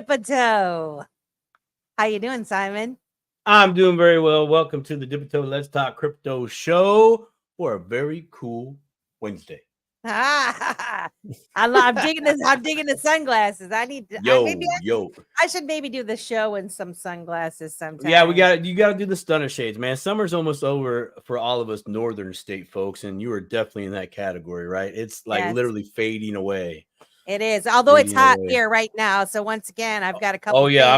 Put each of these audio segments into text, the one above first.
Dipito. How you doing, Simon? I'm doing very well. Welcome to the Dipito Let's Talk Crypto show for a very cool Wednesday. I'm digging this. I'm digging the sunglasses. Yo. I should maybe do the show in some sunglasses sometime. Yeah, you gotta do the stunner shades, man. Summer's almost over for all of us northern state folks, and you are definitely in that category, right? It's like literally fading away. It is, although it's hot here right now. So once again, I've got a couple. Oh yeah,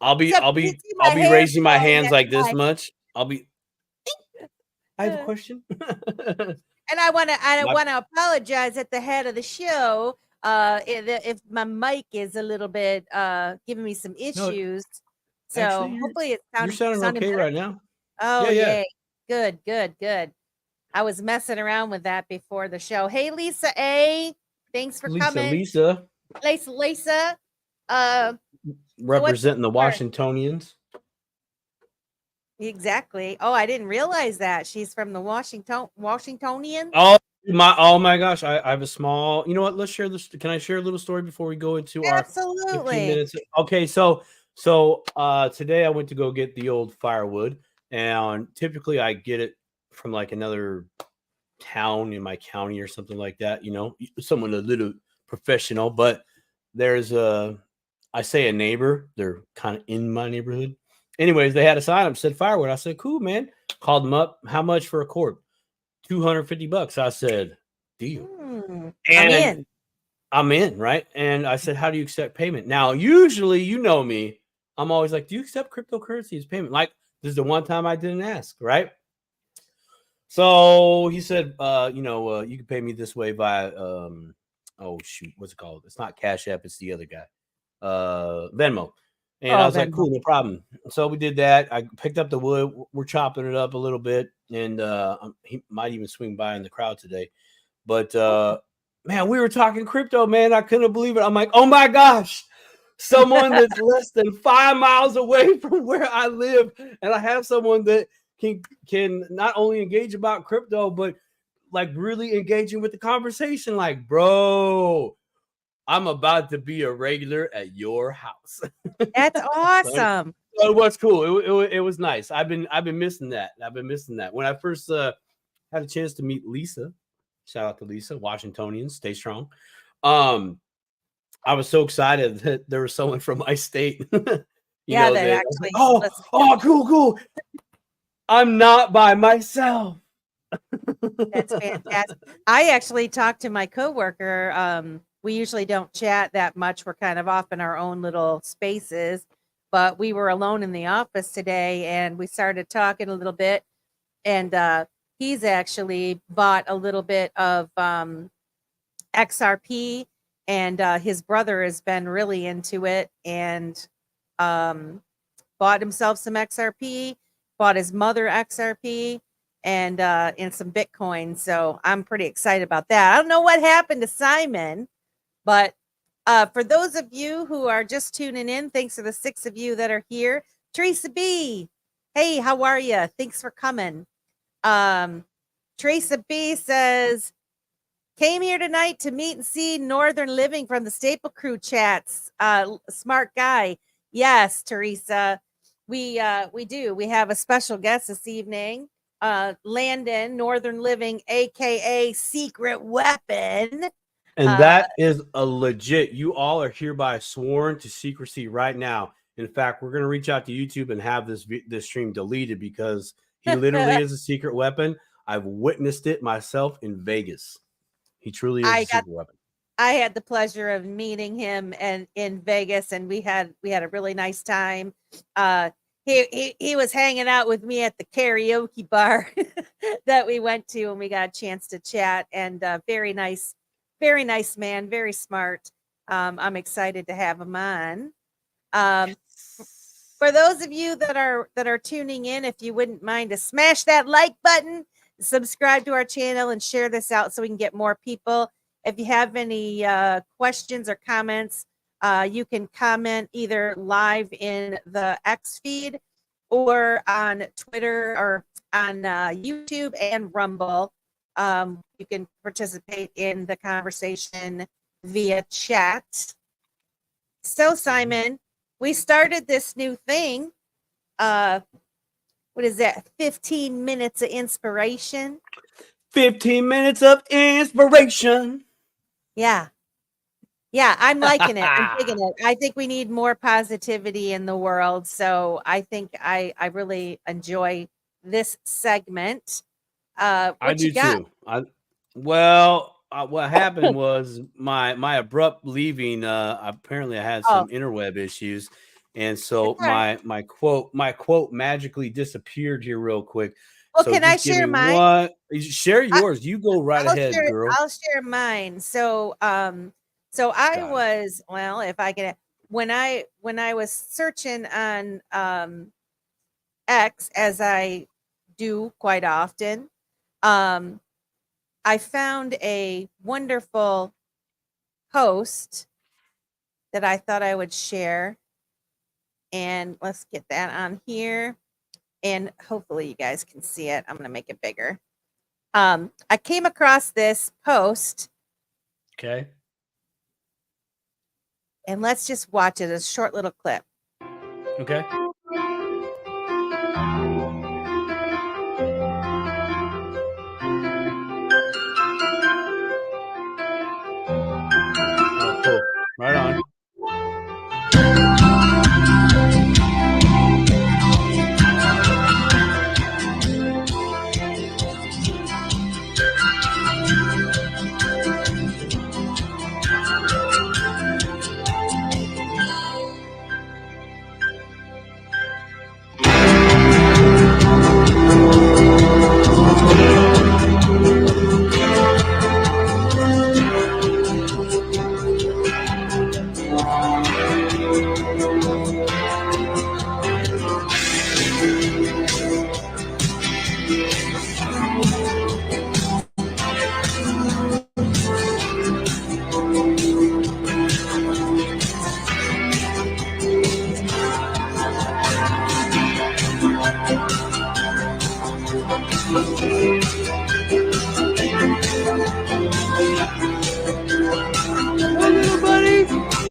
I'll be raising my hands like this much. I have a question. And I want to apologize at the head of the show if my mic is a little bit giving me some issues. So actually, hopefully you're sounding okay better right now. Oh yeah. Good. I was messing around with that before the show. Hey Lisa A, thanks for coming. Lisa. Representing the Washingtonians. Exactly. Oh, I didn't realize that she's from the Washingtonians. Oh my gosh! I have a small. You know what? Let's share this. Can I share a little story before we go into our 15 minutes? Okay, so today I went to go get the old firewood, and typically I get it from like another town in my county or something like that. You know, someone a little professional. But there's I say a neighbor. They're kind of in my neighborhood. Anyways, they had a sign up said firewood. I said, cool, man. Called them up. How much for a quart? $250. I said, deal. And I'm in, right? And I said, how do you accept payment? Now, usually, you know me, I'm always like, do you accept cryptocurrency as payment? Like, this is the one time I didn't ask, right? So he said, you can pay me this way via what's it called? It's not Cash App, it's the other guy. Venmo. And I was like, cool, no problem. So we did that. I picked up the wood. We're chopping it up a little bit. And he might even swing by in the crowd today. But, man, we were talking crypto, man. I couldn't believe it. I'm like, oh, my gosh. Someone that's less than 5 miles away from where I live. And I have someone that can not only engage about crypto, but, like, really engaging with the conversation. Like, bro, I'm about to be a regular at your house. That's awesome. So it was cool. It was nice. I've been missing that. When I first had a chance to meet Lisa, shout out to Lisa, Washingtonians, stay strong. I was so excited that there was someone from my state. Cool. I'm not by myself. That's fantastic. I actually talked to my coworker. We usually don't chat that much. We're kind of off in our own little spaces, but we were alone in the office today and we started talking a little bit. And he's actually bought a little bit of XRP, and his brother has been really into it and bought himself some XRP, bought his mother XRP, and some Bitcoin. So I'm pretty excited about that. I don't know what happened to Simon. But for those of you who are just tuning in, thanks to the 6 of you that are here. Teresa B, hey, how are you? Thanks for coming. Teresa B says, came here tonight to meet and see Northern Living from the Staple Crew chats. Smart guy. Yes, Teresa, we do. We have a special guest this evening. Landon, Northern Living, aka Secret Weapon. And that is a legit. You all are hereby sworn to secrecy right now. In fact, we're going to reach out to YouTube and have this stream deleted because he literally is a secret weapon. I've witnessed it myself in Vegas. He truly is a secret weapon. I had the pleasure of meeting him in Vegas, and we had a really nice time. He was hanging out with me at the karaoke bar that we went to, and we got a chance to chat. And very nice man, very smart. I'm excited to have him on. For those of you that are tuning in, if you wouldn't mind to smash that like button, subscribe to our channel, and share this out so we can get more people. If you have any questions or comments, you can comment either live in the X feed or on Twitter or on YouTube and Rumble. You can participate in the conversation via chat. So, Simon, we started this new thing. What is that? 15 minutes of inspiration. 15 minutes of inspiration. Yeah. Yeah, I'm liking it. I'm digging it. I think we need more positivity in the world. So I think I really enjoy this segment. I What do you got? too. What happened was my abrupt leaving. Apparently, I had some interweb issues, and so right. my quote magically disappeared here real quick. Well, So can I just give share me mine? one. Share yours. You go right ahead, girl. I'll share mine. So I was, well, if I can, when I was searching on X, as I do quite often, I found a wonderful post that I thought I would share. And let's get that on here. And hopefully you guys can see it. I'm going to make it bigger. I came across this post. Okay. And let's just watch it, a short little clip. Okay. Oh, cool. Right on.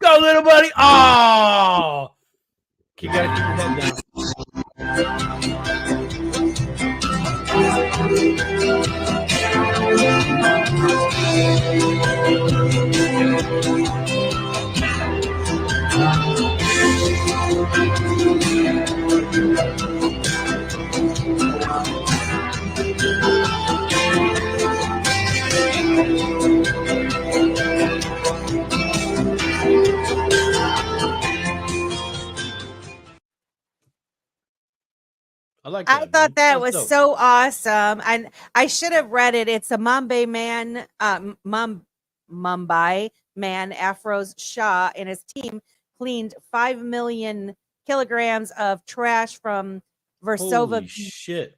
Go, little buddy. Oh, you gotta keep your head down. I like that. I thought that was dope. So awesome. And I should have read it. It's a Mumbai man, Afroz Shah, and his team cleaned 5 million kilograms of trash from Versova. Holy shit.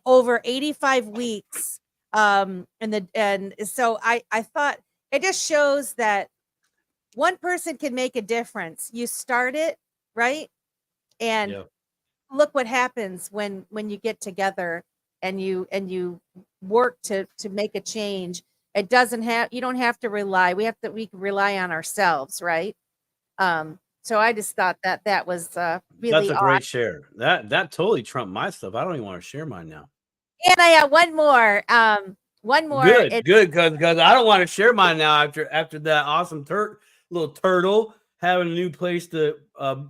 Over 85 weeks. And so I thought it just shows that one person can make a difference. You start it, right? And look what happens when you get together and you work to make a change. It doesn't have, you don't have to rely. We can rely on ourselves, right? So I just thought that was really that's a great share. That totally trumped my stuff. I don't even want to share mine now. And I got one more. One more. Good, because I don't want to share mine now after that awesome little turtle having a new place to go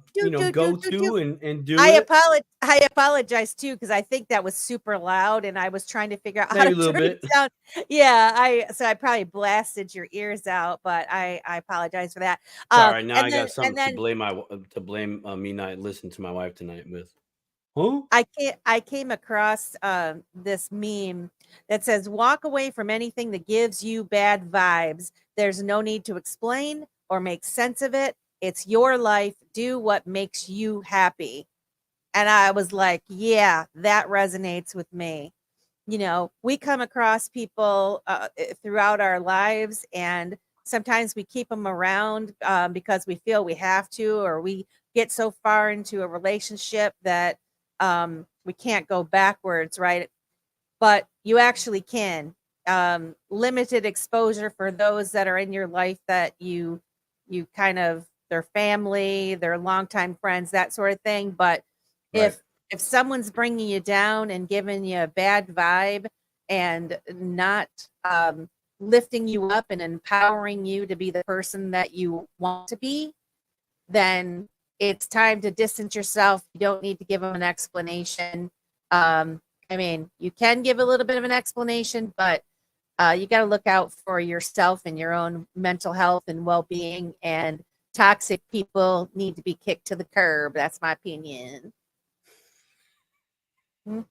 to and do it. I apologize too, because I think that was super loud and I was trying to figure out how to turn it down. Yeah, I probably blasted your ears out, but I apologize for that. All right, now I got something to blame me not listening to my wife tonight with. Huh? I came across this meme that says, "Walk away from anything that gives you bad vibes. There's no need to explain or make sense of it. It's your life. Do what makes you happy." And I was like, yeah, that resonates with me. You know, we come across people throughout our lives, and sometimes we keep them around because we feel we have to, or we get so far into a relationship that we can't go backwards, right? But you actually can. Limited exposure for those that are in your life that you kind of their family, their longtime friends, that sort of thing. But Right. if someone's bringing you down and giving you a bad vibe and not lifting you up and empowering you to be the person that you want to be, then it's time to distance yourself. You don't need to give them an explanation. I mean, you can give a little bit of an explanation, but you got to look out for yourself and your own mental health and well-being, and toxic people need to be kicked to the curb. That's my opinion. Man,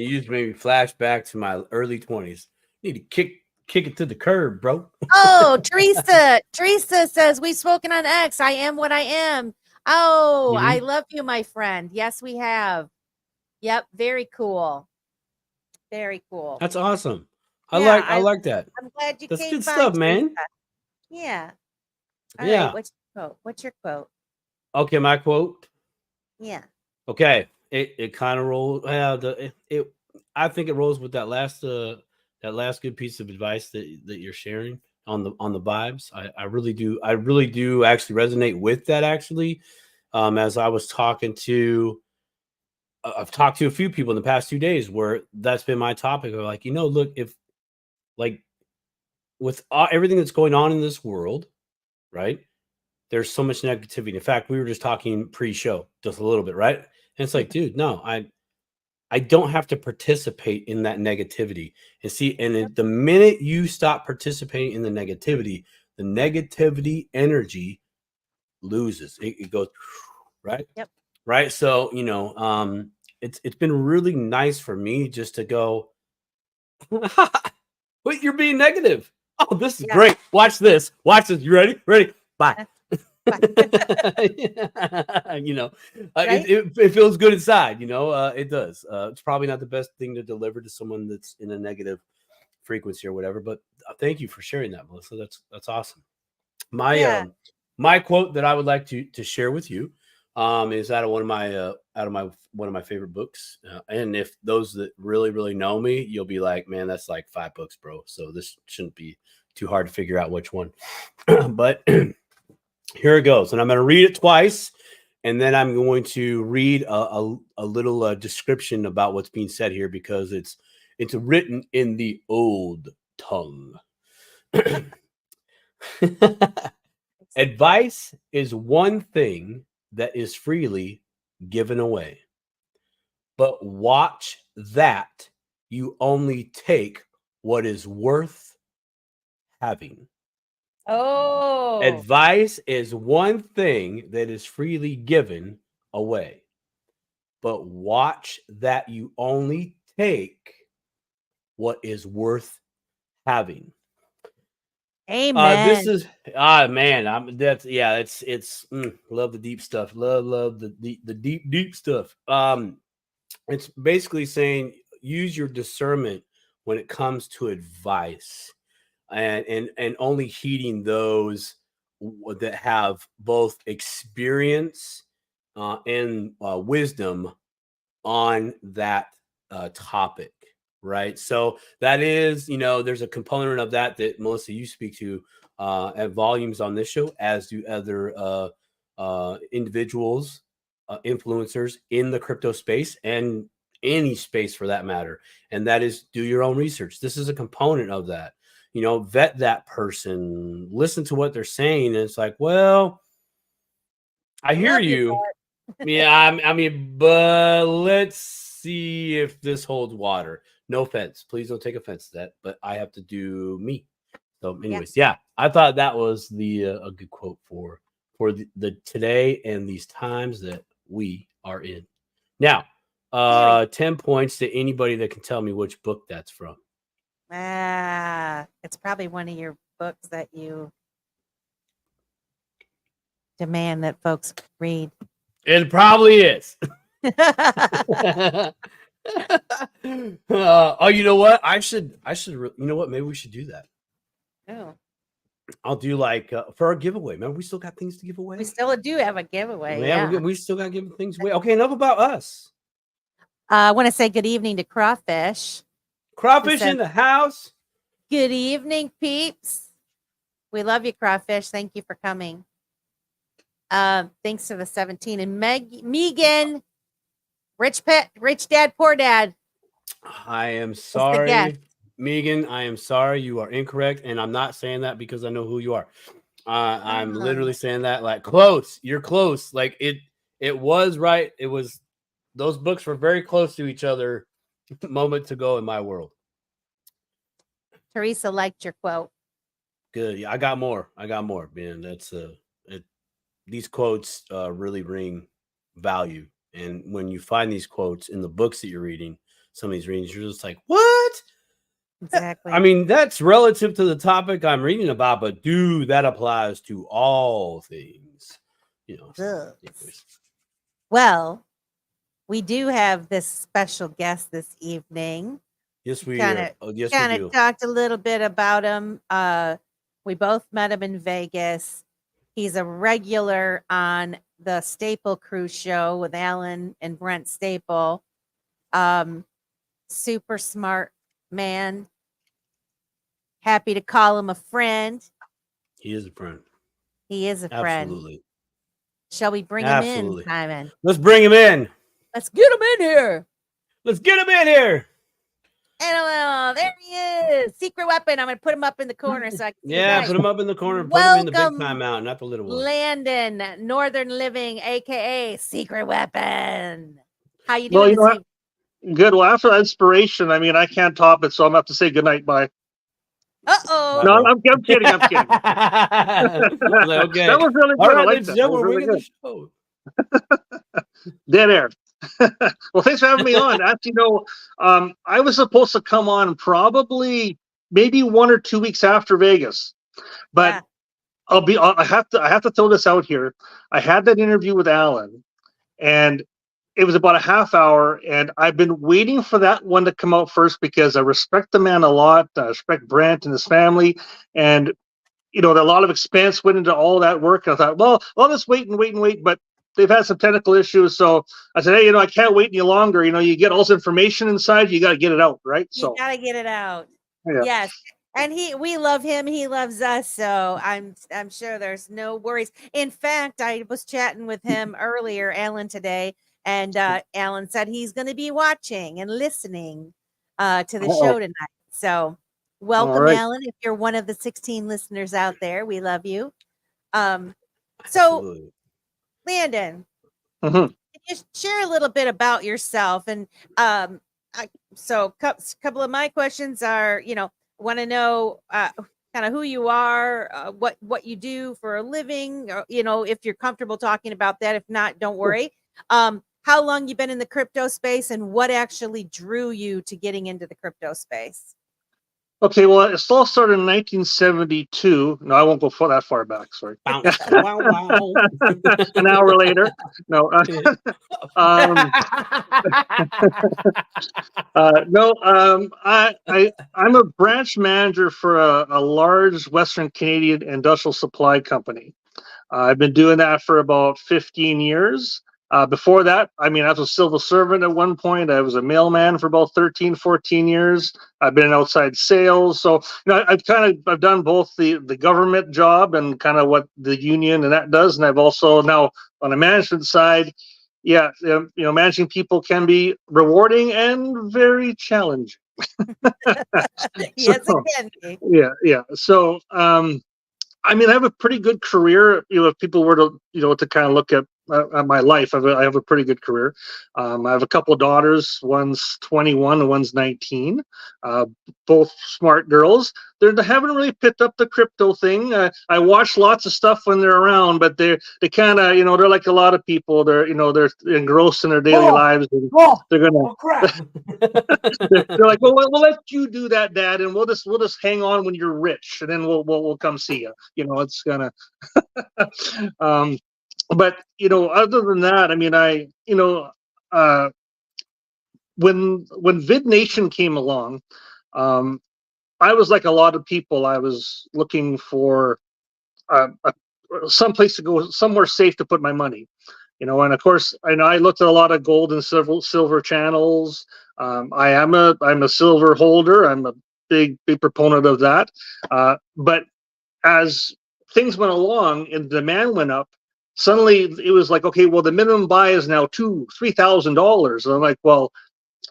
you just made me flash back to my early 20s. Need to kick it to the curb, bro. Oh, Teresa says, we've spoken on X. I am what I am. Oh, I love you, my friend. Yes, we have. Yep, very cool. Very cool. That's awesome. I like that. I'm glad you That's came good by, stuff, Teresa. man. Yeah. All Yeah. right, what's your quote? What's your quote? Okay, my quote. Yeah. Okay. It kind of rolls. I think it rolls with that last good piece of advice that you're sharing on the vibes. I really do actually resonate with that, actually. As I was talking to I've talked to a few people in the past 2 days where that's been my topic. Of like, look, if like with everything that's going on in this world, right? There's so much negativity. In fact, we were just talking pre-show just a little bit, right? And it's like, dude, no, I don't have to participate in that negativity. And see, and the minute you stop participating in the negativity energy loses. It goes right. Yep. Right. So, it's been really nice for me just to go, wait, you're being negative. Oh, this is great. Watch this. You ready? Bye. Right? It feels good inside, it does. It's probably not the best thing to deliver to someone that's in a negative frequency or whatever, but thank you for sharing that, Melissa. That's awesome. My quote that I would like to share with you is out of one of my favorite books, and if those that really know me, you'll be like, man, that's like 5 books, bro, so this shouldn't be too hard to figure out which one. But here it goes, and I'm going to read it twice, and then I'm going to read a little description about what's being said here, because it's written in the old tongue. Advice is one thing that is freely given away, but watch that you only take what is worth having. Oh. Advice is one thing that is freely given away, but watch that you only take what is worth having. Amen. This is man, it's love the deep stuff. Love the deep stuff. It's basically saying use your discernment when it comes to advice, and only heeding those that have both experience and wisdom on that topic. Right. So that is, there's a component of that Melissa, you speak to at volumes on this show, as do other individuals, influencers in the crypto space and any space for that matter. And that is, do your own research. This is a component of that. Vet that person, listen to what they're saying. And it's like, well, I hear you. Yeah, I mean, but let's see if this holds water. No offense. Please don't take offense to that, but I have to do me. So anyways, yeah, I thought that was a good quote for the today and these times that we are in. Now, 10 points to anybody that can tell me which book that's from. It's probably one of your books that you demand that folks read. It probably is. Oh, you know what? I should. You know what? Maybe we should do that. Oh. I'll do like for our giveaway. Remember, we still got things to give away. We still do have a giveaway. Yeah, we still got to give things away. Okay, enough about us. I want to say good evening to Crawfish. Crawfish in the house. Good evening, peeps. We love you, Crawfish. Thank you for coming. Thanks to the 17. And Megan, rich dad, poor dad. I am sorry, Megan. I am sorry. You are incorrect. And I'm not saying that because I know who you are. I'm literally saying that like close. You're close. Like it was right. It was, those books were very close to each other moments ago in my world. Teresa liked your quote. Good. Yeah, I got more, man. That's these quotes really bring value. And when you find these quotes in the books that you're reading, some of these readings, you're just like, what? Exactly. I mean, that's relative to the topic I'm reading about, but dude, that applies to all things. You know. Well, we do have this special guest this evening. Yes, we kind of talked a little bit about him. We both met him in Vegas. He's a regular on the Staple Cruise show with Alan and Brent Staple. Super smart man. Happy to call him a friend. He is a friend. He is a friend. Absolutely. Shall we bring him in, Simon? Let's bring him in. Let's get him in here. Let's get him in here. And there he is. Secret weapon. I'm going to put him up in the corner so I can put him up in the corner. Put him in the big time out, not the little one. Landon, Northern Living, a.k.a. Secret Weapon. How you doing this evening? Good. Well, after inspiration, I mean, I can't top it, so I'm going to have to say goodnight. Bye. Uh-oh. No, I'm kidding. I'm kidding. Okay. That was really good. All right, I like that. We're really the show. Dead air. Well, thanks for having me on. As you know, I was supposed to come on probably maybe 1 or 2 weeks after Vegas, but I have to throw this out here. I had that interview with Alan, and it was about a half hour, and I've been waiting for that one to come out first because I respect the man a lot. I respect Brent and his family, and you know, a lot of expense went into all that work. And I thought, well, I'll just wait, but they've had some technical issues. So I said, hey, you know, I can't wait any longer. You know, you get all this information inside, you got to get it out, right? You got to get it out. Yeah. Yes. And we love him. He loves us. So I'm sure there's no worries. In fact, I was chatting with him earlier, Alan, today. And Alan said he's going to be watching and listening to the show tonight. So welcome, Alan. If you're one of the 16 listeners out there, we love you. So, Landon, can you share a little bit about yourself? And so a couple of my questions are, you know, want to know kind of who you are, what you do for a living, or, you know, if you're comfortable talking about that. If not, don't worry. How long you've been in the crypto space and what actually drew you to getting into the crypto space? Okay, well, it all started in 1972. No, I won't go that far back. Sorry. An hour later. No. I'm a branch manager for a large Western Canadian industrial supply company. I've been doing that for about 15 years. Before that, I mean, I was a civil servant at one point. I was a mailman for about 13, 14 years. I've been in outside sales. So, you know, I've done both the government job and kind of what the union and that does. And I've also now on the management side, you know, managing people can be rewarding and very challenging. Yes, it can be. Yeah. So, I mean, I have a pretty good career. You know, if people were to, you know, to kind of look at my life, I have a pretty good career. I have a couple of daughters. One's 21 and one's 19. Both smart girls. They haven't really picked up the crypto thing. I watch lots of stuff when they're around, but they kind of, you know, they're like a lot of people. They're engrossed in their daily lives. And they're gonna. They're like, well, we'll let you do that, Dad, and we'll just hang on when you're rich, and then we'll come see you. You know, it's gonna. But you know, other than that, I mean, when VidNation came along, I was like a lot of people. I was looking for some place to go, somewhere safe to put my money. You know, and of course, I looked at a lot of gold and silver channels. I'm a silver holder. I'm a big proponent of that. But as things went along and demand went up, suddenly it was like, okay, well, the minimum buy is now $2,000-$3,000. And I'm like, well,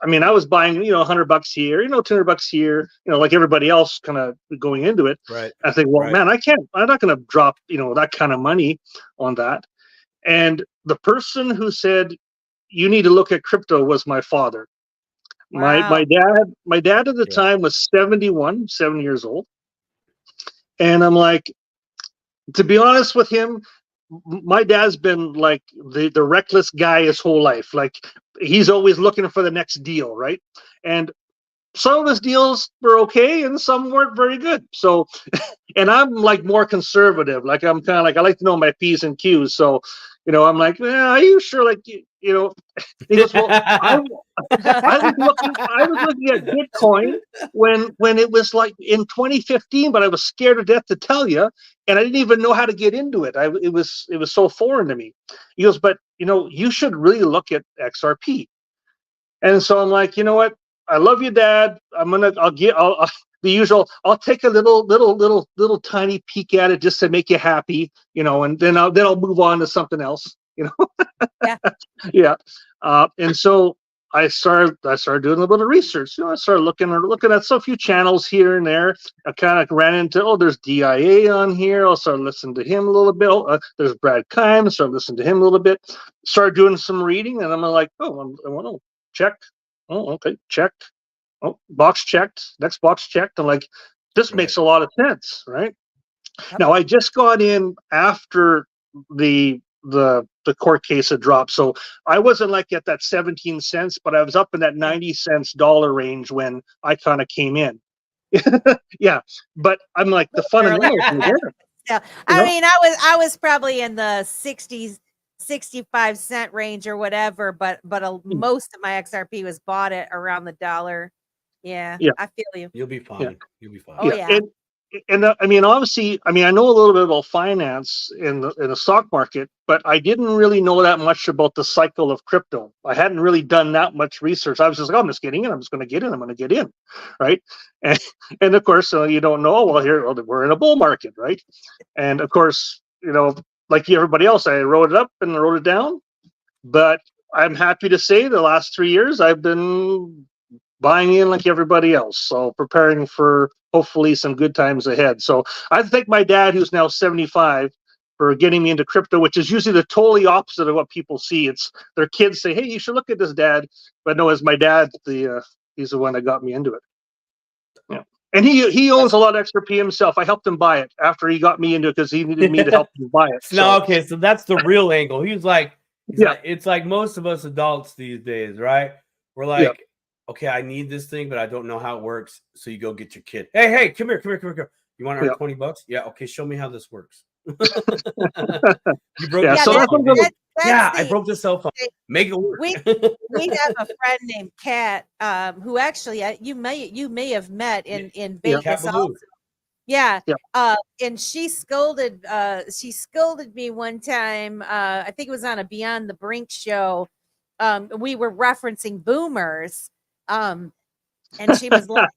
I mean, I was buying, $100 here, $200 here, like everybody else kind of going into it. Right. I think, well, man, I'm not going to drop, that kind of money on that. And the person who said, you need to look at crypto was my father. Wow. My dad at the time was 7 years old. And I'm like, to be honest with him, my dad's been like the reckless guy his whole life. Like he's always looking for the next deal, right? And some of his deals were okay and some weren't very good. So, and I'm like more conservative. Like I'm kind of like, I like to know my P's and Q's. So, I'm like, are you sure? Like, he goes, well, I was looking at Bitcoin when it was like in 2015, but I was scared to death to tell you, and I didn't even know how to get into it. It was so foreign to me. He goes, but you should really look at XRP. And so I'm like, you know what? I love you, Dad. I'll the usual. I'll take a little tiny peek at it just to make you happy, and then I'll move on to something else, Yeah. Yeah. And so I started doing a little bit of research. I started looking at some few channels here and there. I kind of ran into, there's DIA on here. I'll start listening to him a little bit. There's Brad Kime. Started listening to him a little bit. Started doing some reading, and I'm like, I want to check. Oh, okay, checked. Oh, box checked. Next box checked. I'm like, this makes a lot of sense, right? Yep. Now I just got in after the court case had dropped, so I wasn't like at that 17 cents, but I was up in that 90 cents dollar range when I kind of came in. Yeah, but I'm like the fundamentals are there. Yeah, I mean, I was probably in the 65 cent range or whatever, but most of my XRP was bought at around the dollar. Yeah, I feel you. You'll be fine. Yeah. You'll be fine. Oh yeah. And I mean, obviously, I know a little bit about finance in the stock market, but I didn't really know that much about the cycle of crypto. I hadn't really done that much research. I was just like, I'm just getting in. I'm just going to get in. I'm going to get in, right? And of course, you don't know. Well, we're in a bull market, right? And of course, like everybody else, I wrote it up and wrote it down. But I'm happy to say the last 3 years I've been buying in like everybody else. So preparing for hopefully some good times ahead. So I thank my dad, who's now 75, for getting me into crypto, which is usually the totally opposite of what people see. It's their kids say, hey, you should look at this, Dad. But no, as my dad, he's the one that got me into it. Yeah. And he owns a lot of XRP himself. I helped him buy it after he got me into it because he needed me to help him buy it. No, okay, so that's the real angle. He's like, it's like most of us adults these days, right? We're like, okay, I need this thing, but I don't know how it works. So you go get your kid. Hey, come here. You want our $20? Yeah, okay, show me how this works. You broke the cell phone. I broke the cell phone. Make it work. We have a friend named Kat, who actually you may have met in Vegas also. Yeah. And she scolded me one time. I think it was on a Beyond the Brink show. We were referencing boomers. And she was like,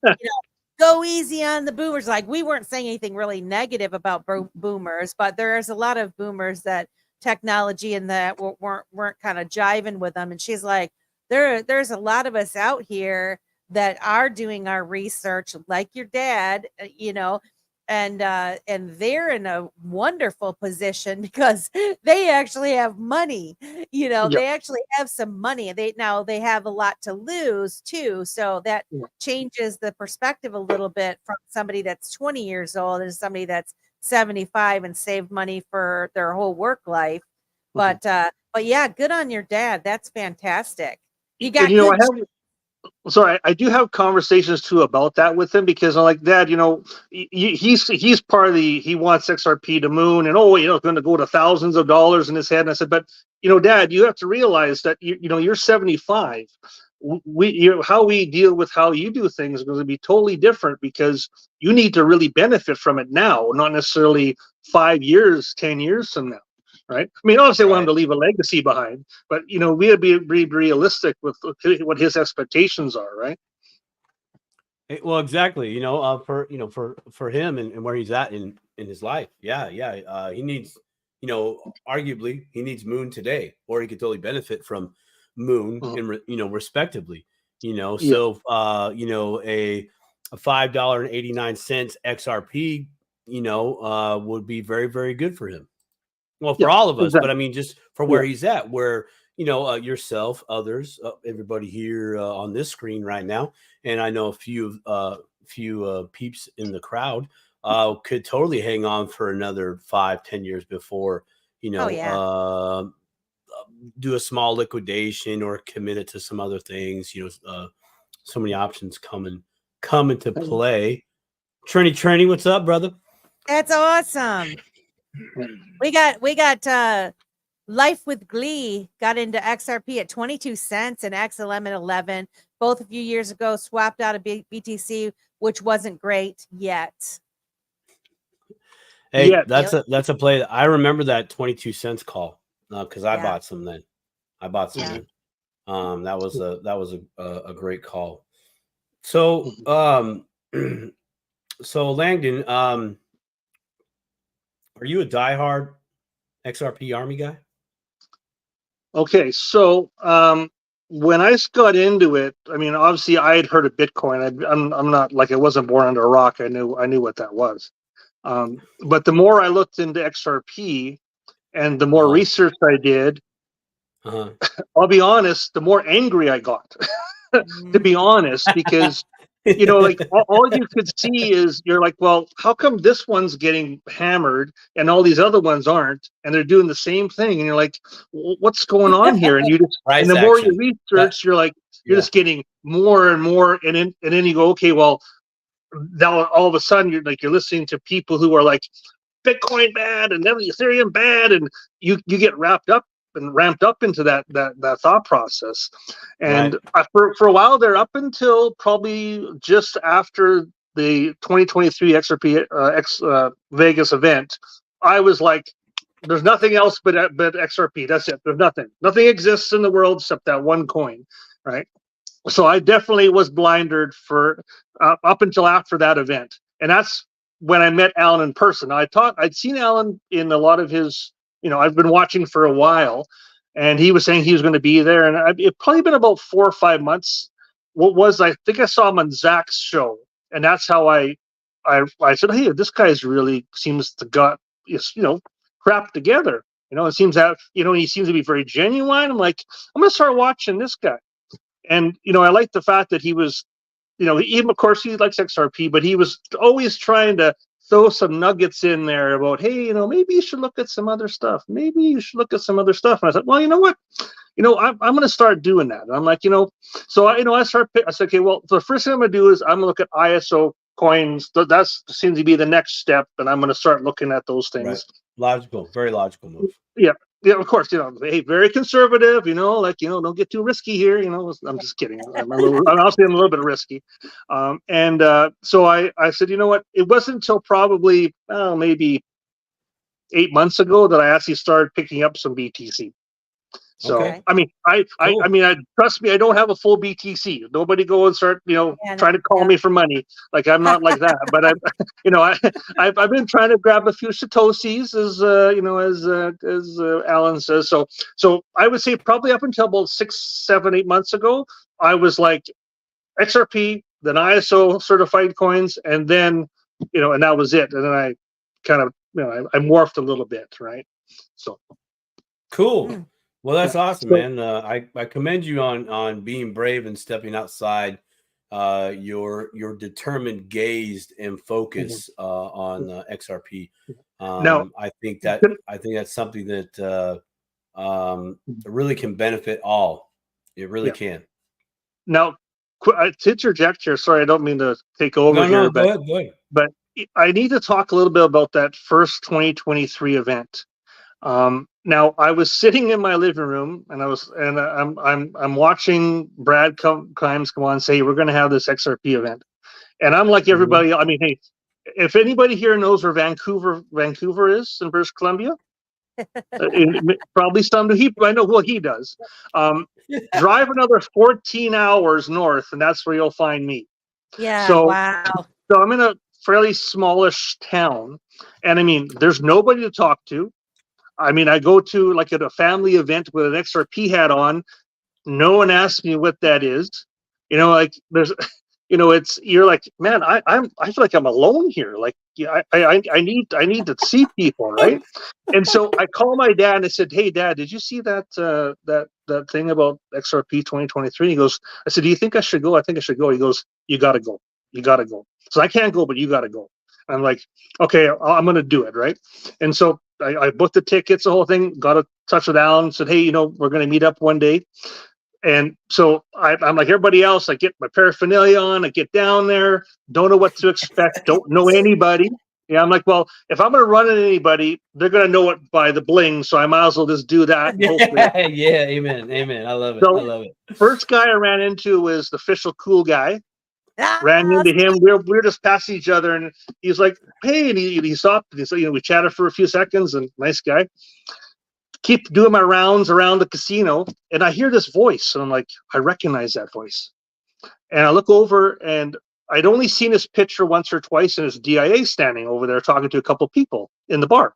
go easy on the boomers. Like, we weren't saying anything really negative about boomers, but there's a lot of boomers that technology and that weren't kind of jiving with them. And she's like, there's a lot of us out here that are doing our research like your dad, and they're in a wonderful position because they actually have money. They actually have some money. They have a lot to lose too. So that changes the perspective a little bit from somebody that's 20 years old and somebody that's 75 and saved money for their whole work life. But yeah, good on your dad. That's fantastic. You got I do have conversations too about that with him because I'm like, Dad, he's part of he wants XRP to moon and it's going to go to thousands of dollars in his head. And I said, but Dad, you have to realize that you're 75. How we deal with how you do things is going to be totally different because you need to really benefit from it now, not necessarily 5 years, 10 years from now. Right. I mean, obviously, I want him to leave a legacy behind, but we would be realistic with what his expectations are, right? Well, exactly. For him and where he's at in in his life. Yeah. He needs, arguably he needs Moon today, or he could totally benefit from Moon, and respectively. So a $5.89 XRP, would be very, very good for him. Well, for all of us, exactly. but I mean, just for where he's at, where yourself, others, everybody here on this screen right now, and I know a few peeps in the crowd could totally hang on for another 5-10 years before do a small liquidation or commit it to some other things. So many options come into play. Trini, what's up, brother? That's awesome. We got Life with Glee got into XRP at 22 cents and XLM at 11. Both a few years ago, swapped out of BTC, which wasn't great yet. Hey, that's a play. I remember that 22 cents call because I bought some then. That was a great call. So so Landon, are you a diehard XRP Army guy? Okay, so when I got into it, I mean, obviously I had heard of Bitcoin. I'm not like I wasn't born under a rock. I knew what that was. But the more I looked into XRP and the more research I did, I'll be honest, the more angry I got. To be honest, because like all you could see is you're like, well, how come this one's getting hammered and all these other ones aren't, and they're doing the same thing, and you're like, what's going on here? And you just and the more you research, you're like, you're just getting more and more, and then you go, okay, well, now all of a sudden you're listening to people who are like, Bitcoin bad and then Ethereum bad, and you get ramped up into that thought process. And for a while there, up until probably just after the 2023 XRP Vegas event, I was like, there's nothing else but XRP. That's it. There's nothing exists in the world except that one coin, right? So I definitely was blinded for up until after that event, and that's when I met Alan in person. I'd seen Alan in a lot of his, I've been watching for a while, and he was saying he was going to be there, and it probably been about 4 or 5 months. I think I saw him on Zach's show, and that's how I said, hey, this guy's really seems to got crap together. It seems that he seems to be very genuine. I'm like, I'm gonna start watching this guy, and I like the fact that he was. Even of course he likes XRP, but he was always trying to throw some nuggets in there about, hey, maybe you should look at some other stuff. Maybe you should look at some other stuff. And I said, well, you know what? I'm going to start doing that. And I'm like, so I said, okay, well, the first thing I'm going to do is I'm going to look at ISO coins. That seems to be the next step. And I'm going to start looking at those things. Right. Logical, very logical move. Yeah, of course, hey, very conservative, don't get too risky here, I'm just kidding. I'm a little bit risky. So I said, you know what? It wasn't until probably, maybe 8 months ago that I actually started picking up some BTC. So, okay. I mean, I trust me, I don't have a full BTC. Nobody go and start, trying to call me for money. Like, I'm not like that. But I've been trying to grab a few Satoshis, as Alan says. So I would say probably up until about 6, 7, 8 months ago, I was like XRP, then ISO certified coins, and then, and that was it. And then I kind of, I morphed a little bit, right? So cool. Well, that's awesome, man. I commend you on being brave and stepping outside your determined gaze and focus on XRP. I think that's something that really can benefit all. It really can. Now, to interject here, sorry, I don't mean to take over here, go ahead. But I need to talk a little bit about that first 2023 event. Now I was sitting in my living room and I'm watching Brad Kimes come on and say, hey, we're going to have this XRP event. And I'm like everybody, I mean, hey, if anybody here knows where Vancouver is in British Columbia, probably some I know who he does. Drive another 14 hours north and that's where you'll find me. Yeah. So, wow. So I'm in a fairly smallish town, and I mean, there's nobody to talk to. I mean, I go to like at a family event with an XRP hat on. No one asks me what that is. You know, like there's, you know, it's you're like, man, I feel like I'm alone here. Like, yeah, I need to see people, right? And so I call my dad and I said, hey, Dad, did you see that that thing about XRP 2023? He goes, I said, do you think I should go? I think I should go. He goes, you got to go. You got to go. So I can't go, but you got to go. I'm like, okay, I'm going to do it, right? And so I booked the tickets, the whole thing, got in touch with Alan, said, hey, you know, we're going to meet up one day. And so I'm like everybody else, I get my paraphernalia on, I get down there, don't know what to expect, don't know anybody. Yeah, I'm like, well, if I'm going to run into anybody, they're going to know it by the bling, so I might as well just do that. Yeah, amen, amen. I love it. So, I love it. First guy I ran into was the official cool guy. Ran into him. We're just passing each other, and he's like, "Hey," and he stopped. And so, you know, we chatted for a few seconds, and nice guy. Keep doing my rounds around the casino, and I hear this voice, and I'm like, I recognize that voice. And I look over, and I'd only seen his picture once or twice, and his DIA standing over there talking to a couple people in the bar.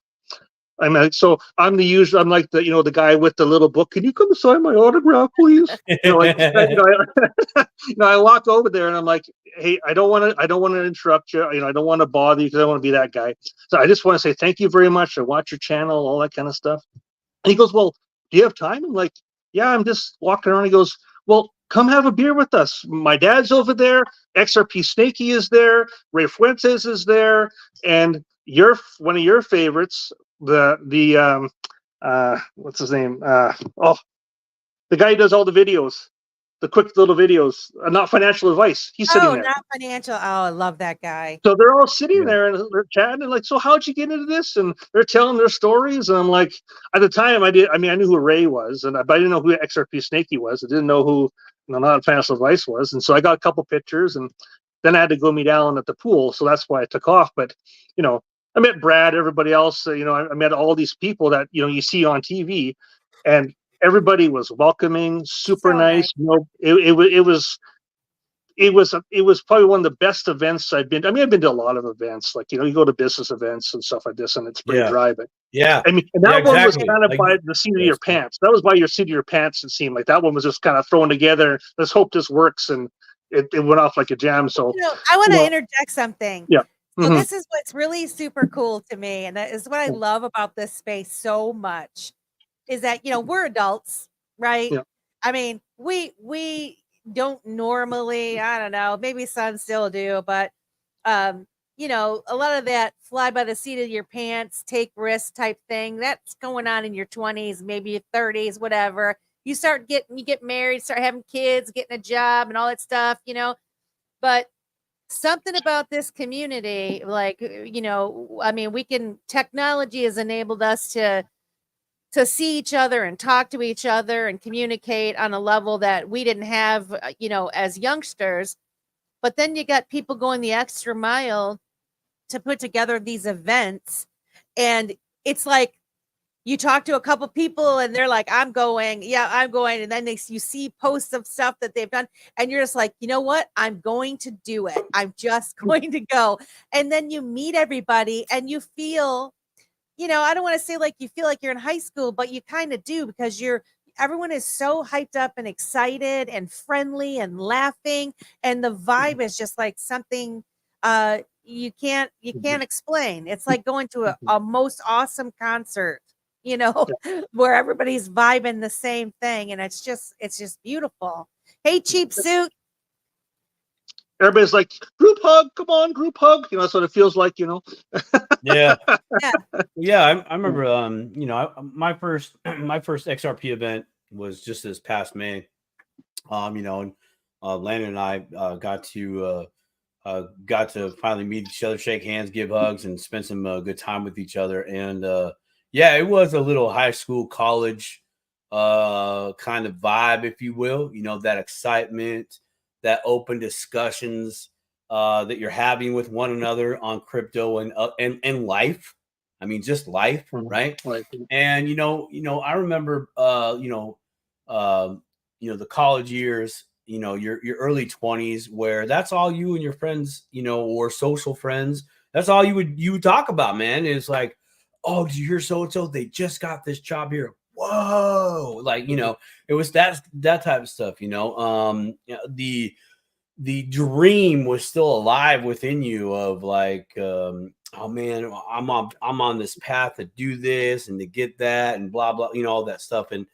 I mean, so I'm the usual. I'm like the, you know, the guy with the little book. Can you come sign my autograph, please? You know, like, you know, I walk over there and I'm like, hey, I don't want to interrupt you. You know, I don't want to bother you because I don't want to be that guy. So I just want to say thank you very much. I watch your channel, all that kind of stuff. And he goes, well, do you have time? I'm like, yeah, I'm just walking around. He goes, well, come have a beer with us. My dad's over there. XRP Snakey is there. Ray Fuentes is there, and one of your favorites. The what's his name? The guy who does all the videos, the quick little videos, not financial advice. He's sitting there. Not financial. Oh, I love that guy. So they're all sitting there and they're chatting and like, so how'd you get into this? And they're telling their stories. And I'm like, at the time I knew who Ray was, but I didn't know who XRP Snakey was. I didn't know who not financial advice was. And so I got a couple pictures, and then I had to go meet Alan at the pool. So that's why I took off. But you know, I met Brad, everybody else, you know, I met all these people that, you know, you see on TV, and everybody was welcoming, super so nice. You know, it was probably one of the best events I've been. I mean, I've been to a lot of events, like, you know, you go to business events and stuff like this, and it's pretty dry, but I mean, and that one was kind of like, by the seat of your pants. That was by your seat of your pants. It seemed like that one was just kind of thrown together. Let's hope this works, and it went off like a jam. So, you know, I want to interject something. Yeah. So this is what's really super cool to me, and that is what I love about this space so much, is that, you know, we're adults, right? Yeah. I mean, we don't normally, I don't know, maybe some still do, but you know, a lot of that fly by the seat of your pants, take risks type thing, that's going on in your 20s, maybe your 30s, whatever. You get married, start having kids, getting a job and all that stuff, you know, but something about this community, like, you know, I mean, technology has enabled us to see each other and talk to each other and communicate on a level that we didn't have, you know, as youngsters. But then you got people going the extra mile to put together these events. And it's like, you talk to a couple people and they're like, I'm going. And then you see posts of stuff that they've done. And you're just like, you know what? I'm going to do it. I'm just going to go. And then you meet everybody and you feel, you know, I don't want to say like you feel like you're in high school, but you kind of do, because everyone is so hyped up and excited and friendly and laughing. And the vibe is just like something you can't explain. It's like going to a most awesome concert, you know, where everybody's vibing the same thing. And it's just beautiful. Hey, Cheap Suit. Everybody's like, group hug, come on, group hug. You know, that's what it feels like, you know. Yeah. I remember, you know, my first XRP event was just this past May. You know, and Landon and I got to finally meet each other, shake hands, give hugs, and spend some good time with each other. And it was a little high school, college kind of vibe, if you will. You know, that excitement, that open discussions that you're having with one another on crypto and life. I mean, just life, right? And I remember, the college years. your early 20s, where that's all you and your friends, or social friends, that's all you would talk about, man. Is like, oh, did you hear so and so? They just got this job here. Whoa, like, it was that type of stuff. The dream was still alive within you of like, oh man, I'm on this path to do this and to get that and blah blah, all that stuff. And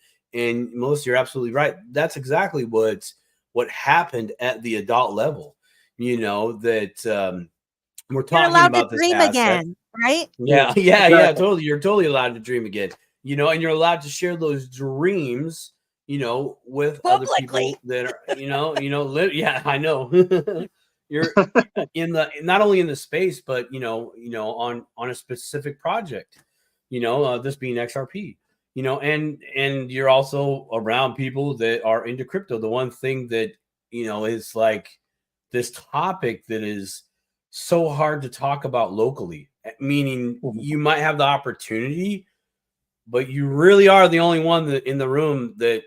Melissa, you're absolutely right. That's exactly what happened at the adult level. That we're talking about this dream aspect. again, right? Yeah, yeah, totally. You're totally allowed to dream again. And you're allowed to share those dreams, with other people that are, yeah, I know. You're in not only in the space, but on a specific project, this being XRP, and you're also around people that are into crypto. The one thing that is like this topic that is so hard to talk about locally, meaning you might have the opportunity, but you really are the only one in the room that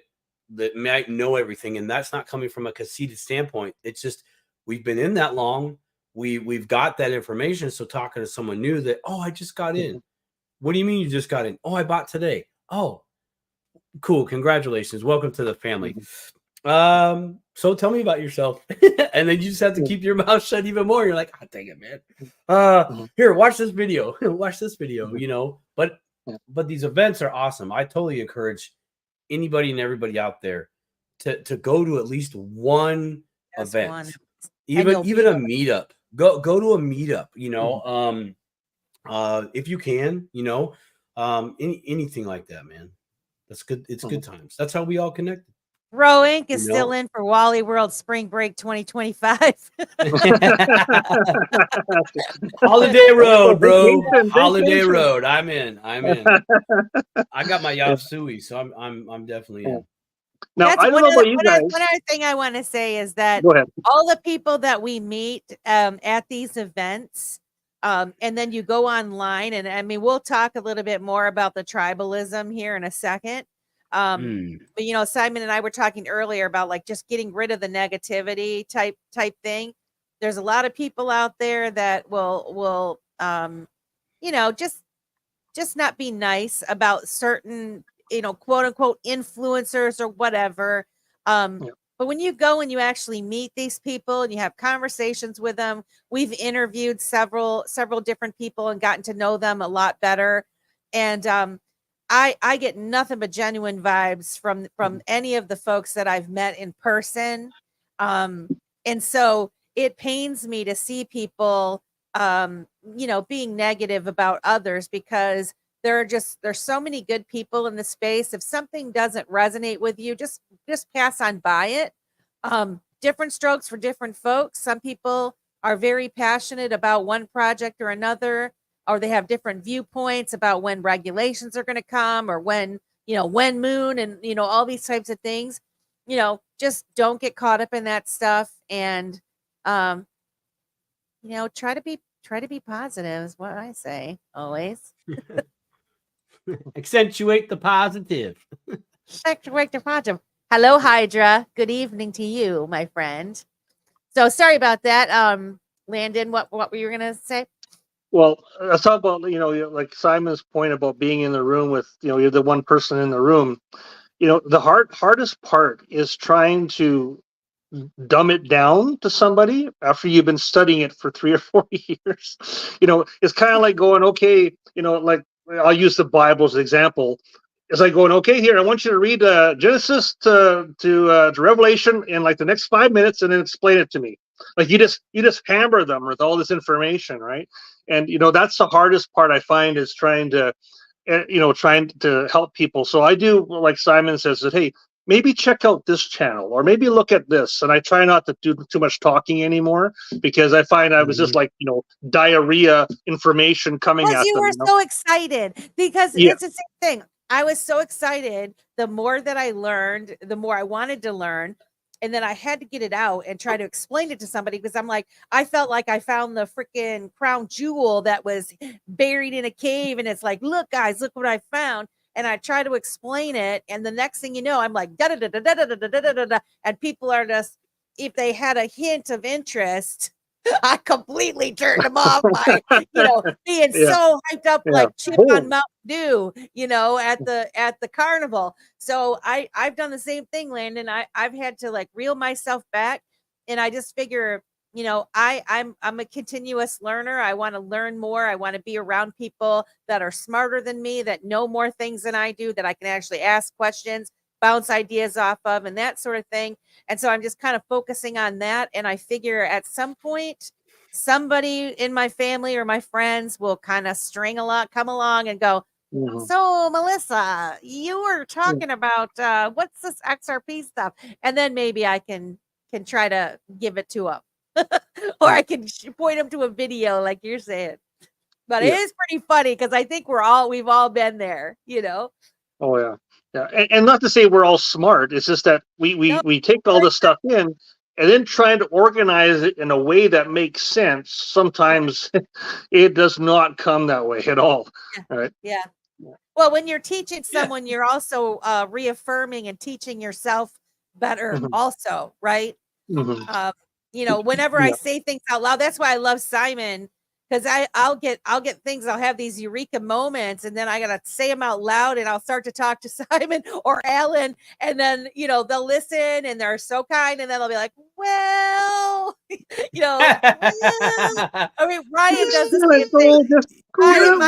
might know everything. And that's not coming from a conceited standpoint. It's just, we've been in that long. We've got that information. So talking to someone new that, oh, I just got in. What do you mean you just got in? Oh, I bought today. Oh, cool. Congratulations. Welcome to the family. So tell me about yourself. And then you just have to keep your mouth shut even more. You're like, oh, dang it, man. Here, watch this video. Watch this video, but these events are awesome. I totally encourage anybody and everybody out there to go to at least one event, even a meetup. Go to a meetup, if you can, anything like that, man. That's good. It's good times. That's how we all connected. Bro Inc. is still in for Wally World Spring Break 2025. Holiday Road, bro. Holiday Road. I'm in. I got my Yasui, so I'm definitely in. Now, I don't know about you guys. One other thing I want to say is that all the people that we meet at these events, and then you go online, and I mean, we'll talk a little bit more about the tribalism here in a second. But Simon and I were talking earlier about like just getting rid of the negativity type thing. There's a lot of people out there that will just not be nice about certain, quote unquote influencers or whatever. But when you go and you actually meet these people and you have conversations with them, we've interviewed several different people and gotten to know them a lot better. And I get nothing but genuine vibes from any of the folks that I've met in person. And so it pains me to see people, being negative about others, because there's so many good people in the space. If something doesn't resonate with you, just pass on by it. Different strokes for different folks. Some people are very passionate about one project or another, or they have different viewpoints about when regulations are going to come, or when moon, and all these types of things. Just don't get caught up in that stuff, and try to be positive is what I say always. Accentuate the positive. Accentuate the positive. Hello, Hydra. Good evening to you, my friend. So sorry about that. Landon, what were you gonna say? Well, let's talk about, like Simon's point about being in the room with, you're the one person in the room. The hardest part is trying to dumb it down to somebody after you've been studying it for 3 or 4 years. It's kind of like going, okay, like I'll use the Bible as an example. It's like going, okay, here, I want you to read Genesis to Revelation in like the next 5 minutes and then explain it to me. Like you just hammer them with all this information, right? And that's the hardest part I find, is trying to help people. So I do, like Simon says, that hey, maybe check out this channel, or maybe look at this. And I try not to do too much talking anymore, because I find I was just like, diarrhea information coming at them. You were so excited, because it's the same thing. I was so excited. The more that I learned, the more I wanted to learn. And then I had to get it out and try to explain it to somebody, because I'm like, I felt like I found the freaking crown jewel that was buried in a cave. And it's like, look, guys, look what I found. and I try to explain it, and the next thing you know, I'm like da da da da da da da da da da, and people are just, if they had a hint of interest, I completely turned them off by, being so hyped up like Chip on Mountain Dew, at the carnival. So I've done the same thing, Landon. I've had to like reel myself back, and I just figure, I'm a continuous learner. I want to learn more. I want to be around people that are smarter than me, that know more things than I do, that I can actually ask questions, bounce ideas off of, and that sort of thing. And so I'm just kind of focusing on that. And I figure at some point, somebody in my family or my friends will kind of come along and go, so Melissa, you were talking about what's this XRP stuff? And then maybe I can try to give it to them. Or I can point them to a video like you're saying. But it is pretty funny because I think we've all been there, Oh yeah. Yeah. And not to say we're all smart. It's just that we take all this stuff in, and then trying to organize it in a way that makes sense. Sometimes it does not come that way at all. Yeah. Right. Yeah. Well, when you're teaching someone, you're also reaffirming and teaching yourself better also, right? Whenever I say things out loud, that's why I love Simon, because I'll get things, I'll have these eureka moments, and then I gotta say them out loud, and I'll start to talk to Simon or Alan, and then they'll listen, and they're so kind, and then they'll be like, well, I mean, Ryan does the same thing. Ryan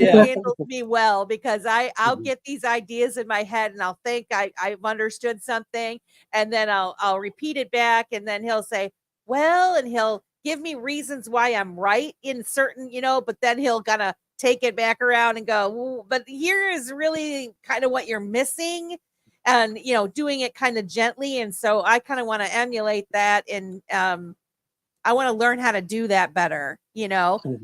handles me well, because I'll get these ideas in my head, and I'll think I've understood something, and then I'll repeat it back, and then he'll say, well, and he'll give me reasons why I'm right in certain, but then he'll kind of take it back around and go, but here is really kind of what you're missing, and doing it kind of gently. And so I kind of want to emulate that, and I want to learn how to do that better,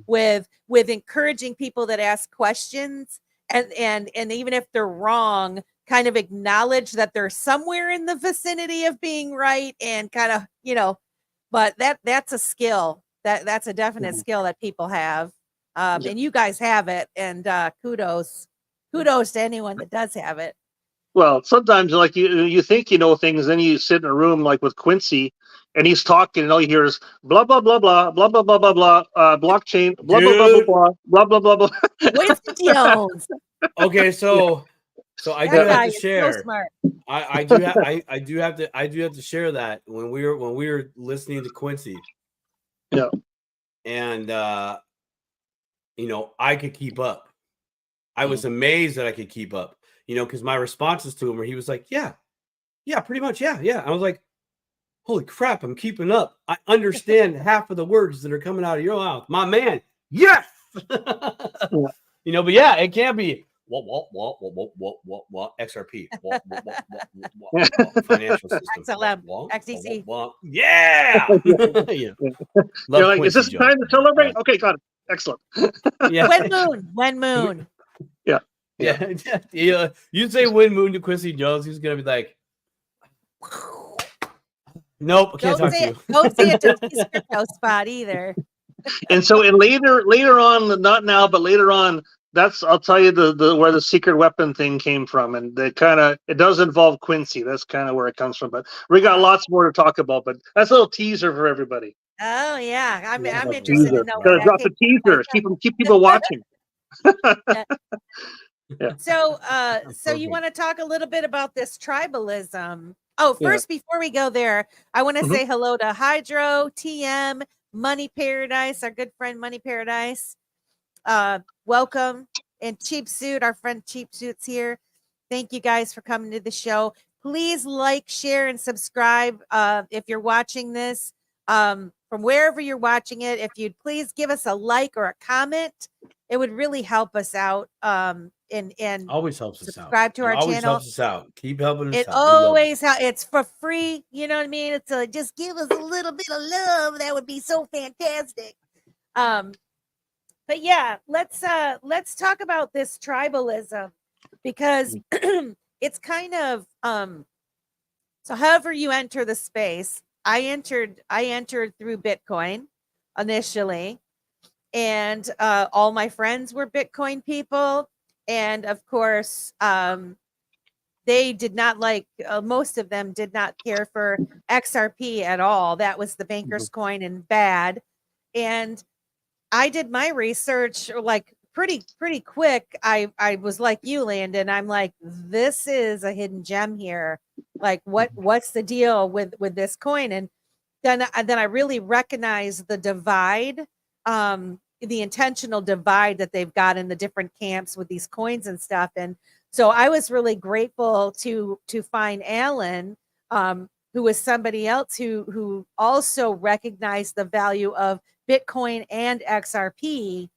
with encouraging people that ask questions, and even if they're wrong, kind of acknowledge that they're somewhere in the vicinity of being right, and kind of, but that's a skill, that's a definite skill that people have. And you guys have it, and kudos to anyone that does have it. Well, sometimes like you think you know things, then you sit in a room like with Quincy, and he's talking, and all you hear is blah blah blah blah blah blah blah blah blah blockchain blah blah blah blah blah blah blah blah. Winston Jones. Okay, so I do have to share. So smart. I do have to share that when we were listening to Quincy. Yeah. And I could keep up. I was amazed that I could keep up. Because my responses to him were, he was like, yeah, pretty much, yeah. I was like, holy crap, I'm keeping up. I understand half of the words that are coming out of your mouth, my man. Yes. But yeah, it can't be what XRP, financial system, XLM, XDC. Yeah. You're like, is this time to celebrate? Okay, got it. Excellent. Yeah. When moon. Yeah. You say Wind Moon to Quincy Jones, he's gonna be like, nope, I can't talk to you. Don't say it to his crypto spot either. And so, and later on, not now, but later on, I'll tell you the where the secret weapon thing came from, and it does involve Quincy. That's kind of where it comes from. But we got lots more to talk about. But that's a little teaser for everybody. Oh yeah, I'm interested to know. Gotta drop the teasers. Keep people watching. Yeah. So you want to talk a little bit about this tribalism? Oh, first, before we go there, I want to say hello to Hydro, TM, Money Paradise, our good friend Money Paradise. Welcome. And Cheap Suit, our friend Cheap Suit's here. Thank you guys for coming to the show. Please like, share, and subscribe if you're watching this from wherever you're watching it. If you'd please give us a like or a comment, it would really help us out. And always helps us out. Subscribe to our channel. Always helps us out. Keep helping us out. It always helps. It's for free. You know what I mean? It's just give us a little bit of love. That would be so fantastic. But yeah, let's talk about this tribalism, because it's kind of so however you enter the space. I entered through Bitcoin initially, and all my friends were Bitcoin people. And of course, they did not like, most of them did not care for XRP at all. That was the banker's coin and bad. And I did my research like pretty quick. I was like you, Landon. I'm like, this is a hidden gem here. Like, what's the deal with this coin? And then I really recognize the divide, the intentional divide that they've got in the different camps with these coins and stuff. And so I was really grateful to find Alan, who was somebody else who also recognized the value of Bitcoin and XRP.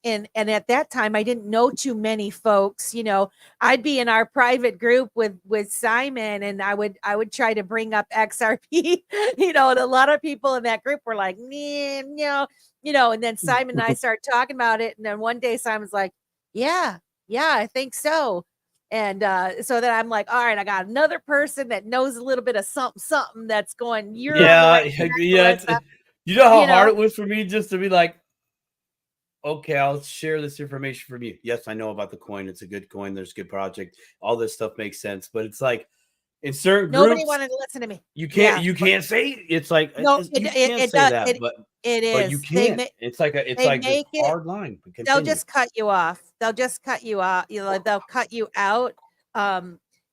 And at that time, I didn't know too many folks. You know, I'd be in our private group with Simon, and I would try to bring up XRP. You know, and a lot of people in that group were like, no, you know. And then Simon and I started talking about it, and then one day Simon's like, yeah, I think so. And so then I'm like, all right, I got another person that knows a little bit of something that's going. You're you know how hard it was for me just to be like, okay, I'll share this information from you. Yes, I know about the coin. It's a good coin. There's a good project. All this stuff makes sense. But it's like in certain nobody groups, wanted to listen to me. You can't say it's like no, you can't say that, but it is. But you can't. It's like a hard line. They'll just cut you off. They'll just cut you off. You know, they'll cut you out.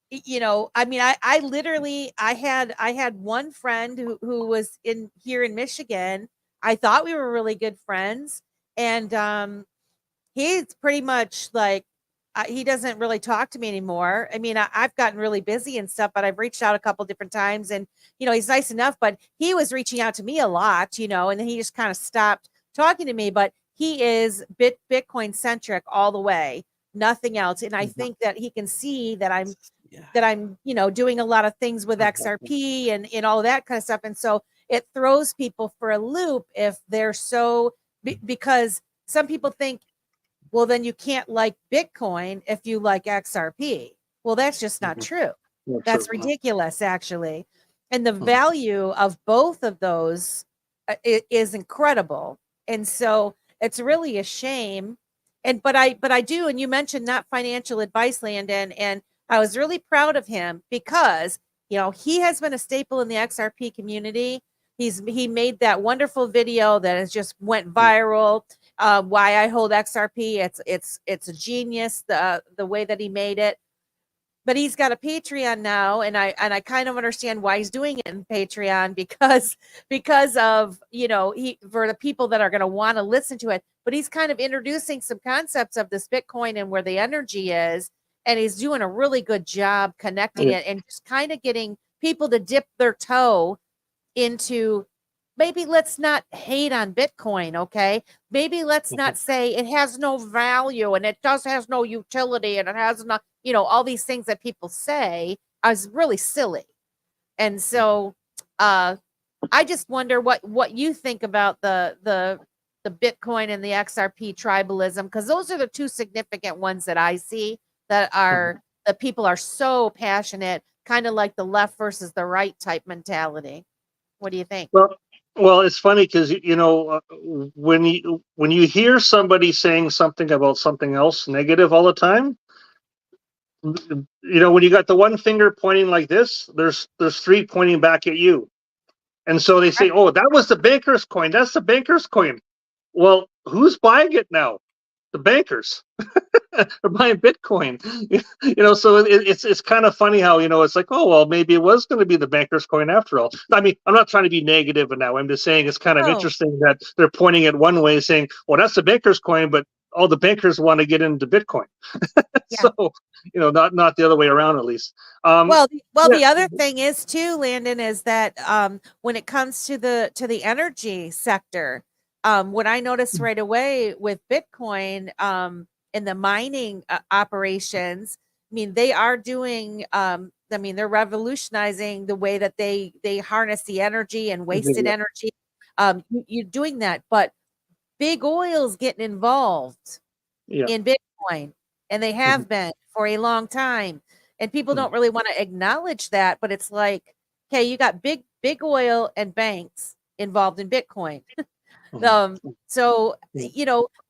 You know, I mean, I literally I had one friend who was here in Michigan. I thought we were really good friends. And he's pretty much like, he doesn't really talk to me anymore. I mean, I've gotten really busy and stuff, but I've reached out a couple different times, and, you know, he's nice enough, but he was reaching out to me a lot, you know, and then he just kind of stopped talking to me. But he is Bitcoin centric all the way, nothing else. And I think that he can see that I'm, you know, doing a lot of things with XRP and all that kind of stuff. And so it throws people for a loop if they're so, because some people think, well, then you can't like Bitcoin if you like XRP. Well, that's just not true. That's ridiculous, actually. And the value of both of those is incredible. And so it's really a shame. But I do, and you mentioned not financial advice, Landon, and I was really proud of him because, you know, he has been a staple in the XRP community. He made that wonderful video that has just went viral. Why I hold XRP. It's a genius, the way that he made it. But he's got a Patreon now, and I kind of understand why he's doing it in Patreon because of, you know, for the people that are going to want to listen to it. But he's kind of introducing some concepts of this Bitcoin and where the energy is, and he's doing a really good job connecting it and just kind of getting people to dip their toe into, maybe let's not hate on Bitcoin, okay? Maybe let's not say it has no value and it has no utility and it has not, you know, all these things that people say is really silly. And so I just wonder what you think about the Bitcoin and the XRP tribalism, because those are the two significant ones that I see that are that people are so passionate, kind of like the left versus the right type mentality. What do you think? Well, it's funny because, you know, when you hear somebody saying something about something else negative all the time, you know, when you got the one finger pointing like this, there's three pointing back at you, and so they say, "Oh, that was the banker's coin. That's the banker's coin." Well, who's buying it now? The bankers. They're buying Bitcoin. You know, so it's kind of funny how, you know, it's like, oh, well, maybe it was going to be the banker's coin after all. I mean, I'm not trying to be negative in that way. I'm just saying it's kind of interesting that they're pointing at one way saying, well, that's the banker's coin, but all the bankers want to get into Bitcoin. So, you know, not the other way around, at least. The other thing is too, Landon, is that when it comes to the energy sector, what I noticed right away with Bitcoin, in the mining operations, I mean, they are doing, I mean, they're revolutionizing the way that they harness the energy and wasted energy. You're doing that, but big oil's getting involved in Bitcoin, and they have been for a long time. And people don't really want to acknowledge that, but it's like, okay, you got big oil and banks involved in Bitcoin. So,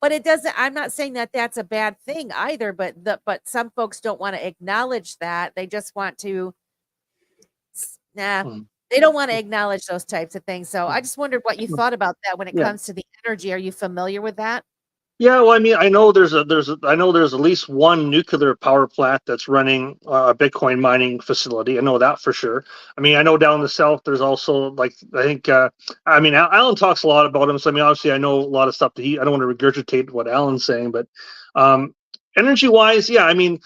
but it doesn't, I'm not saying that that's a bad thing either, but some folks don't want to acknowledge that. They just want to, they don't want to acknowledge those types of things. So I just wondered what you thought about that when it comes to the energy. Are you familiar with that? Yeah, well, I mean, I know there's at least one nuclear power plant that's running a Bitcoin mining facility. I know that for sure. I mean, I know down the south there's also I think I mean, Alan talks a lot about him, so I mean, obviously I know a lot of stuff that I don't want to regurgitate what Alan's saying, but energy wise, yeah, I mean,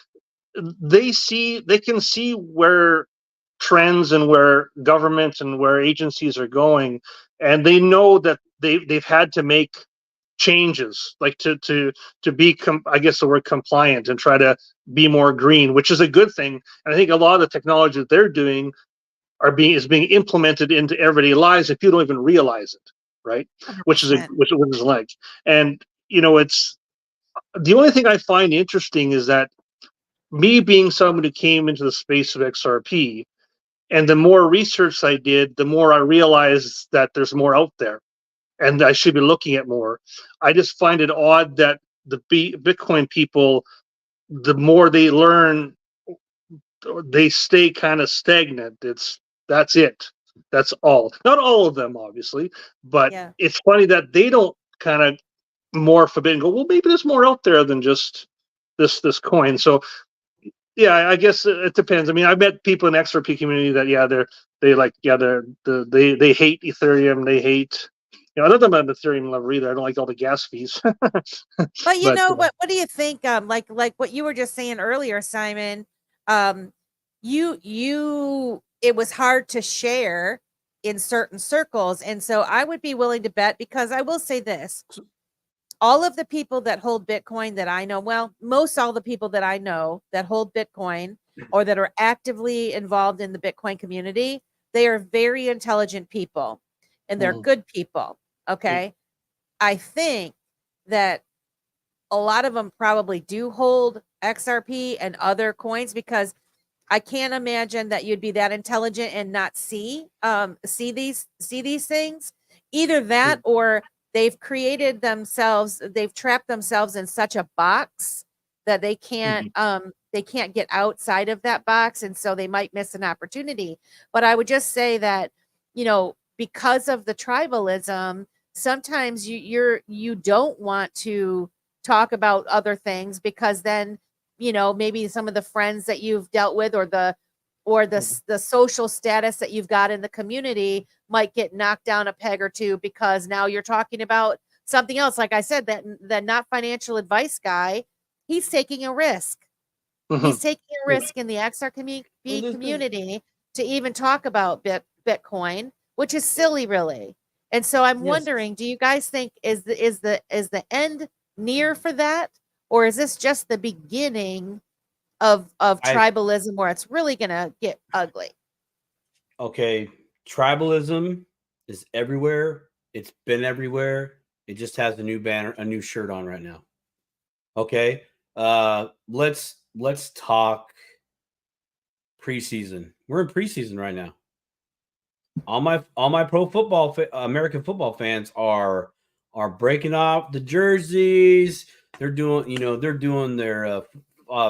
they can see where trends and where governments and where agencies are going, and they know that they've had to make changes, like to be I guess the word compliant, and try to be more green, which is a good thing. And I think a lot of the technology that they're doing is being implemented into everyday lives if you don't even realize it, right? 100%. Which is like, and it's the only thing I find interesting is that me being someone who came into the space of XRP, and the more research I did, the more I realized that there's more out there and I should be looking at more. I just find it odd that the Bitcoin people, the more they learn, they stay kind of stagnant. That's it. That's all. Not all of them, obviously, but it's funny that they don't kind of morph a bit and go, well, maybe there's more out there than just this coin. So yeah, I guess it depends. I mean, I met people in the XRP community that they hate Ethereum. They hate, not that I'm an Ethereum lover either. I don't like all the gas fees. But what do you think? Like what you were just saying earlier, Simon. It was hard to share in certain circles, and so I would be willing to bet, because I will say this: all of the people that hold Bitcoin that I know, well, most all the people that I know that hold Bitcoin or that are actively involved in the Bitcoin community, they are very intelligent people, and they're good people. Okay. I think that a lot of them probably do hold XRP and other coins, because I can't imagine that you'd be that intelligent and not see these things. Either that, or they've trapped themselves in such a box that they can't get outside of that box, and so they might miss an opportunity. But I would just say that, because of the tribalism, sometimes you don't want to talk about other things, because then maybe some of the friends that you've dealt with, or the social status that you've got in the community might get knocked down a peg or two, because now you're talking about something else. Like I said, that the not financial advice guy, he's taking a risk. He's taking a risk in the XRP community to even talk about Bitcoin, which is silly, really. And so I'm wondering, do you guys think is the end near for that, or is this just the beginning of tribalism where it's really gonna get ugly? Okay, tribalism is everywhere. It's been everywhere. It just has a new banner, a new shirt on right now. Okay, let's talk preseason. We're in preseason right now. All my pro football American football fans are breaking off the jerseys. They're doing their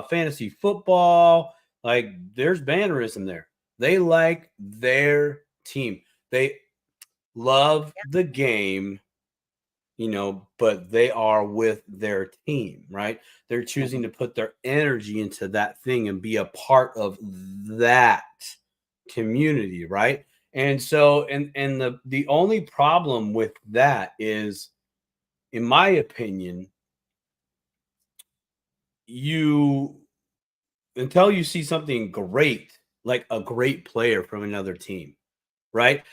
fantasy football. Like, there's bannerism there. They like their team. They love the game, but they are with their team, right? They're choosing to put their energy into that thing and be a part of that community, right? And so, and the only problem with that is, in my opinion, until you see something great, like a great player from another team, right?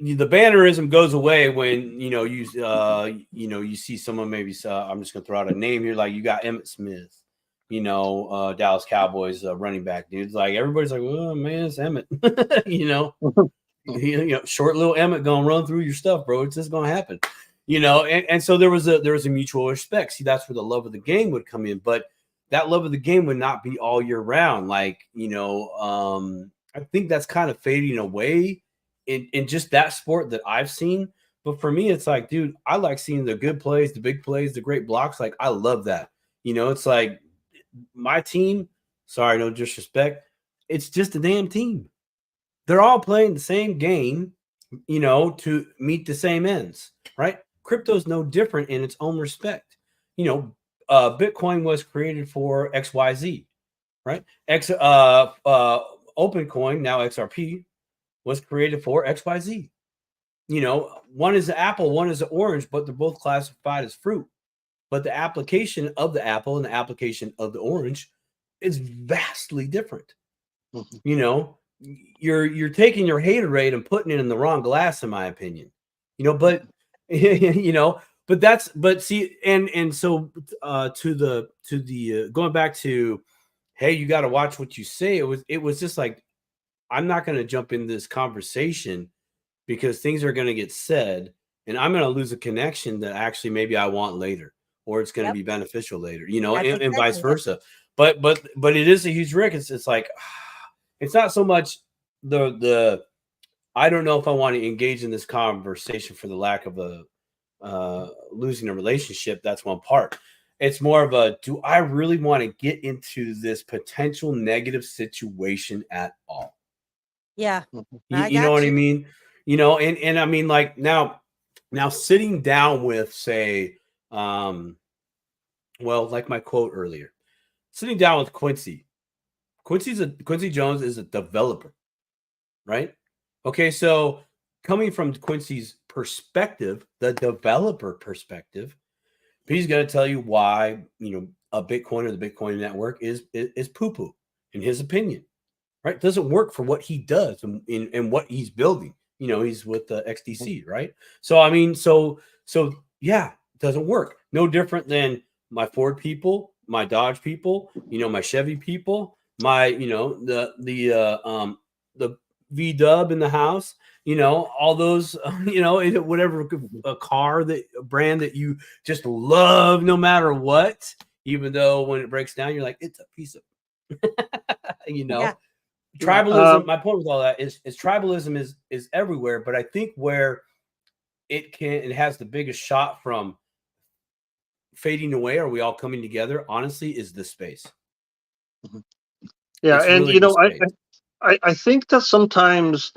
The bannerism goes away when you see someone, maybe I'm just gonna throw out a name here, like you got Emmitt Smith, Dallas Cowboys running back, dude. Like, everybody's like, oh man, it's Emmitt. Short little Emmitt gonna run through your stuff, bro. It's just gonna happen, and so there was a mutual respect. See, that's where the love of the game would come in, but that love of the game would not be all year round. Like, I think that's kind of fading away in just that sport that I've seen. But for me, it's like, dude, I like seeing the good plays, the big plays, the great blocks. Like, I love that. It's like my team, sorry, no disrespect, it's just a damn team. They're all playing the same game, to meet the same ends, right? Crypto's no different in its own respect. Bitcoin was created for XYZ, right? OpenCoin, now XRP, was created for XYZ. One is an apple, one is an orange, but they're both classified as fruit. But the application of the apple and the application of the orange is vastly different. Mm-hmm. You're taking your Haterade and putting it in the wrong glass, in my opinion. But see, and so to the going back to, hey, you got to watch what you say. It was just like, I'm not going to jump in this conversation because things are going to get said and I'm going to lose a connection that actually maybe I want later, or it's going to be beneficial later, and vice versa. But it is a huge risk. It's like, it's not so much the I don't know if I want to engage in this conversation for the lack of losing a relationship. That's one part. It's more of a, do I really want to get into this potential negative situation at all? Yeah. You know what I mean? And I mean, like now sitting down with, say, well, like my quote earlier, sitting down with Quincy Jones is a developer, right? Okay. So coming from Quincy's perspective, the developer perspective, he's going to tell you why, a Bitcoin or the Bitcoin network is poo-poo in his opinion, right? It doesn't work for what he does and what he's building. He's with the XDC, right? So, I mean, so yeah, it doesn't work. No different than my Ford people, my Dodge people, my Chevy people, my, the V-dub in the house, all those, whatever a car, a brand that you just love no matter what, even though when it breaks down, you're like, it's a piece of, tribalism. My point with all that is tribalism is everywhere, but I think where it has the biggest shot from fading away, are we all coming together, honestly, is this space. Yeah. It's and really I think that sometimes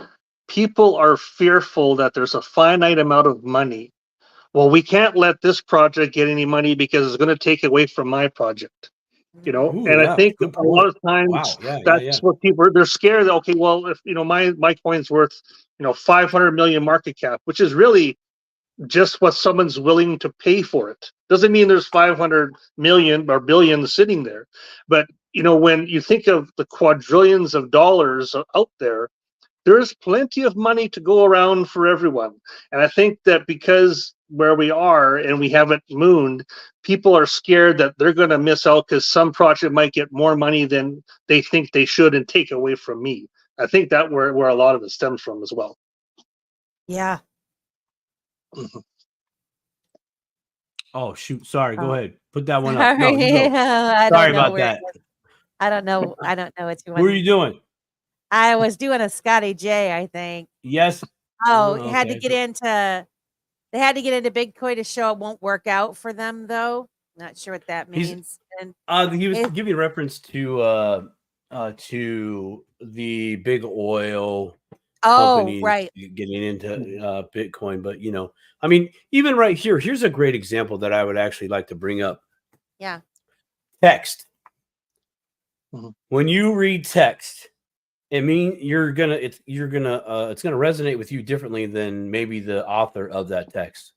people are fearful that there's a finite amount of money. Well, we can't let this project get any money because it's going to take away from my project. I think a lot of times that's what people they're scared that, okay, well, if my coin's worth 500 million market cap, which is really just what someone's willing to pay for it. Doesn't mean there's 500 million or billion sitting there, but when you think of the quadrillions of dollars out there, there's plenty of money to go around for everyone. And I think that because where we are and we haven't mooned, people are scared that they're going to miss out because some project might get more money than they think they should and take away from me. I think that where a lot of it stems from as well. Yeah. Oh, shoot. Sorry. Go ahead. Put that one up. No, you go. Sorry about that. I don't know what you want. What are you doing? I was doing a Scotty J, I think. Yes. Oh, okay. They had to get into Bitcoin to show it won't work out for them, though. Not sure what that means. He was giving reference to the big oil companies getting into Bitcoin, but I mean, even right here's a great example that I would actually like to bring up. Yeah. Text. Mm-hmm. When you read text, it means it's gonna resonate with you differently than maybe the author of that text,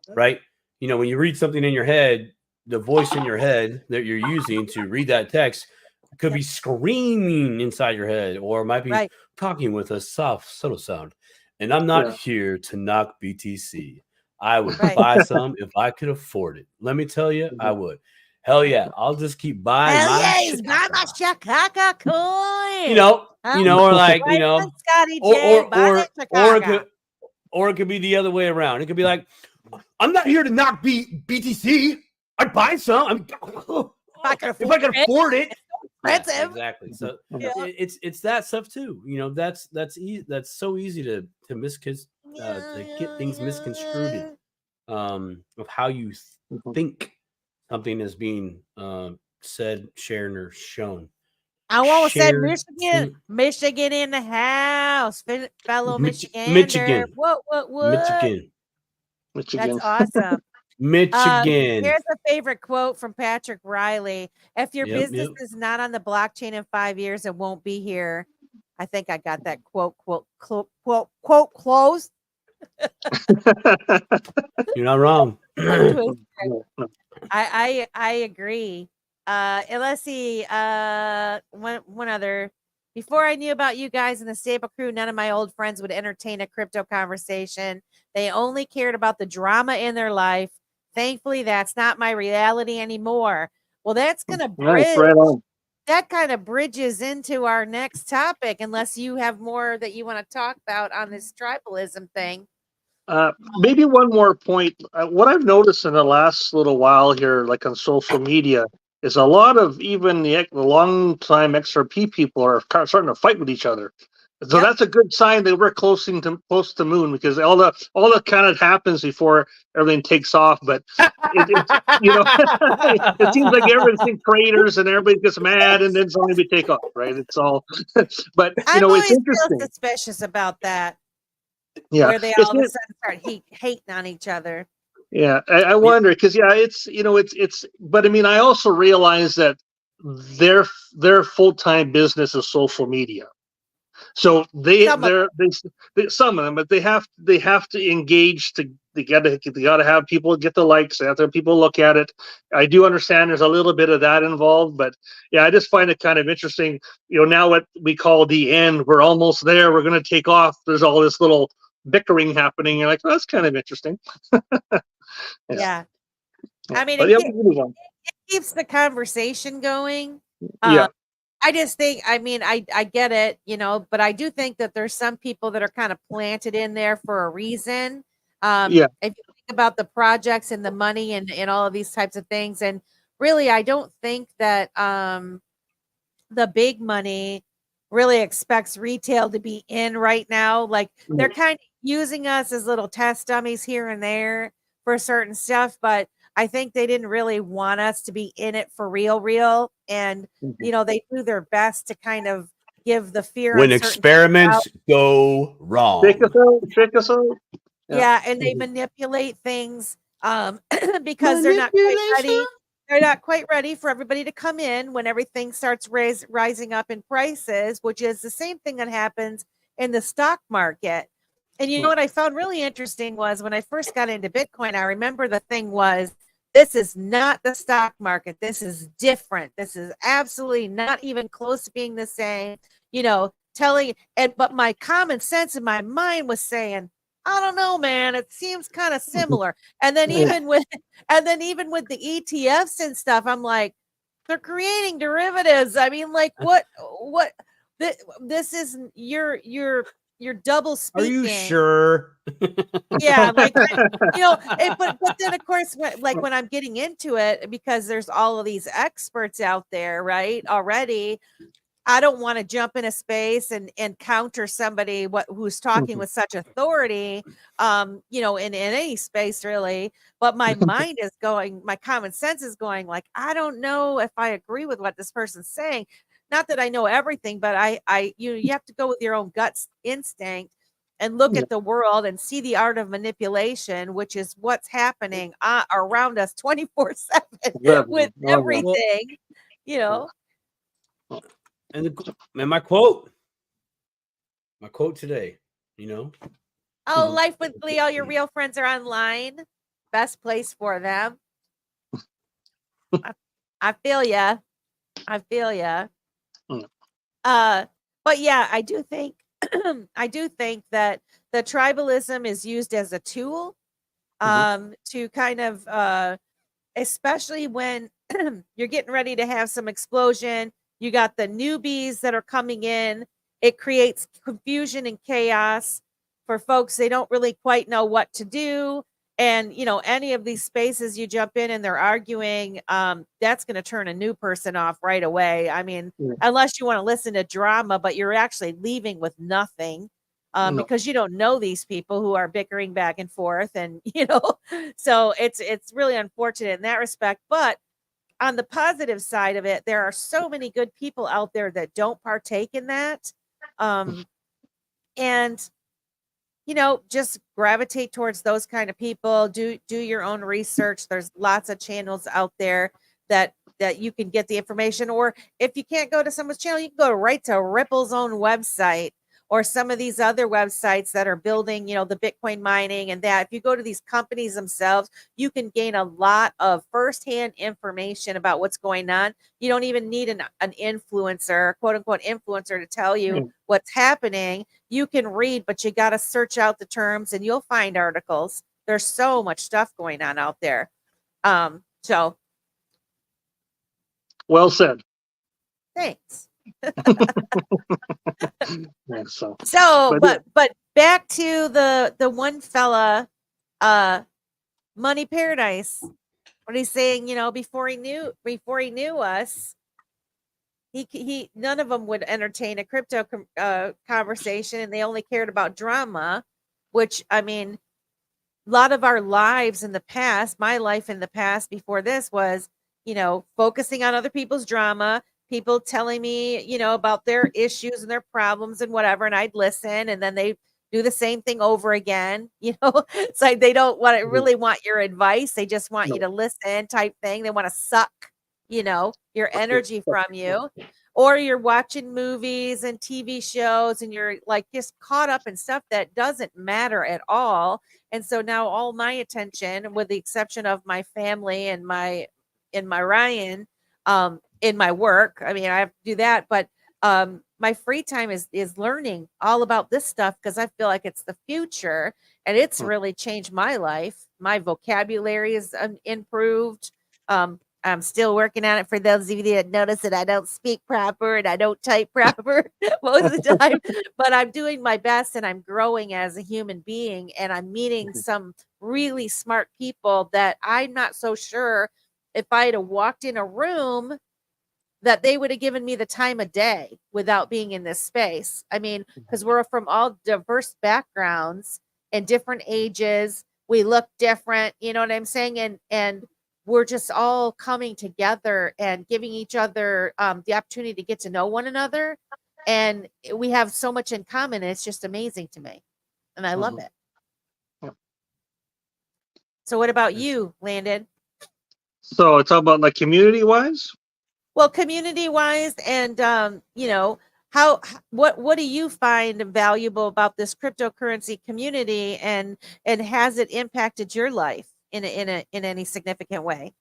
right? When you read something in your head, the voice in your head that you're using to read that text could be screaming inside your head, or might be talking with a soft, subtle sound. And I'm not here to knock BTC. I would buy some if I could afford it. Let me tell you, I would. Hell yeah, I'll just keep buying buy my Chicago coin. Or like, or it could be the other way around. It could be like, I'm not here to knock BTC. I'd buy some. If I could afford it. Expensive. Exactly. So it's that stuff too. That's so easy to miss, because to get things misconstrued of how you think something is being said, shared, or shown. I almost said Michigan in the house, fellow Michigander. What? Michigan. That's awesome. Michigan. Here's a favorite quote from Patrick Riley. If your business is not on the blockchain in 5 years, it won't be here. I think I got that quote closed. You're not wrong. I agree. And let's see. One other. Before I knew about you guys in the Stable Crew, none of my old friends would entertain a crypto conversation. They only cared about the drama in their life. Thankfully, that's not my reality anymore. Well, that's gonna bridge. Right on. That kind of bridges into our next topic, unless you have more that you want to talk about on this tribalism thing. Maybe one more point. What I've noticed in the last little while here, like on social media, is a lot of even the long-time XRP people are starting to fight with each other. So that's a good sign that we're close to moon, because all the kind of happens before everything takes off. But it seems like everything's traders and everybody gets mad and then suddenly we take off, right? It's all. But I'm it's interesting. Feel suspicious about that. Yeah, where they all of a sudden start hating on each other. Yeah, I wonder, because it's. But I mean, I also realize that their full-time business is social media. So some of them, but they have to engage. They got to have people get the likes. They have to have people look at it. I do understand there's a little bit of that involved, but yeah, I just find it kind of interesting. Now what we call the end, we're almost there. We're going to take off. There's all this little bickering happening. You're like, well, that's kind of interesting. Yeah. I mean, it keeps the conversation going. I just think, I mean, I get it, but I do think that there's some people that are kind of planted in there for a reason. If you think about the projects and the money and all of these types of things, and really, I don't think that the big money really expects retail to be in right now. Like, they're kind of using us as little test dummies here and there for certain stuff, but I think they didn't really want us to be in it for real. And, they do their best to kind of give the fear. When experiments go wrong. Check us out. Yeah. And they manipulate things because they're not quite ready. They're not quite ready for everybody to come in when everything starts rising up in prices, which is the same thing that happens in the stock market. And you know what I found really interesting was when I first got into Bitcoin, I remember the thing was, this is not the stock market. This is different. This is absolutely not even close to being the same, but my common sense in my mind was saying, I don't know, man, it seems kind of similar. And then even with the ETFs and stuff, I'm like, they're creating derivatives. I mean, like what this is you're double speaking. Are you sure? Yeah, like but then of course when I'm getting into it, because there's all of these experts out there, right? Already, I don't want to jump in a space and counter somebody who's talking with such authority, in any space really. But my mind is going, my common sense is going like, I don't know if I agree with what this person's saying. Not that I know everything, but you have to go with your own gut instinct and look at the world and see the art of manipulation, which is what's happening around us 24/7 with everything, And my quote today, Oh, Life with Lee, all your real friends are online. Best place for them. I feel ya. But yeah, I do think that the tribalism is used as a tool to kind of especially when you're getting ready to have some explosion. You got the newbies that are coming in. It creates confusion and chaos for folks. They don't really quite know what to do. And, any of these spaces you jump in and they're arguing, that's going to turn a new person off right away. I mean, unless you want to listen to drama, but you're actually leaving with nothing. No. because you don't know these people who are bickering back and forth, and so it's really unfortunate in that respect. But on the positive side of it, there are so many good people out there that don't partake in that, and just gravitate towards those kind of people. Do your own research. There's lots of channels out there that you can get the information, or if you can't go to someone's channel, you can go right to Ripple's own website, or some of these other websites that are building, the Bitcoin mining and that. If you go to these companies themselves, you can gain a lot of firsthand information about what's going on. You don't even need an influencer, quote unquote influencer, to tell you what's happening. You can read, but you got to search out the terms and you'll find articles. There's so much stuff going on out there. So. Well said. Thanks. So, but back to the one fella, Money Paradise. What he's saying, before he knew us, he none of them would entertain a crypto conversation, and they only cared about drama. Which, I mean, a lot of our lives in the past, my life in the past before this was, focusing on other people's drama. People telling me, about their issues and their problems and whatever, and I'd listen, and then they do the same thing over again. It's like they don't really want your advice. They just want you to listen, type thing. They want to suck, your energy from you. Or you're watching movies and TV shows, and you're like just caught up in stuff that doesn't matter at all. And so now all my attention, with the exception of my family and my Ryan, in my work, I mean, I have to do that, but my free time is learning all about this stuff, because I feel like it's the future, and it's really changed my life. My vocabulary is improved. I'm still working on it, for those of you that notice that I don't speak proper and I don't type proper most of the time, but I'm doing my best, and I'm growing as a human being, and I'm meeting some really smart people that I'm not so sure if I had walked in a room that they would have given me the time of day without being in this space. I mean, because we're from all diverse backgrounds and different ages. We look different, you know what I'm saying? And we're just all coming together and giving each other the opportunity to get to know one another. And we have so much in common. And it's just amazing to me. And I love it. Yeah. So what about you, Landon? So it's all about like community wise? Well, community wise, and what do you find valuable about this cryptocurrency community, and has it impacted your life in any significant way?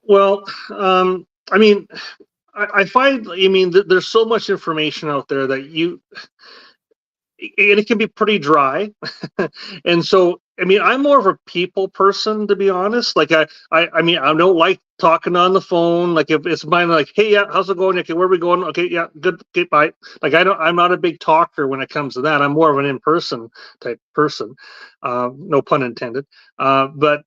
Well, I mean, I find, there's so much information out there that and it can be pretty dry. And so, I'm more of a people person, to be honest. Like I don't like talking on the phone. Like if it's mine, like, hey, yeah, how's it going? Okay, where are we going? Okay, yeah, good, okay, bye. Like I'm not a big talker when it comes to that. I'm more of an in-person type person. No pun intended. But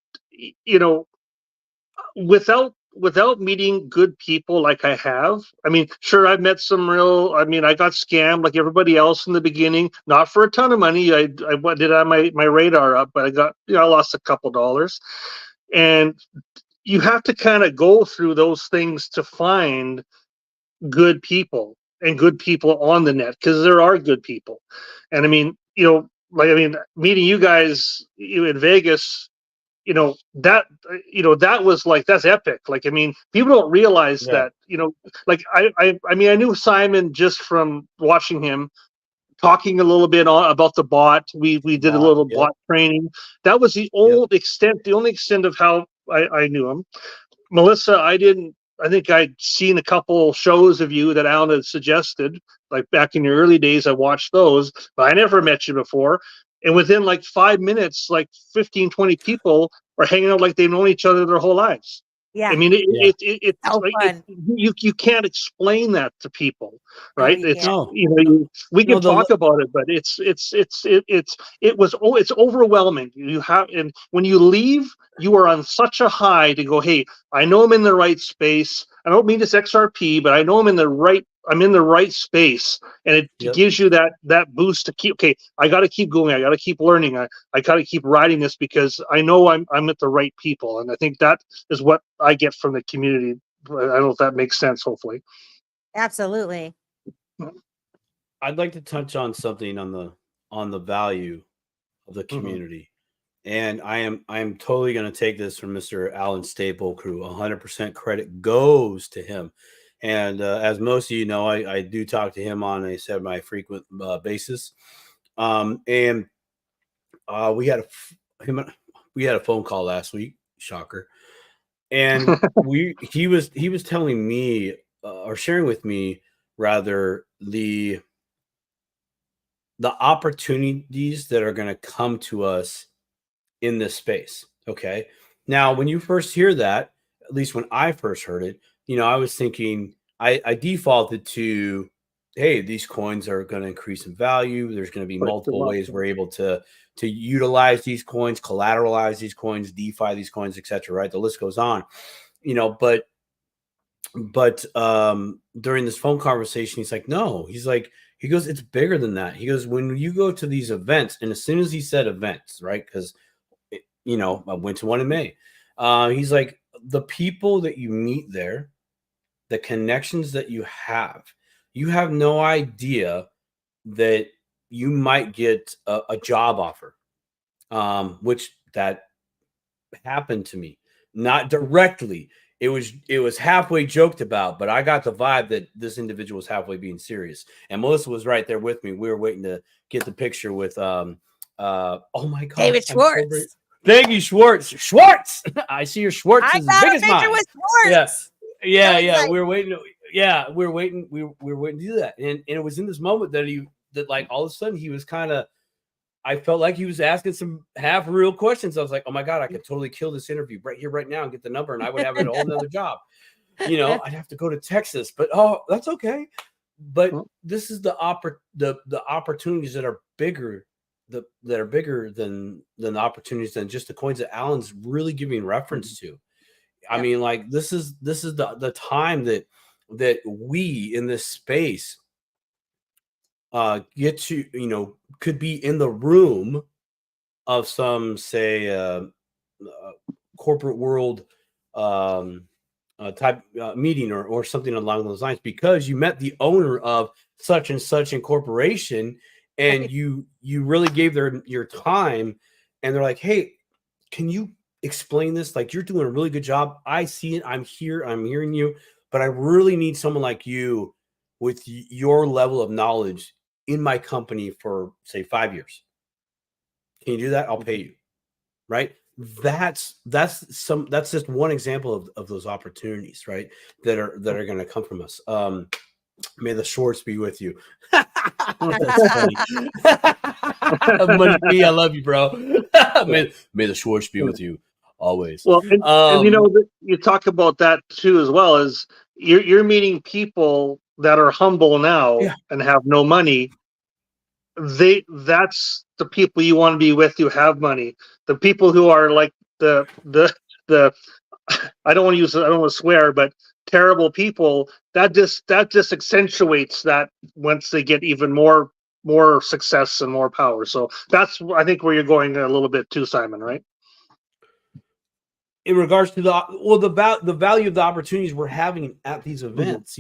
without meeting good people like I have, sure, I've met some I got scammed like everybody else in the beginning, not for a ton of money. I did have my radar up, but I lost a couple dollars. And you have to kind of go through those things to find good people and good people on the net, because there are good people. And meeting you guys in Vegas, that was like, that's epic. Like, people don't realize that, like I knew Simon just from watching him talking a little bit about the bot. We did a little bot training. That was the only extent of how I knew him. Melissa, I think I'd seen a couple shows of you that Alan had suggested, like back in your early days. I watched those, but I never met you before. And within like 5 minutes, like 15, 20 people are hanging out like they've known each other their whole lives. Yeah. It's so like fun. You can't explain that to people, right? We can talk about it, but it's overwhelming. And when you leave, you are on such a high to go, hey, I know I'm in the right space. I don't mean this XRP, but I know I'm in the right I'm in the right space, and it gives you that boost to keep. Okay, I got to keep going. I got to keep learning. I got to keep riding this because I know I'm at the right people, and I think that is what I get from the community. I don't know if that makes sense. Hopefully, absolutely. I'd like to touch on something on the value of the community. And I am totally going to take this from Mr. Alan Staple crew. 100% credit goes to him. And as most of you know, I do talk to him on a semi-frequent basis. And we had a phone call last week. Shocker. And he was telling me or sharing with me rather the opportunities that are going to come to us in this space. Okay. Now, when you first hear that, at least when I first heard it, I was thinking, I defaulted to, hey, these coins are going to increase in value. There's going to be multiple ways we're able to utilize these coins, collateralize these coins, DeFi these coins, etc. Right. The list goes on, but during this phone conversation, he's like, no, he goes, it's bigger than that. He goes, when you go to these events, and as soon as he said events, right? Because I went to one in May. He's like, the people that you meet there, the connections that you have no idea that you might get a job offer, which that happened to me, not directly. It was halfway joked about, but I got the vibe that this individual was halfway being serious. And Melissa was right there with me. We were waiting to get the picture with oh my God, David Schwartz. Thank you, Schwartz. I see your Schwartz is as big as mine. With Schwartz. Yeah. We were waiting. We were waiting. We were waiting to do that. And it was in this moment that like all of a sudden he was kind of, I felt like he was asking some half real questions. I was like, oh my God, I could totally kill this interview right here, right now and get the number, and I would have a whole nother job. I'd have to go to Texas, but that's okay. But this is the opportunities that are bigger, that are bigger than the opportunities than just the coins that Alan's really giving reference to. I mean, like this is the time that we in this space get to, could be in the room of some, say, corporate world type meeting or something along those lines, because you met the owner of such and such incorporation, and you really gave your time, and they're like, hey, can you explain this? Like, you're doing a really good job. I see it. I'm here. I'm hearing you, but I really need someone like you with your level of knowledge in my company for, say, 5 years. Can you do that? I'll pay you. Right. That's just one example of those opportunities, right? That are going to come from us. May the Schwartz be with you. That's funny. Money B, I love you, bro. may the Schwartz be with you always. Well, and you talk about that too, as well as you're meeting people that are humble now and have no money. That's the people you want to be with, who have money. The people who are like the I don't want to swear, but terrible people, that just accentuates that once they get even more success and more power. So that's, I think, where you're going a little bit too, Simon, right? In regards to the value of the opportunities we're having at these events,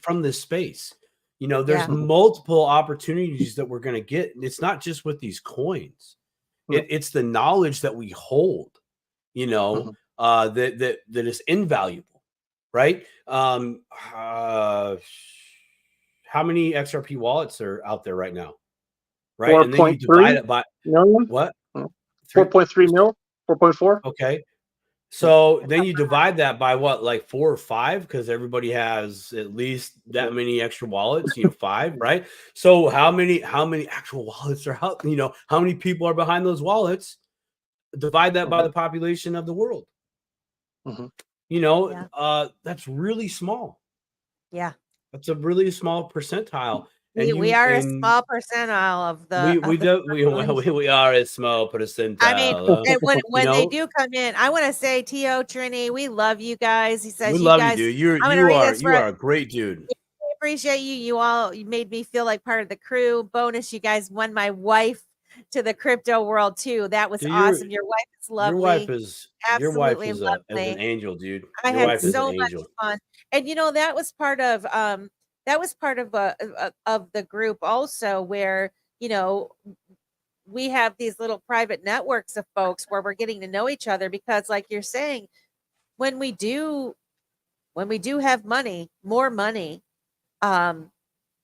from this space, there's multiple opportunities that we're going to get. It's not just with these coins. It's the knowledge that we hold, that is invaluable, right? How many XRP wallets are out there right now? Right. And then you divide it by million? What? 4.3 mil? 4.4. Okay. So then you divide that by what, like 4 or 5, because everybody has at least that many extra wallets, 5, right? So how many actual wallets are out? How many people are behind those wallets? Divide that by the population of the world. That's really small. Yeah. That's a really small percentile. We are a small percentile of the. We are a small percentile. I mean, when they do come in, I want to say, T.O. Trini, we love you guys. He says, we love you, dude. You are a great dude. appreciate you. You made me feel like part of the crew. Bonus, you guys won my wife to the crypto world too. That was Dude, awesome. Your wife is lovely. Absolutely is an lovely. angel, dude. I Your had wife is an so much angel. fun. And that was part of of the group also, where, we have these little private networks of folks where we're getting to know each other, because like you're saying, when we do have money, more money,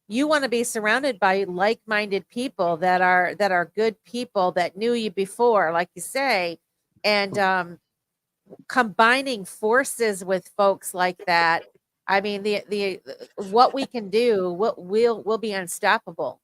you want to be surrounded by like-minded people that are good people that knew you before, like you say, and combining forces with folks like that. I mean, the what we can do, we'll be unstoppable,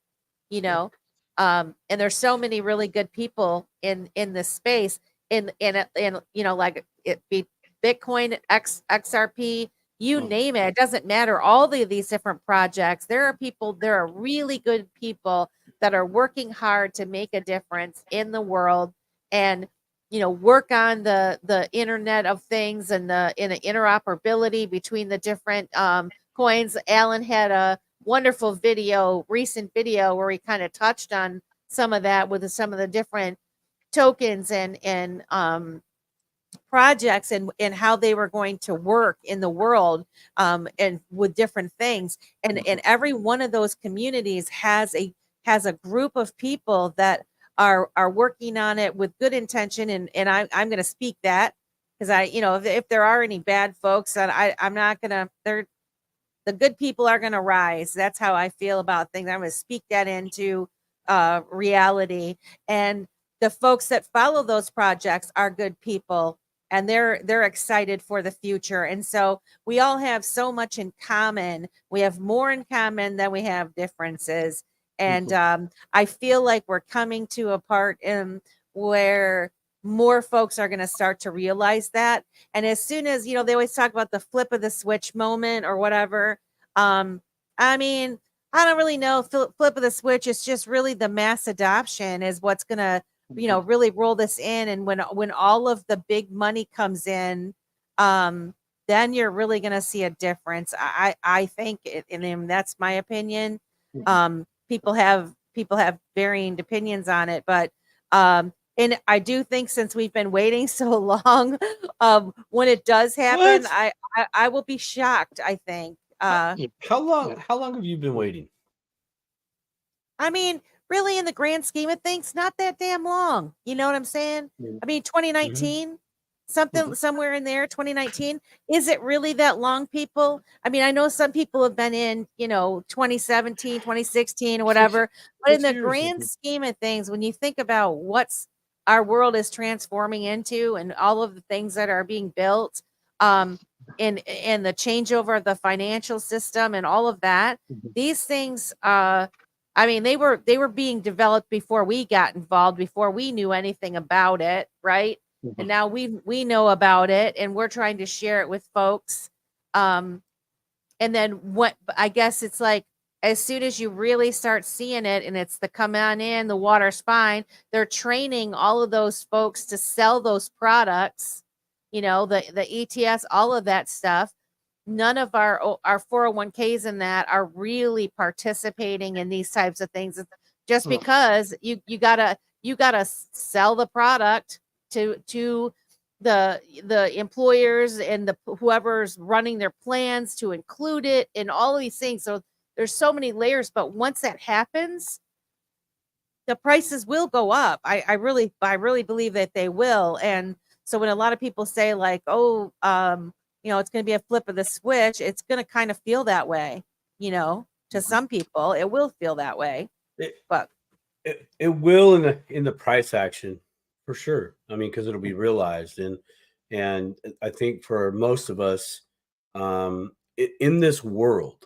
you know. And there's so many really good people in this space, in like it be Bitcoin, XRP, you name it. It doesn't matter. All these different projects. There are really good people that are working hard to make a difference in the world, and work on the Internet of Things and the interoperability between the different coins. Alan had a wonderful recent video where he kind of touched on some of that with some of the different tokens and projects, and how they were going to work in the world, and with different things, and every one of those communities has a group of people that are working on it with good intention, and I'm going to speak that, because if there are any bad folks, that I'm not going to, the good people are going to rise. That's how I feel about things. I'm going to speak that into reality. And the folks that follow those projects are good people, and they're excited for the future. And so we all have so much in common. We have more in common than we have differences. And I feel like we're coming to a part where more folks are going to start to realize that. And as soon as, they always talk about the flip of the switch moment or whatever. I mean, I don't really know. Flip of the switch. It's just really the mass adoption is what's going to, really roll this in. And when all of the big money comes in, then you're really going to see a difference. I think, and that's my opinion. People have varying opinions on it, but and I do think, since we've been waiting so long, when it does happen, I will be shocked, I think. How long have you been waiting? I mean, really, in the grand scheme of things, not that damn long. You know what I'm saying? I mean, 2019, somewhere in there, 2019. Is it really that long, people? I mean, I know some people have been in, 2017, 2016, or whatever, but in the grand scheme of things, when you think about what's our world is transforming into, and all of the things that are being built, in the changeover of the financial system and all of that, these things, I mean, they were being developed before we got involved, before we knew anything about it, right? And now we know about it, and we're trying to share it with folks. And then what I guess it's like, as soon as you really start seeing it, and it's the come on in, the water's fine, they're training all of those folks to sell those products, the ETS, all of that stuff. None of our 401ks and that are really participating in these types of things, just because you gotta sell the product to the employers and whoever's running their plans to include it in all of these things. So there's so many layers, but once that happens, the prices will go up. I really believe that they will. And so when a lot of people say, like, oh, it's going to be a flip of the switch, it's going to kind of feel that way, to some people. It will feel that way. But it will in the price action, for sure. I mean, because it'll be realized. And I think for most of us, in this world,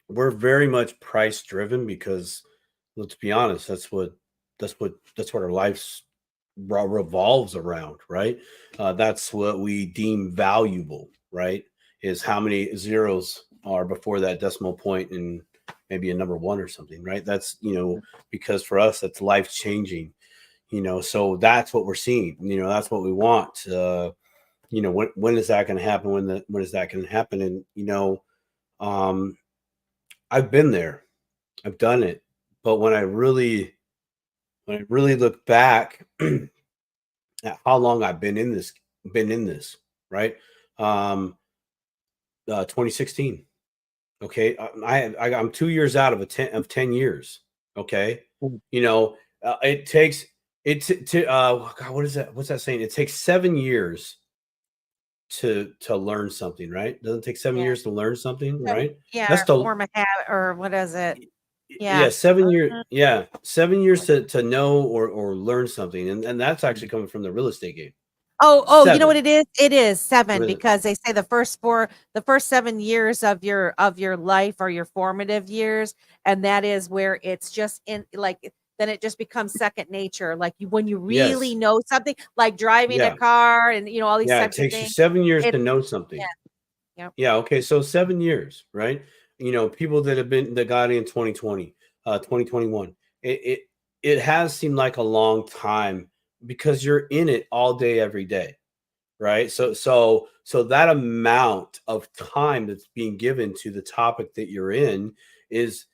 we're very much price driven, because let's be honest, that's what our lives revolves around, right? That's what we deem valuable, right? Is how many zeros are before that decimal point and maybe a number one or something, right? That's, because for us, that's life changing, so that's what we're seeing, that's what we want. When is that going to happen? When is that going to happen? And, I've been there. I've done it. But when I really look back at how long I've been in this, right? 2016. Okay. I'm 2 years out of 10 years. Okay. You know, it takes God, what is that? What's that saying? It takes 7 years to learn something, right? Doesn't it take 7 years to learn something, right? Yeah. That's the form a habit, or what is it? Yeah, 7 years. Yeah, 7 years to know or learn something, and that's actually coming from the real estate game. Oh, you 7. know what it is? It is 7, Really? because they say the first 7 years of your life are your formative years, and that is where it's just in, like, then it just becomes second nature. Like, when you really Yes. know something, like driving a Yeah. car, and all these Yeah, it types of takes you things. 7 years It to know something. Yeah. Yep. Yeah, okay, so 7 years, right? You know, people that got in 2020, 2021. It has seemed like a long time because you're in it all day, every day, right? So that amount of time that's being given to the topic that you're in is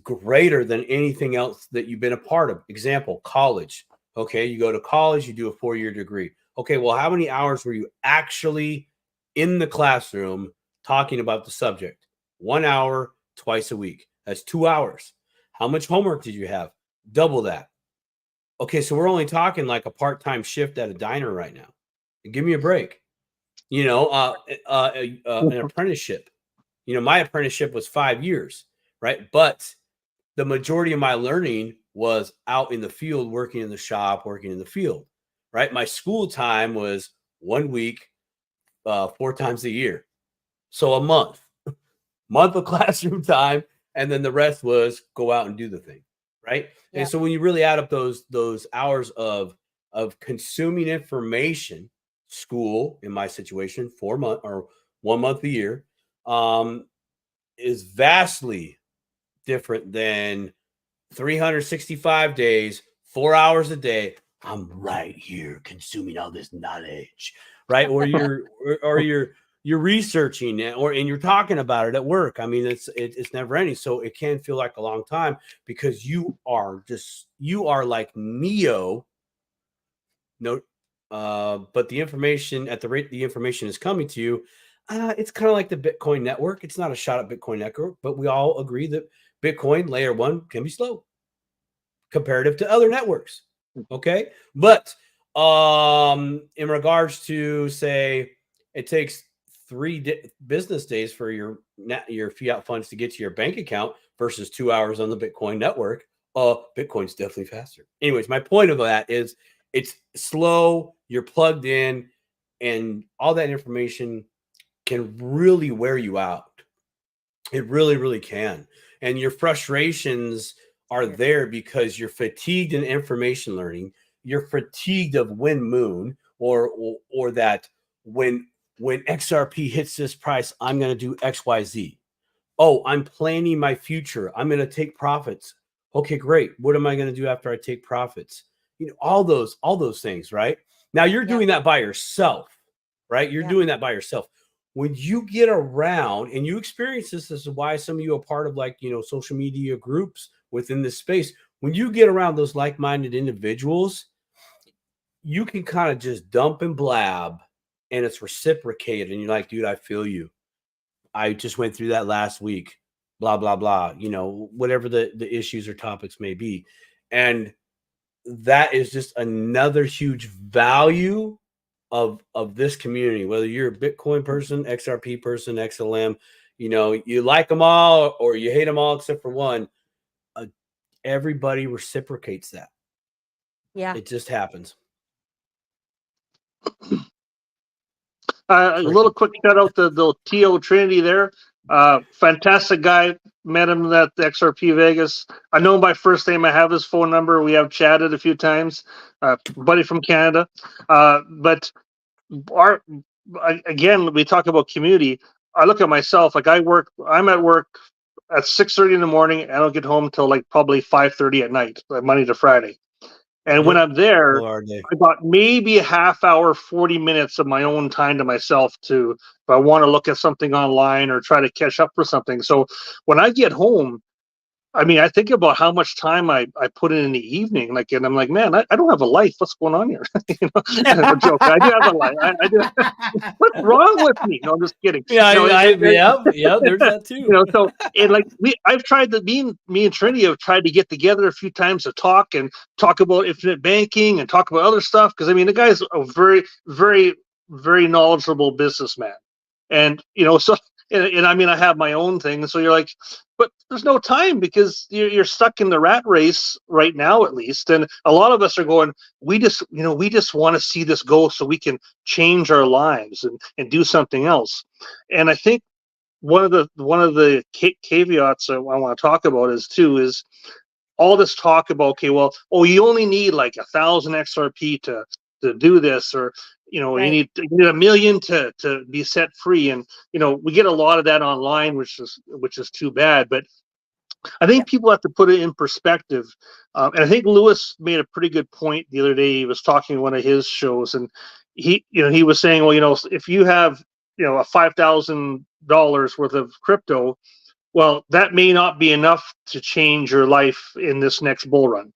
greater than anything else that you've been a part of. Example, college. Okay, you go to college, you do a 4-year degree. Okay, well, how many hours were you actually in the classroom talking about the subject? 1 hour twice a week. That's 2 hours. How much homework did you have? Double that. Okay, so we're only talking like a part-time shift at a diner right now. Give me a break. You know, an apprenticeship. You know, my apprenticeship was 5 years, right? But the majority of my learning was out in the field, working in the shop, working in the field, right? My school time was 1 week, 4 times a year. So a month of classroom time, and then the rest was go out and do the thing, right? Yeah. And so when you really add up those hours of consuming information, school in my situation, 4 months or 1 month a year, is vastly different than 365 days, 4 hours a day. I'm right here consuming all this knowledge, right? Or you're researching it, and you're talking about it at work. I mean, it's never ending. So it can feel like a long time because you are like Neo. No, but the information, at the rate the information is coming to you, it's kind of like the Bitcoin network. It's not a shot at Bitcoin network, but we all agree that Bitcoin layer 1 can be slow comparative to other networks. Okay. But in regards to, say, it takes 3 business days for your fiat funds to get to your bank account versus 2 hours on the Bitcoin network. Bitcoin's definitely faster. Anyways, my point of that is it's slow, you're plugged in, and all that information can really wear you out. It really, really can. And your frustrations are there because you're fatigued in information learning. You're fatigued of Win Moon, or that when XRP hits this price, I'm going to do XYZ. Oh, I'm planning my future. I'm going to take profits. Okay, great. What am I going to do after I take profits? You know, all those things, right? Now you're doing that by yourself, right? You're doing that by yourself. When you get around and you experience this is why some of you are part of, like, you know, social media groups within this space. When you get around those like-minded individuals, you can kind of just dump and blab, and it's reciprocated. And you're like, dude, I feel you. I just went through that last week, blah, blah, blah, you know, whatever the issues or topics may be. And that is just another huge value of this community, whether you're a Bitcoin person, XRP person, XLM, you know, you like them all or you hate them all except for one. Everybody reciprocates that. Yeah. It just happens. A little quick shout out to the T.O. Trinity there. Fantastic guy. Met him at the XRP Vegas. I know him by first name. I have his phone number. We have chatted a few times. Buddy from Canada. But again, we talk about community. I look at myself, like I'm at work at 6:30 in the morning. I don't get home till like probably 5:30 at night, like Monday to Friday. And when I'm there, are they? I got maybe a half hour, 40 minutes of my own time to myself to, if I want to look at something online or try to catch up for something. So when I get home, I mean, I think about how much time I put in the evening, like, and I'm like, man, I don't have a life. What's going on here? You know, a joke. I do have a life. I do. What's wrong with me? No, I'm just kidding. Yeah, No, yeah, there's that too. You know, so it like I've tried to me and Trinity have tried to get together a few times to talk about infinite banking and talk about other stuff, because I mean the guy's a very, very, very knowledgeable businessman, and you know, so and I mean I have my own thing, so you're like, but there's no time because you're stuck in the rat race right now, at least, and a lot of us are going, we just want to see this go so we can change our lives and do something else. And I think one of the caveats I want to talk about is all this talk about, okay, well, you only need like 1,000 XRP to do this, or you know, Right. you need 1 million to be set free, and you know, we get a lot of that online, which is too bad. But I think people have to put it in perspective, and I think Lewis made a pretty good point the other day. He was talking in one of his shows, and he was saying, well, you know, if you have a $5,000 worth of crypto, well, that may not be enough to change your life in this next bull run.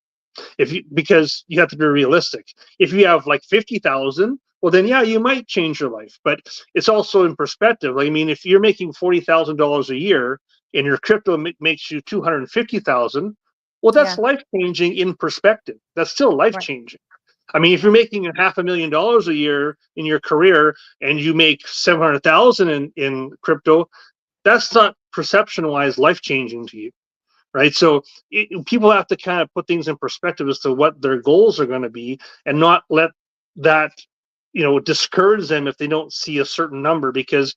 Because you have to be realistic. If you have like 50,000, well then yeah, you might change your life. But it's also in perspective. I mean, if you're making $40,000 a year and your crypto makes you 250,000, well, that's life changing in perspective. That's still life changing. I mean, if you're making $500,000 a year in your career and you make 700,000 in crypto, that's not perception wise life changing to you. Right. So people have to kind of put things in perspective as to what their goals are going to be, and not let that, discourage them if they don't see a certain number, because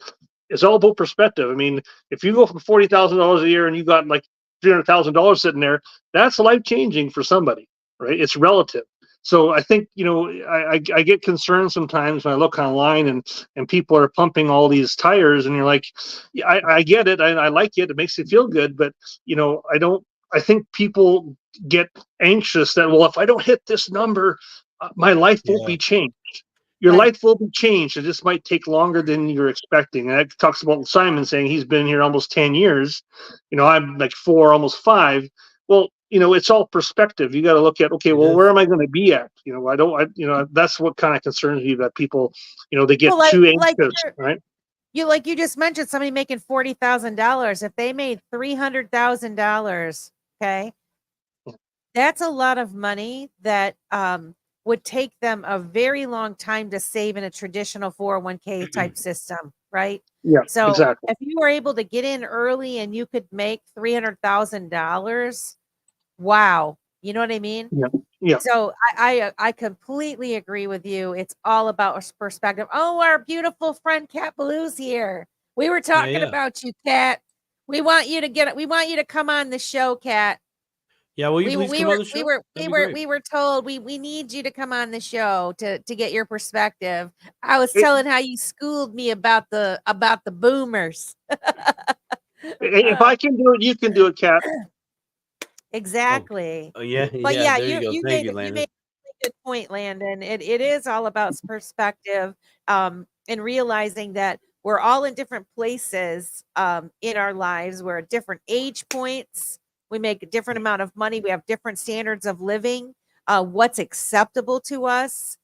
it's all about perspective. I mean, if you go from $40,000 a year and you got like $300,000 sitting there, that's life changing for somebody. Right. It's relative. So I think, I get concerned sometimes when I look online and people are pumping all these tires, and you're like, yeah, I get it. I like it. It makes you feel good. But, I think people get anxious that, well, if I don't hit this number, my life won't be changed. Your life will be changed. It just might take longer than you're expecting. And that talks about Simon saying he's been here almost 10 years. I'm like 4, almost 5. Well, it's all perspective. You got to look at, okay, well, where am I going to be at? That's what kind of concerns me, that people, they get too anxious, right? You just mentioned somebody making $40,000. If they made $300,000, okay, that's a lot of money that would take them a very long time to save in a traditional 401k type system, right? Yeah. So exactly. if you were able to get in early and you could make $300,000, wow, you know what I mean? Yeah. Yeah. So I completely agree with you. It's all about perspective. Oh, our beautiful friend Cat Blue's here. We were talking about you, Cat. We want you to come on the show, Cat. Yeah, will you please come on the show? We were told we need you to come on the show to get your perspective. I was telling how you schooled me about the boomers. If I can do it, you can do it, Cat. Exactly. Oh yeah. But yeah, you made Landon. a good point, Landon. It is all about perspective, and realizing that we're all in different places in our lives. We're at different age points. We make a different amount of money. We have different standards of living. What's acceptable to us?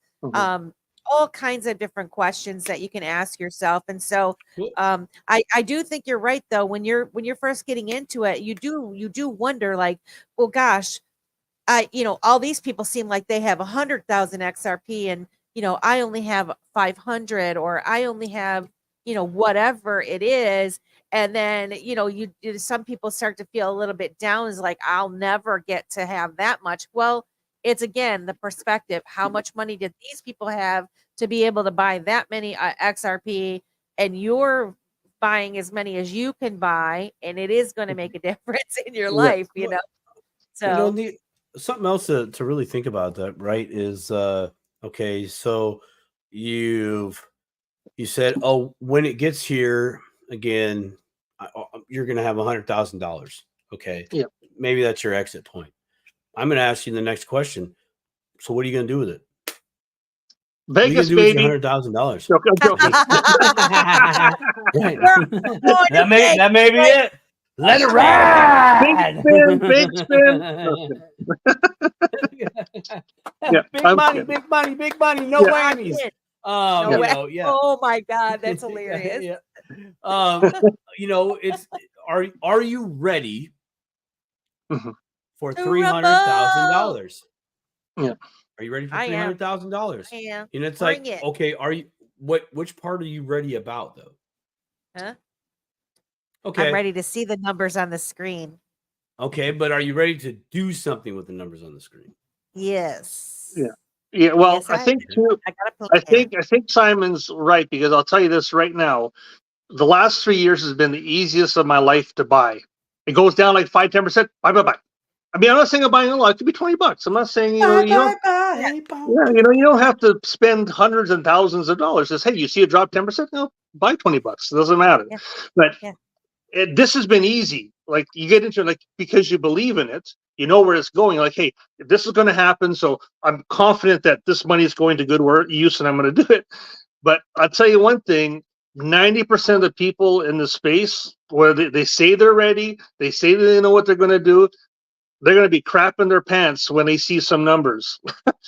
All kinds of different questions that you can ask yourself. And so I do think you're right, though. When you're first getting into it, you do wonder, like, well, gosh, all these people seem like they have 100,000 XRP, and I only have 500, or I only have whatever it is. And then some people start to feel a little bit down, is like, I'll never get to have that much. Well, it's again the perspective. How much money did these people have to be able to buy that many XRP, and you're buying as many as you can buy, and it is going to make a difference in your life, So something else to really think about that, right, is okay, so you said, oh, when it gets here again, you're going to have $100,000. Okay. Yeah. Maybe that's your exit point. I'm going to ask you the next question. So what are you going to do with it? Vegas, baby. $100,000. I'm joking. Right. that may be it. Let it ride. Big spin. Yeah, big money, no whammies. Oh my God, that's hilarious. It's are you ready for $300,000? Yeah. Are you ready for $300,000? I am. And it's like, okay, are you which part are you ready about though? Huh? Okay. I'm ready to see the numbers on the screen. Okay, but are you ready to do something with the numbers on the screen? Yes. Yeah. Well, yes, I think too. I think Simon's right, because I'll tell you this right now: the last 3 years has been the easiest of my life to buy. It goes down like 5-10%. Buy. I mean, I'm not saying I'm buying a lot. It could be $20. I'm not saying you don't have to spend hundreds and thousands of dollars. Just, hey, you see a drop 10%? No, buy $20. It doesn't matter. Yeah. But this has been easy. Like, you get into it, like, because you believe in it, you know where it's going. Like, hey, this is going to happen, so I'm confident that this money is going to good use, and I'm going to do it. But I'll tell you one thing: 90% of the people in the space, where they say they're ready, they say they know what they're going to do, they're going to be crapping their pants when they see some numbers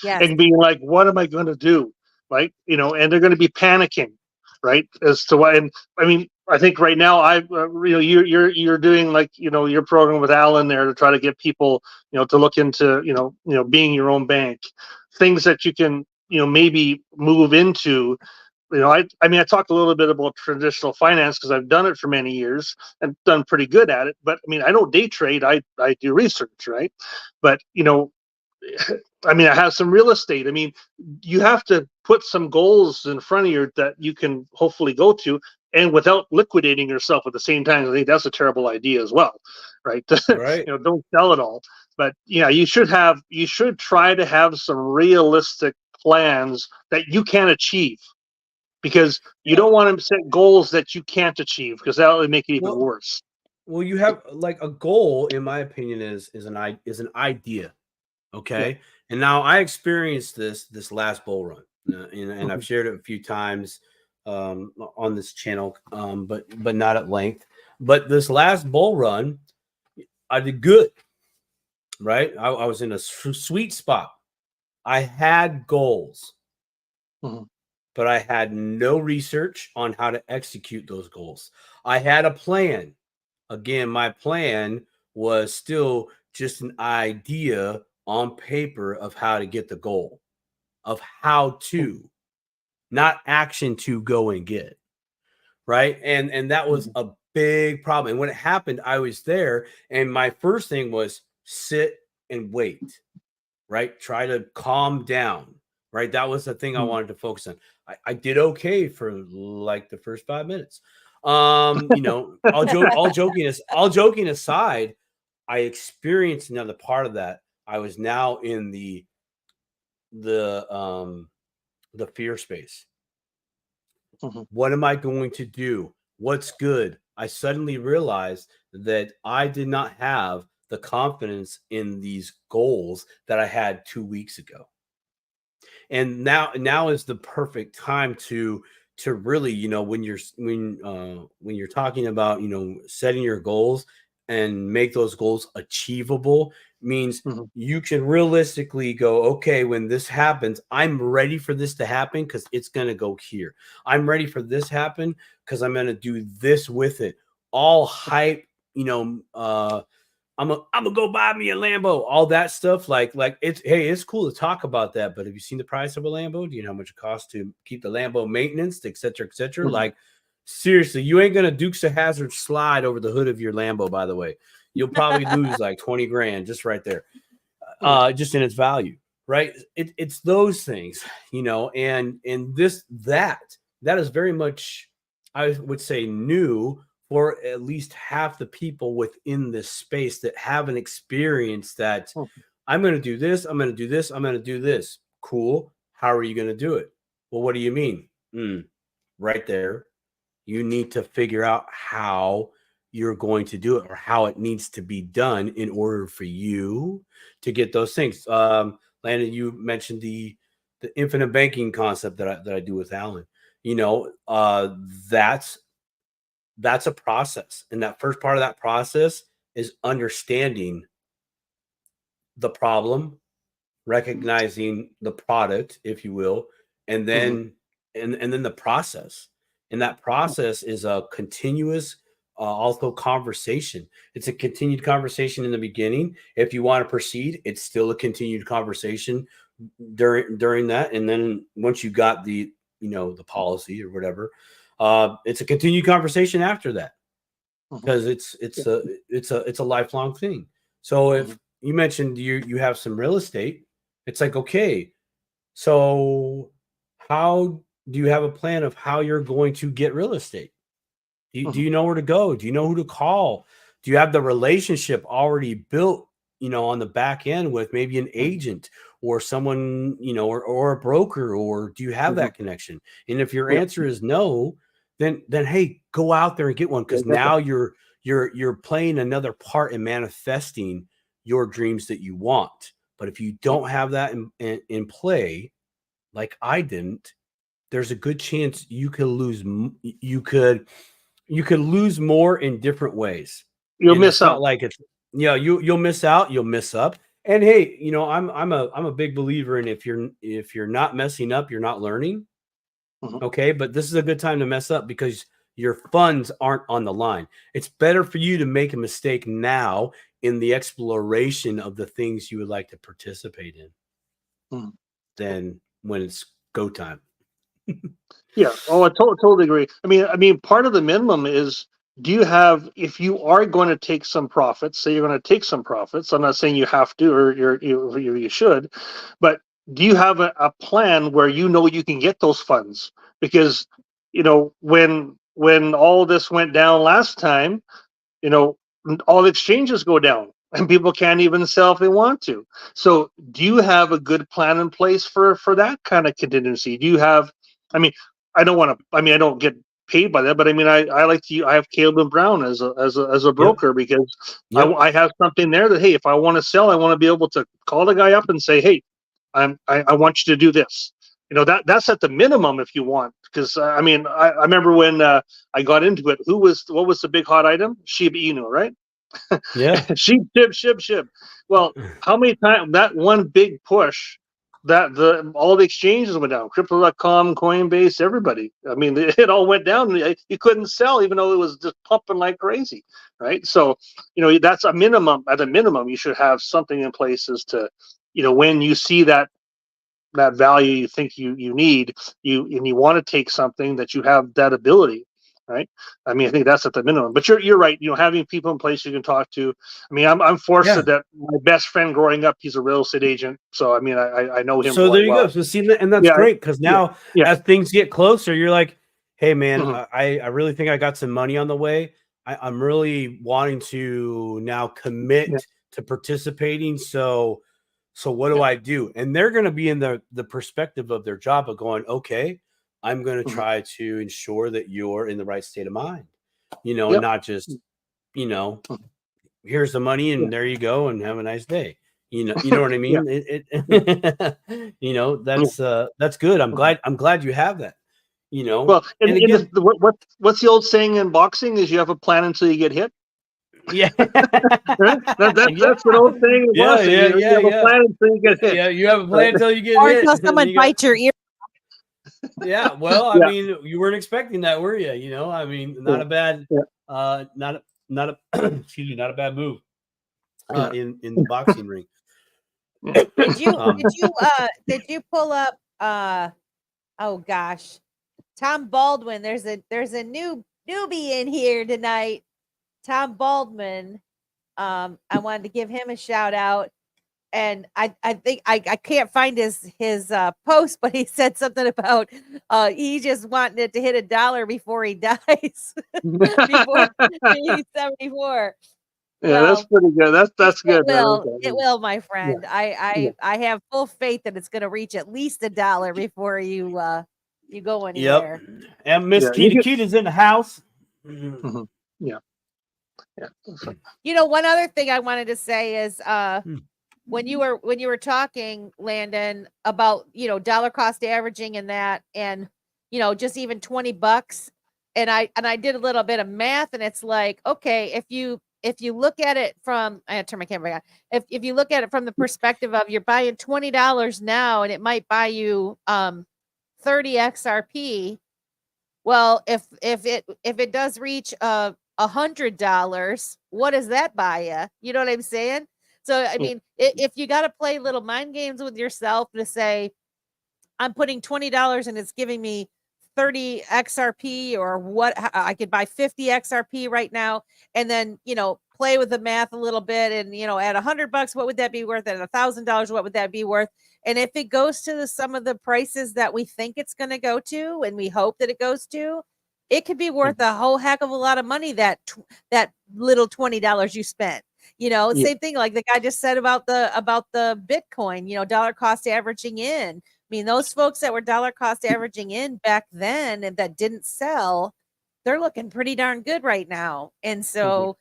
and being like, what am I going to do? Right. And they're going to be panicking, right? As to why. And I mean, I think right now you're doing like, your program with Alan there to try to get people, to look into, being your own bank, things that you can, maybe move into. I mean, I talked a little bit about traditional finance because I've done it for many years and done pretty good at it. But I mean, I don't day trade. I do research, right? But I mean, I have some real estate. I mean, you have to put some goals in front of you that you can hopefully go to, and without liquidating yourself at the same time. I think that's a terrible idea as well, right? Right. Don't sell it all. But yeah, you should try to have some realistic plans that you can achieve. Because you don't want to set goals that you can't achieve, because that will make it even worse. Well, you have like a goal, in my opinion, is an idea. Okay. Yeah. And now I experienced this last bull run, and I've shared it a few times on this channel, but not at length. But this last bull run, I did good. Right. I was in a sweet spot. I had goals. But I had no research on how to execute those goals. I had a plan. Again, my plan was still just an idea on paper of how to get the goal, of how to, not action to go and get. Right. And that was a big problem. And when it happened, I was there. And my first thing was sit and wait. Right. Try to calm down. Right. That was the thing I wanted to focus on. I did okay for like the first 5 minutes. All joking aside, I experienced another part of that. I was now in the fear space. What am I going to do? What's good? I suddenly realized that I did not have the confidence in these goals that I had 2 weeks ago. And now is the perfect time to really, when you're talking about, setting your goals and make those goals achievable, means you can realistically go, okay, when this happens, I'm ready for this to happen because it's going to go here. I'm ready for this happen because I'm going to do this with it. All hype, I'm gonna go buy me a Lambo, all that stuff. Like it's cool to talk about that, but have you seen the price of a Lambo? Do you know how much it costs to keep the Lambo maintenance, et cetera, et cetera? Like, seriously, you ain't gonna Dukes of Hazzard slide over the hood of your Lambo, by the way. You'll probably lose like 20 grand just right there, just in its value, right? It's those things, and that is very much, I would say, new for at least half the people within this space that haven't experienced that. I'm going to do this. I'm going to do this. I'm going to do this. Cool. How are you going to do it? Well, what do you mean? Right there. You need to figure out how you're going to do it, or how it needs to be done in order for you to get those things. Landon, you mentioned the infinite banking concept that I do with Alan. You know, that's a process, and that first part of that process is understanding the problem, recognizing the product, if you will, and then and then the process. And that process is a continuous also conversation. It's a continued conversation in the beginning. If you want to proceed, it's still a continued conversation during that. And then once you got the, you know, the policy or whatever, it's a continued conversation after that, because it's a lifelong thing. So if you mentioned you have some real estate, it's like, okay, so how do you have a plan of how you're going to get real estate? Do you know where to go? Do you know who to call? Do you have the relationship already built, you know, on the back end with maybe an agent or someone, you know, or a broker, or do you have that connection? And if your answer is no, then hey, go out there and get one, because now you're playing another part in manifesting your dreams that you want. But if you don't have that in play, like I didn't, there's a good chance you could lose. You could lose more in different ways. You'll miss out. Like it's, yeah, you'll miss out. You'll miss up. And hey, you know, I'm a big believer in if you're not messing up, you're not learning. Okay, but this is a good time to mess up because your funds aren't on the line. It's better for you to make a mistake now in the exploration of the things you would like to participate in than when it's go time. Yeah. Oh, I totally agree. I mean, part of the minimum is, do you have, if you are going to take some profits, say you're going to take some profits, I'm not saying you have to, or you should, but do you have a plan where you know you can get those funds? Because, you know, when all this went down last time, you know, all the exchanges go down and people can't even sell if they want to. So do you have a good plan in place for that kind of contingency? Do you have, I mean, I don't get paid by that, but I mean, I like to, I have Caleb and Brown as a broker, because I have something there that, hey, if I want to sell, I want to be able to call the guy up and say, hey, I want you to do this. You know, that's at the minimum if you want, because I mean, I remember when I got into it, what was the big hot item? Shiba Inu, right? Yeah. Shib. Well, how many times that one big push that all the exchanges went down, crypto.com, Coinbase, everybody. I mean, it all went down. You couldn't sell, even though it was just pumping like crazy, right? So, you know, that's a minimum. At a minimum, you should have something in place as to, you know, when you see that value you think you need, and you want to take something, that you have that ability, right? I mean, I think that's at the minimum. But you're right. You know, having people in place you can talk to. I mean, I'm fortunate that my best friend growing up, he's a real estate agent. So I mean, I know him. So there you go. So see, and that's great, because now as things get closer, you're like, hey man, I really think I got some money on the way. I'm really wanting to now commit to participating. So what do I do? And they're going to be in the perspective of their job of going, okay, I'm going to try to ensure that you're in the right state of mind, you know, and not just, you know, here's the money and there you go and have a nice day. You know what I mean? You know, that's good. I'm glad you have that, you know. Well, and again, what's the old saying in boxing is you have a plan until you get hit. Yeah. That's an old saying in boxing. You have a plan until you get hit. Yeah, you have a plan until you get or hit. Or until someone bites your ear. Yeah, well, I mean, you weren't expecting that, were you? You know, I mean, not a bad, not a excuse me, not a bad move in the boxing ring. Did you pull up? Oh gosh, Tom Baldwin. There's a newbie in here tonight. Tom Baldwin. I wanted to give him a shout out. And I think I can't find his post, but he said something about he just wanting it to hit $1 before he dies, before he's 74. Yeah, well, that's pretty good. That's good. It will, my friend. Yeah. I have full faith that it's going to reach at least $1 before you go anywhere. Yep. And Miss Kita's in the house. Yeah. You know, one other thing I wanted to say is when you were talking, Landon, about, dollar cost averaging and that, and, just even $20. And I did a little bit of math, and it's like, okay, if you look at it from, I had to turn my camera on. If you look at it from the perspective of you're buying $20 now, and it might buy you 30 XRP. Well, if it does reach $100, what does that buy you? You know what I'm saying? So I mean, if you got to play little mind games with yourself to say, I'm putting $20 and it's giving me 30 XRP, or what, I could buy 50 XRP right now, and then, play with the math a little bit, and, at $100, what would that be worth? At $1,000, what would that be worth? And if it goes to some of the prices that we think it's going to go to, and we hope that it goes to, it could be worth a whole heck of a lot of money, that little $20 you spent. Same thing like the guy just said about the Bitcoin, dollar cost averaging in. I mean, those folks that were dollar cost averaging in back then and that didn't sell, they're looking pretty darn good right now. And so,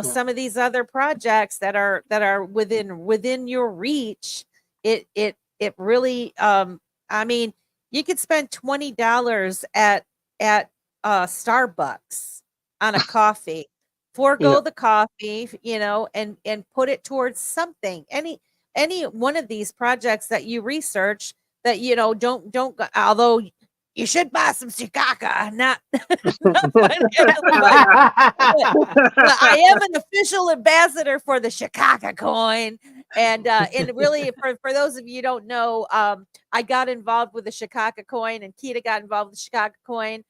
some of these other projects that are within your reach, it really, I mean, you could spend $20 at Starbucks on a coffee, forego the coffee, and put it towards something. Any one of these projects that you research that, don't although you should buy some Chicago, not financially, but I am an official ambassador for the Chicago coin. And really, for those of you who don't know, I got involved with the Chicago coin, and Keita got involved with the Chicago coin,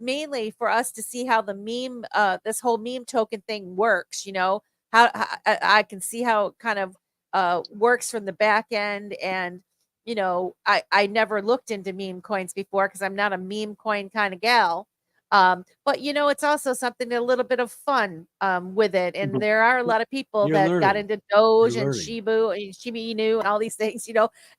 mainly for us to see how the meme, this whole meme token thing works. How I can see how it kind of works from the back end. And I never looked into meme coins before because I'm not a meme coin kind of gal. But it's also something, a little bit of fun with it. And there are a lot of people that got into Doge and Shiba Inu and all these things,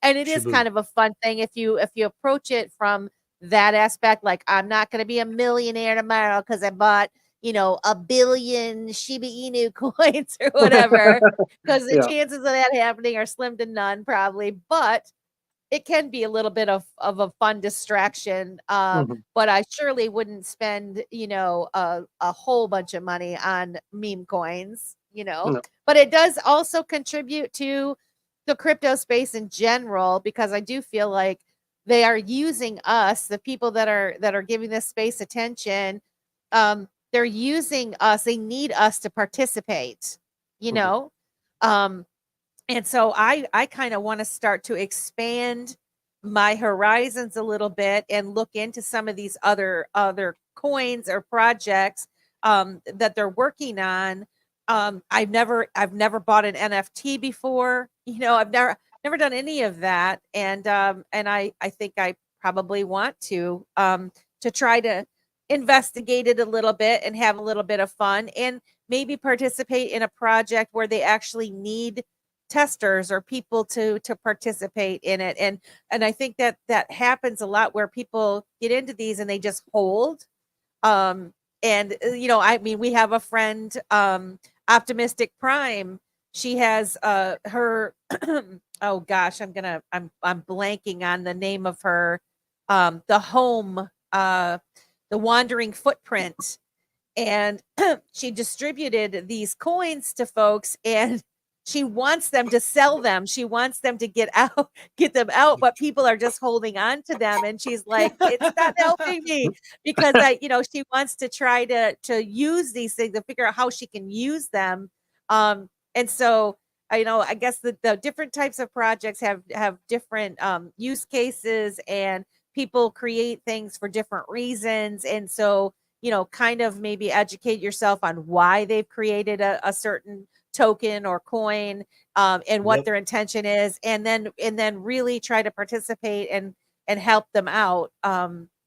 and it is kind of a fun thing if you approach it from that aspect. Like, I'm not going to be a millionaire tomorrow because I bought, 1 billion Shiba Inu coins or whatever, because the chances of that happening are slim to none, probably. But it can be a little bit of a fun distraction. But I surely wouldn't spend, a whole bunch of money on meme coins, but it does also contribute to the crypto space in general, because I do feel like they are using us, the people that are giving this space attention. They're using us. They need us to participate, and so I kind of want to start to expand my horizons a little bit and look into some of these other coins or projects that they're working on. I've never bought an NFT before. I've never done any of that, and I think I probably want to try to investigate it a little bit and have a little bit of fun, and maybe participate in a project where they actually need testers or people to participate in it. And I think that happens a lot, where people get into these and they just hold. And I mean, we have a friend, Optimistic Prime. She has her oh gosh, I'm blanking on the name of her, the home, the Wandering Footprint. And she distributed these coins to folks, and she wants them to sell them. She wants them to get them out, but people are just holding on to them. And she's like, it's not helping me, because she wants to try to use these things and figure out how she can use them. And so, I guess the different types of projects have different use cases, and people create things for different reasons. And so, kind of maybe educate yourself on why they've created a certain token or coin, and what their intention is, and then really try to participate and help them out.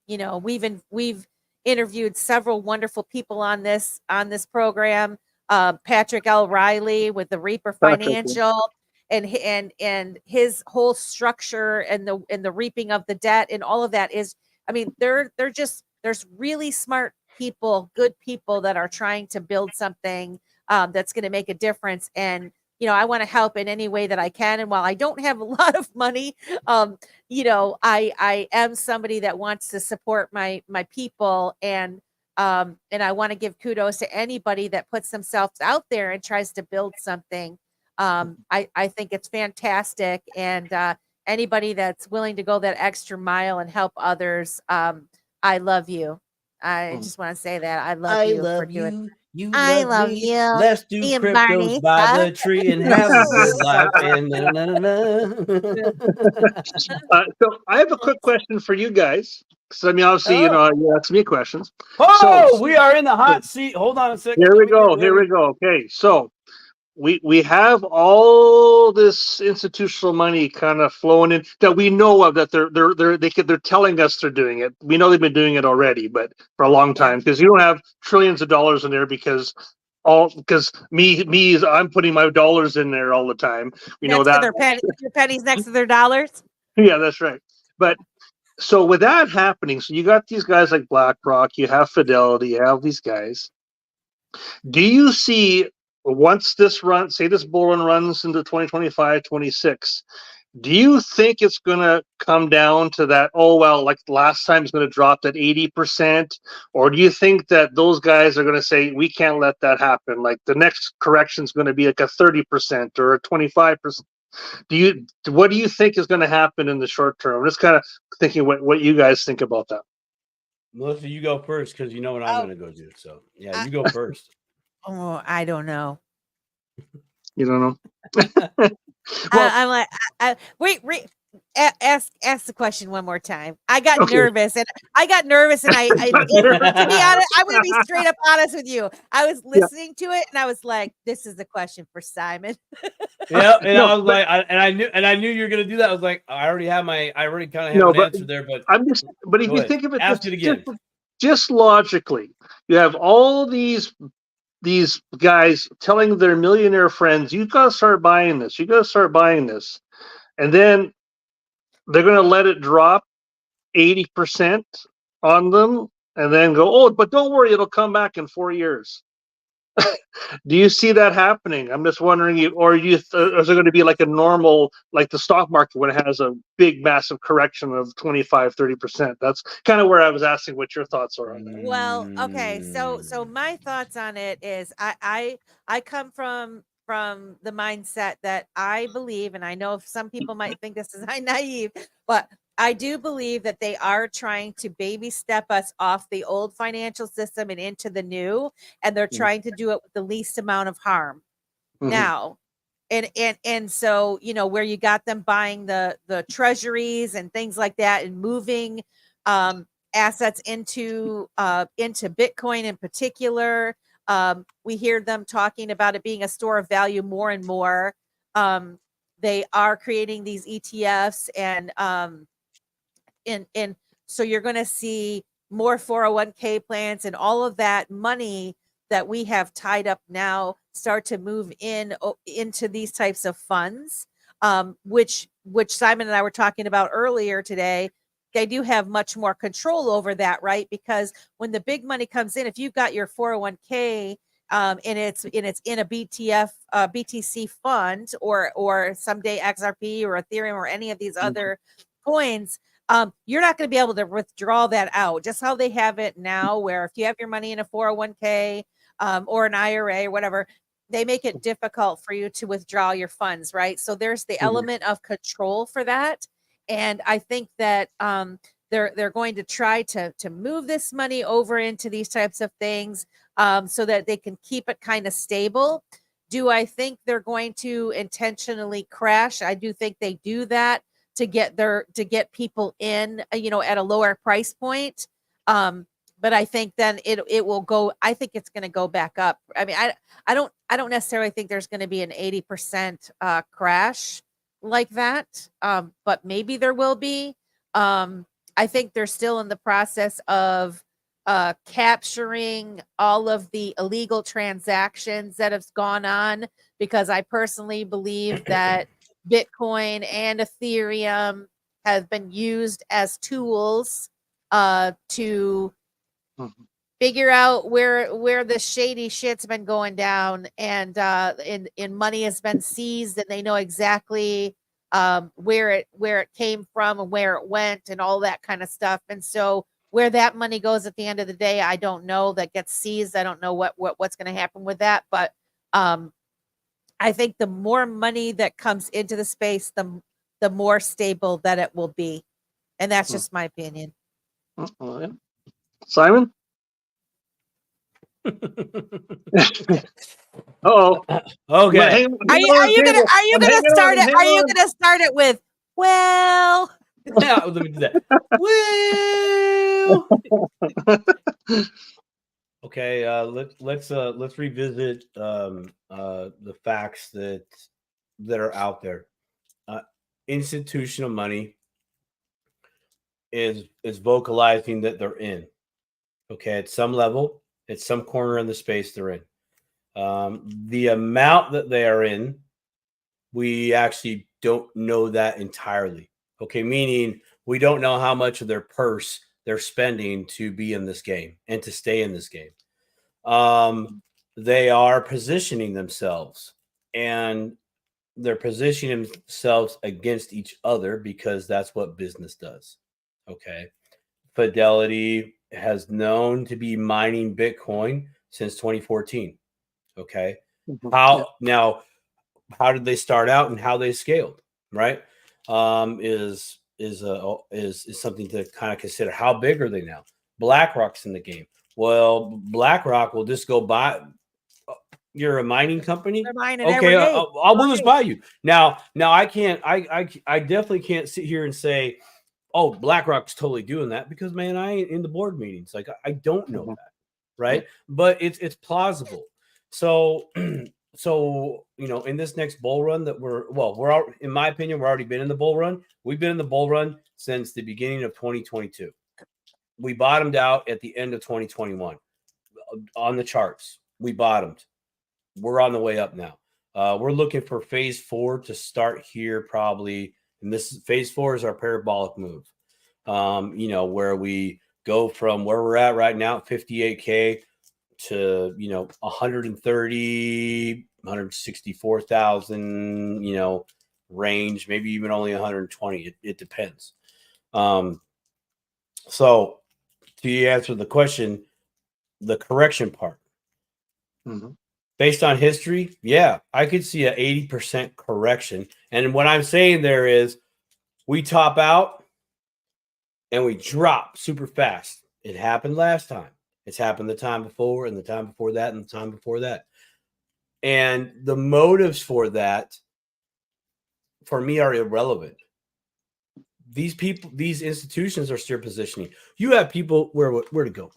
We've interviewed several wonderful people on this program. Patrick L. Riley with the Reaper Financial, and his whole structure, and the reaping of the debt, and all of that is, I mean, there's really smart people, good people that are trying to build something that's going to make a difference. And I want to help in any way that I can. And while I don't have a lot of money, I am somebody that wants to support my people, and I want to give kudos to anybody that puts themselves out there and tries to build something. I think it's fantastic, and anybody that's willing to go that extra mile and help others, I love you. I just want to say that I love you for doing. You I love love me. you. Let's do Me and cryptos Barney, by huh? the tree and have a good life. And So I have a quick question for you guys. So I mean, obviously, Oh, you ask me questions. So oh, we are in the hot seat. Hold on a second. here Let we me get go. Here ready. we go. Okay, so we have all this institutional money kind of flowing in that we know of, that they're telling us they're doing it. We know they've been doing it already, but for a long yeah. time, because you don't have trillions of dollars in there because I'm putting my dollars in there all the time. We know Next to that. their pennies next to their dollars. Yeah, that's right. But so with that happening, so you got these guys like BlackRock, you have Fidelity, you have these guys. Do you see, once this run, say this bull run runs into 2025, 26, do you think it's going to come down to that, oh, well, like last time it's going to drop that 80%? Or do you think that those guys are going to say, we can't let that happen? Like the next correction is going to be like a 30% or a 25%? What do you think is going to happen in the short term? I'm just kind of thinking what you guys think about that. Melissa, you go first because you know what I'm going to go do. So yeah, you go first. Oh, I don't know. You don't know? Well, I'm like, wait, ask the question one more time. I got nervous, and I to be honest, I'm going to be straight up honest with you. I was listening to it, and I was like, "This is the question for Simon." Yeah, and I was like, I knew you were going to do that. I was like, I already kind of have an answer there, but if you think of it, ask it again. Just logically, you have all these guys telling their millionaire friends, you got to start buying this, you got to start buying this, and then they're going to let it drop 80% on them and then go, oh, but don't worry, it'll come back in 4 years. Do you see that happening? I'm just wondering, or is there going to be like a normal, like the stock market when it has a big massive correction of 25-30%? That's kind of where I was asking what your thoughts are on that. Well, okay, so my thoughts on it is I come from the mindset that I believe, and I know some people might think this is naive, but I do believe that they are trying to baby step us off the old financial system and into the new, and they're trying to do it with the least amount of harm. Now, and so where you got them buying the treasuries and things like that, and moving assets into Bitcoin in particular. We hear them talking about it being a store of value more and more. They are creating these ETFs, and so you're going to see more 401k plans, and all of that money that we have tied up now start to move into these types of funds, which Simon and I were talking about earlier today. They do have much more control over that, right? Because when the big money comes in, if you've got your 401k and it's in a BTC fund, or someday XRP or Ethereum or any of these other coins, you're not going to be able to withdraw that out, just how they have it now, where if you have your money in a 401k or an IRA or whatever, they make it difficult for you to withdraw your funds, right? So there's the element of control for that. And I think that they're going to try to move this money over into these types of things so that they can keep it kind of stable. Do I think they're going to intentionally crash? I do think they do that to get people in, at a lower price point. But I think then it will go. I think it's going to go back up. I mean, I don't necessarily think there's going to be an 80% crash like that, but maybe there will be. I think they're still in the process of capturing all of the illegal transactions that have gone on, because I personally believe that Bitcoin and Ethereum have been used as tools to figure out where the shady shit's been going down, and money has been seized, and they know exactly where it came from and where it went and all that kind of stuff. And so where that money goes at the end of the day, I don't know. That gets seized. I don't know what's going to happen with that. But I think the more money that comes into the space, the more stable that it will be. And that's just my opinion. Simon? Oh, okay. Are you gonna start it with, well? Yeah, let me do that. Well, okay. Let's revisit the facts that are out there. Institutional money is vocalizing that they're in. Okay, at some level, at some corner in the space they're in. The amount that they are in, we actually don't know that entirely. Okay, meaning we don't know how much of their purse they're spending to be in this game and to stay in this game. They are positioning themselves, and they're positioning themselves against each other because that's what business does. Okay, Fidelity has known to be mining Bitcoin since 2014. Okay, how did they start out and how they scaled? Right, is something to kind of consider. How big are they now? BlackRock's in the game. Well, BlackRock will just go buy. You're a mining company. Okay, we'll just buy you. Now I can't. I definitely can't sit here and say, oh, BlackRock's totally doing that, because man, I ain't in the board meetings. Like I don't know that, right? But it's plausible. So in this next bull run that we're in my opinion, we're already been in the bull run. We've been in the bull run since the beginning of 2022. We bottomed out at the end of 2021 on the charts. We bottomed. We're on the way up now. We're looking for phase 4 to start here probably. And phase 4 is our parabolic move. Where we go from where we're at right now, 58K, to 130, 164,000, range, maybe even only 120. It depends. So to answer the question, the correction part. Based on history, yeah, I could see an 80% correction. And what I'm saying there is we top out and we drop super fast. It happened last time. It's happened the time before, and the time before that, and the time before that. And the motives for that, for me, are irrelevant. These people, these institutions are still positioning. You have people where to go?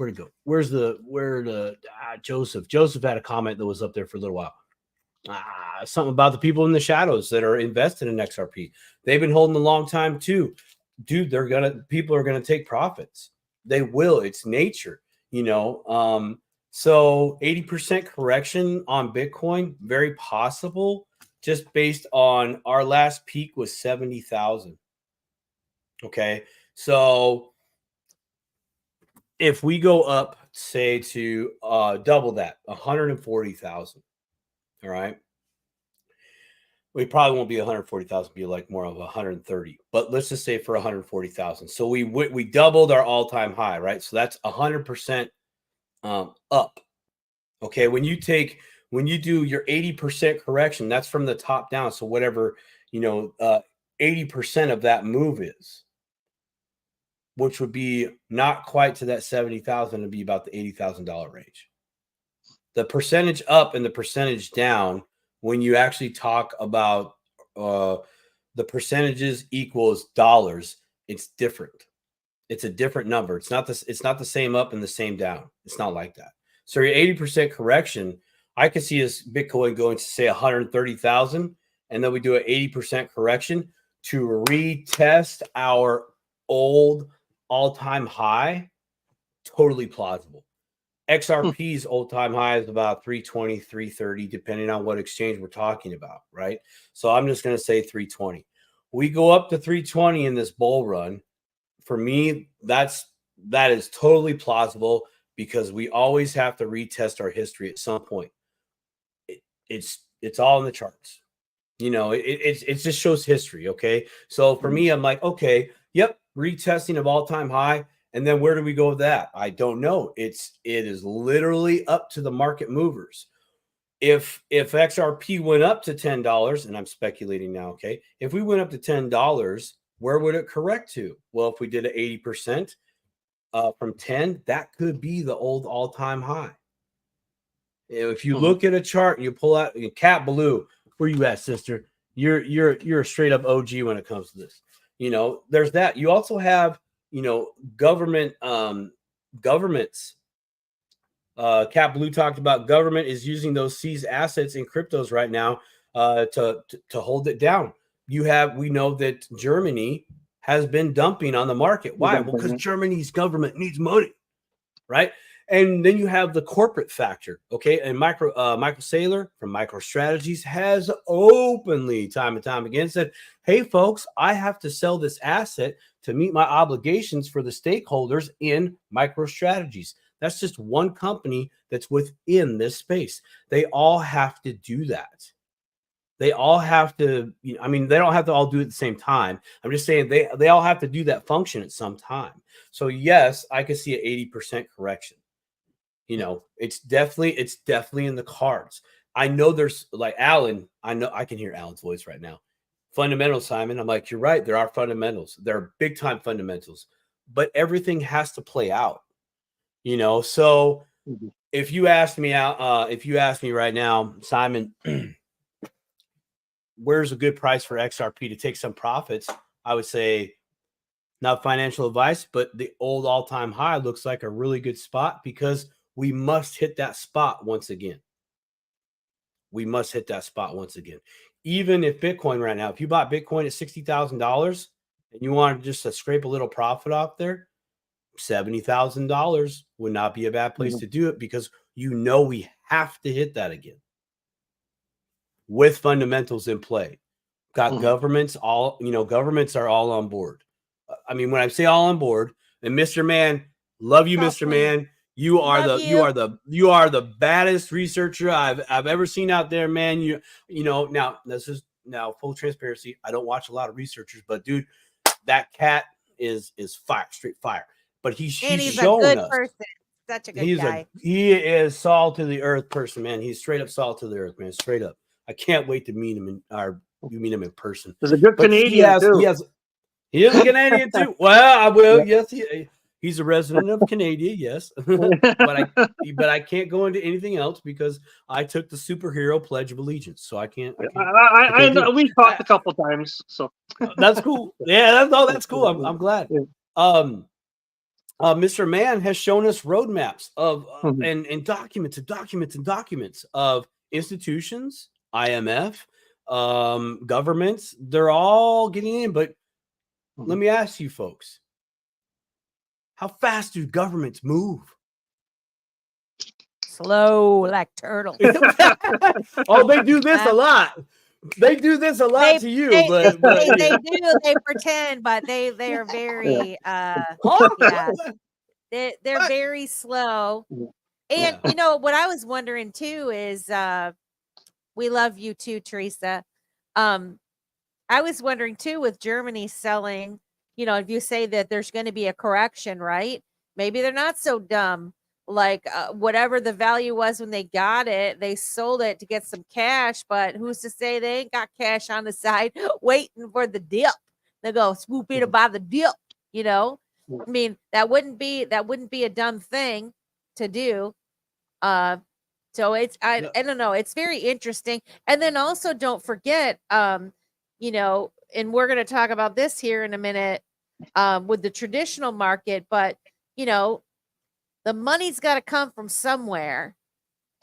Where's Joseph? Joseph had a comment that was up there for a little while. Something about the people in the shadows that are invested in XRP. They've been holding a long time too. Dude, people are gonna take profits. They will. It's nature, So 80% correction on Bitcoin, very possible, just based on our last peak was 70,000. Okay, so if we go up, say, to double that, 140,000, all right, we probably won't be 140,000, be like more of 130, but let's just say for 140,000. So we doubled our all-time high, right? So that's 100% up. Okay, when you do your 80% correction, that's from the top down. So whatever 80% of that move is, which would be not quite to that 70,000, to be about the $80,000 range. The percentage up and the percentage down, when you actually talk about the percentages equals dollars, it's different. It's a different number. It's not the same up and the same down. It's not like that. So your 80% correction, I could see as Bitcoin going to say 130,000, and then we do an 80% correction to retest our old all-time high. Totally plausible. XRP's all-time high is about 320, 330, depending on what exchange we're talking about, right? So I'm just going to say 320. We go up to 320 in this bull run. For me, that is totally plausible. because we always have to retest our history at some point. It's all in the charts. You know, it just shows history. Okay. So for me, I'm like, okay, yep, retesting of all-time high. And then where do we go with that? I don't know. It is literally up to the market movers. If XRP went up to $10, and I'm speculating now, okay, if we went up to $10, where would it correct to? Well, if we did an 80% from 10, that could be the old all-time high. If you look at a chart and you pull out Cat Blue, where you at, sister? You're a straight up OG when it comes to this. You know, there's that. You also have, you know, governments. Cat Blue talked about government is using those seized assets in cryptos right now to hold it down. We know that Germany has been dumping on the market. Why? Well, because Germany's government needs money, right? And then you have the corporate factor, okay? And Michael Saylor from MicroStrategies has openly, time and time again, said, hey, folks, I have to sell this asset to meet my obligations for the stakeholders in MicroStrategies. That's just one company that's within this space. They all have to do that. They all have to, I mean, they don't have to all do it at the same time. I'm just saying they all have to do that function at some time. So yes, I could see an 80% correction. You know, it's definitely in the cards. I know there's like Alan. I know I can hear Alan's voice right now. Fundamentals, Simon. I'm like, you're right. There are fundamentals. There are big time fundamentals, but everything has to play out. You know, so if you ask me right now, Simon, where's a good price for XRP to take some profits? I would say not financial advice, but the old all-time high looks like a really good spot because we must hit that spot once again. We must hit that spot once again. Even if Bitcoin right now, if you bought Bitcoin at $60,000 and you wanted just to scrape a little profit off there, $70,000 would not be a bad place to do it because you know we have to hit that again with fundamentals in play. Got governments governments are all on board. I mean, when I say all on board, and Mr. Man, love you, Mr. Man. You are the baddest researcher I've ever seen out there, man. You know, now this is full transparency. I don't watch a lot of researchers, but dude, that cat is fire, straight fire. But he's shown a good us. person. Such a good guy. He is salt to the earth person, man. He's straight up salt to the earth, man. Straight up. I can't wait to meet him you meet him in person. He's a good Canadian too. He is a Canadian too. Well, I will. Yeah. Yes, he's a resident of Canada. Yes, but I can't go into anything else because I took the superhero Pledge of Allegiance, so I can't. I know we talked a couple times, so that's cool. Yeah, that's cool. I'm glad. Mr. Man has shown us roadmaps of and documents of institutions, IMF, governments. They're all getting in, but let me ask you folks, how fast do governments move? Slow, like turtles. Oh, they do this a lot. They do this a lot to you, but they do. They pretend, but they are very they're very slow. And you know what I was wondering too is we love you too, Teresa. I was wondering too with Germany selling, you know, if you say that there's going to be a correction, right? Maybe they're not so dumb. Like whatever the value was when they got it, they sold it to get some cash. But who's to say they ain't got cash on the side waiting for the dip? They go swoop in by the dip, you know. I mean, that wouldn't be a dumb thing to do. So it's I don't know. It's very interesting. And then also don't forget, you know, and we're going to talk about this here in a minute with the traditional market, but you know, the money's got to come from somewhere.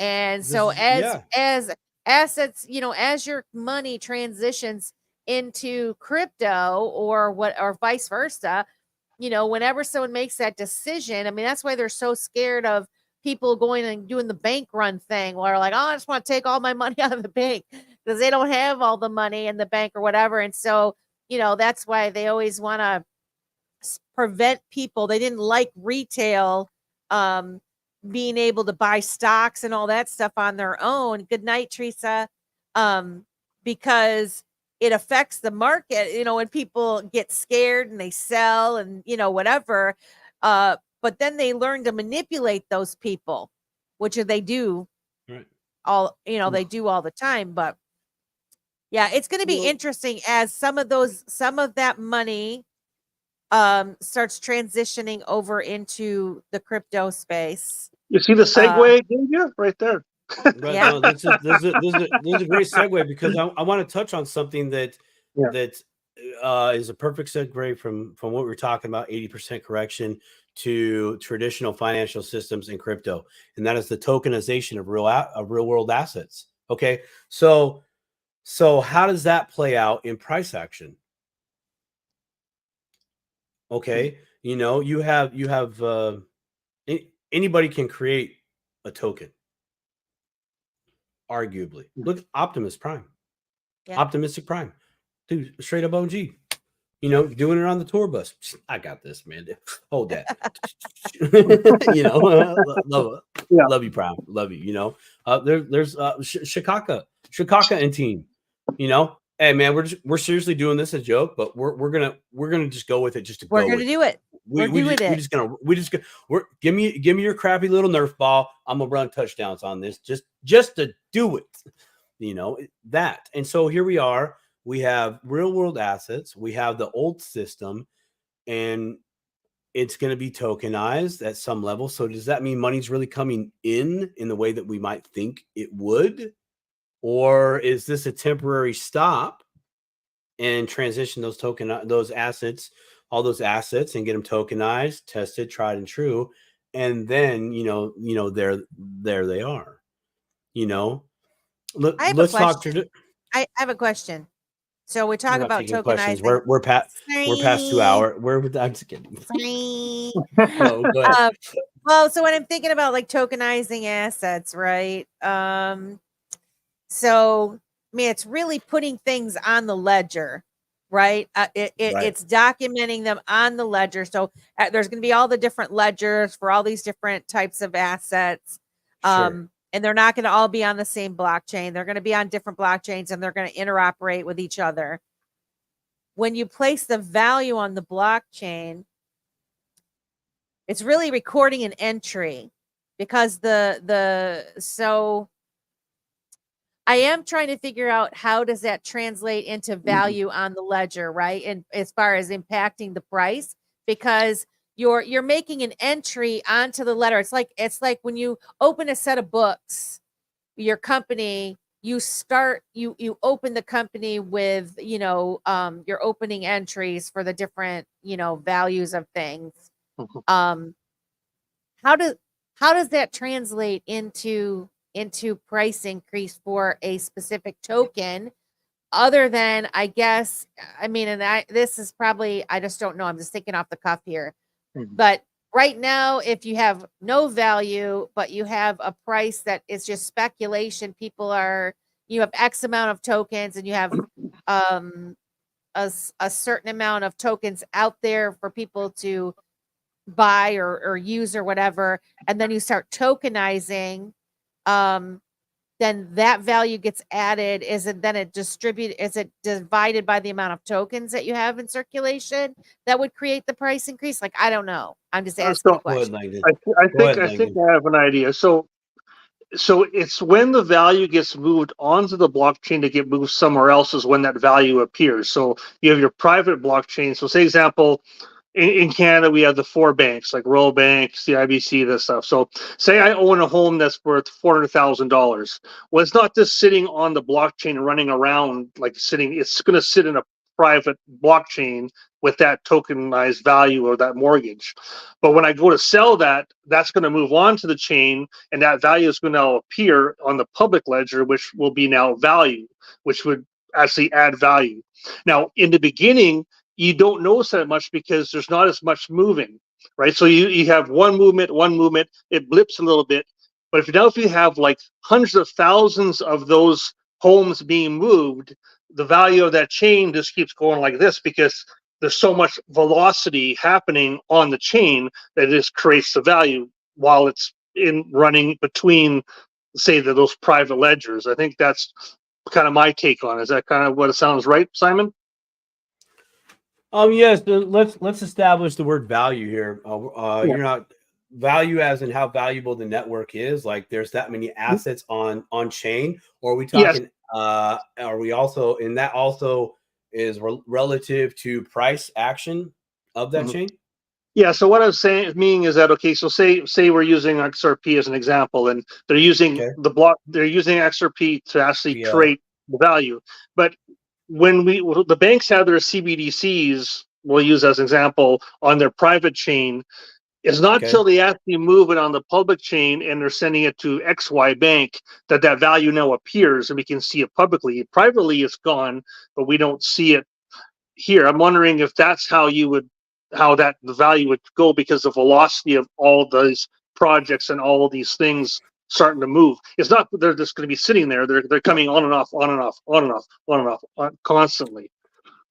And so as assets, you know, as your money transitions into crypto or vice versa, you know, whenever someone makes that decision, I mean, that's why they're so scared of people going and doing the bank run thing where like, oh, I just want to take all my money out of the bank because they don't have all the money in the bank or whatever. And so, you know, that's why they always want to prevent people. They didn't like retail being able to buy stocks and all that stuff on their own. Good night, Teresa. Because it affects the market, you know, when people get scared and they sell and, you know, whatever. But then they learn to manipulate those people, which they do all, you know, they do all the time. But yeah, it's going to be interesting as some of that money starts transitioning over into the crypto space. You see the segue right there. Right, yeah. No, this is a great segue, because I want to touch on something that is a perfect segue from what we were talking about, 80% correction, to traditional financial systems in crypto, and that is the tokenization of real world assets. Okay, so how does that play out in price action? Okay, you know, you have anybody can create a token. Arguably, look, Optimus Prime, Optimistic Prime, dude, straight up OG, you know, doing it on the tour bus. I got this, man. Hold that. You know, love you, Prime, love you. You know, there's Shikaka and team. You know, hey man, we're seriously doing this as a joke, but we're gonna just go with it. We're gonna do it. Give me your crappy little Nerf ball. I'm gonna run touchdowns on this just to do it, you know, that. And so here we are. We have real world assets. We have the old system, and it's going to be tokenized at some level. So does that mean money's really coming in the way that we might think it would, or is this a temporary stop and transition those assets, all those assets, and get them tokenized, tested, tried and true, and then you know there they are. You know, let's talk. I have a question. So we talk about tokenizing. We're past 2 hours. I'm just kidding. Well, so when I'm thinking about like tokenizing assets, right? So I mean, it's really putting things on the ledger, right? It's documenting them on the ledger. So there's going to be all the different ledgers for all these different types of assets. Sure. And they're not going to all be on the same blockchain. They're going to be on different blockchains, and they're going to interoperate with each other. When you place the value on the blockchain, it's really recording an entry, because so I am trying to figure out how does that translate into value on the ledger, right? And as far as impacting the price, because you're making an entry onto the ledger. It's like when you open a set of books, your company, you open the company with, you know, your opening entries for the different, you know, values of things. How does that translate into price increase for a specific token, other than, I guess, I mean, and this is probably, I just don't know. I'm just thinking off the cuff here. But right now, if you have no value, but you have a price that is just speculation, you have X amount of tokens, and you have a certain amount of tokens out there for people to buy or use or whatever, and then you start tokenizing, then that value gets added. Is it divided by the amount of tokens that you have in circulation that would create the price increase? Like, I don't know. I'm just asking a question. I think I have an idea. So it's when the value gets moved onto the blockchain to get moved somewhere else is when that value appears. So you have your private blockchain. So say example, in Canada, we have the 4 banks like Royal Bank, CIBC, this stuff. So say I own a home that's worth $400,000. Well, it's not just sitting on the blockchain and running around like sitting. It's going to sit in a private blockchain with that tokenized value of that mortgage. But when I go to sell that, that's going to move on to the chain, and that value is going to now appear on the public ledger, which will be now value, which would actually add value. Now, in the beginning, you don't notice that much because there's not as much moving, right? So you have one movement, it blips a little bit. But if you have like hundreds of thousands of those homes being moved, the value of that chain just keeps going like this, because there's so much velocity happening on the chain that it just creates the value while it's in running between, say, those private ledgers. I think that's kind of my take on it. Is that kind of what it sounds right, Simon? Yes. Let's establish the word value here. Yeah. You're not value as in how valuable the network is. Like there's that many assets on chain, or are we talking? Yes. Are we also, and that also is relative to price action of that chain? Yeah. So what I was saying, meaning is that, okay, so say we're using XRP as an example, and they're using they're using XRP to actually create the value. But when the banks have their CBDCs, we'll use as an example, on their private chain, it's not till they actually move it on the public chain and they're sending it to XY bank that value now appears and we can see it publicly. Privately, it's gone, but we don't see it here. I'm wondering if that's how the value would go, because the velocity of all those projects and all of these things starting to move. It's not that they're just going to be sitting there. They're coming on and off, on and off, on and off, on and off, constantly.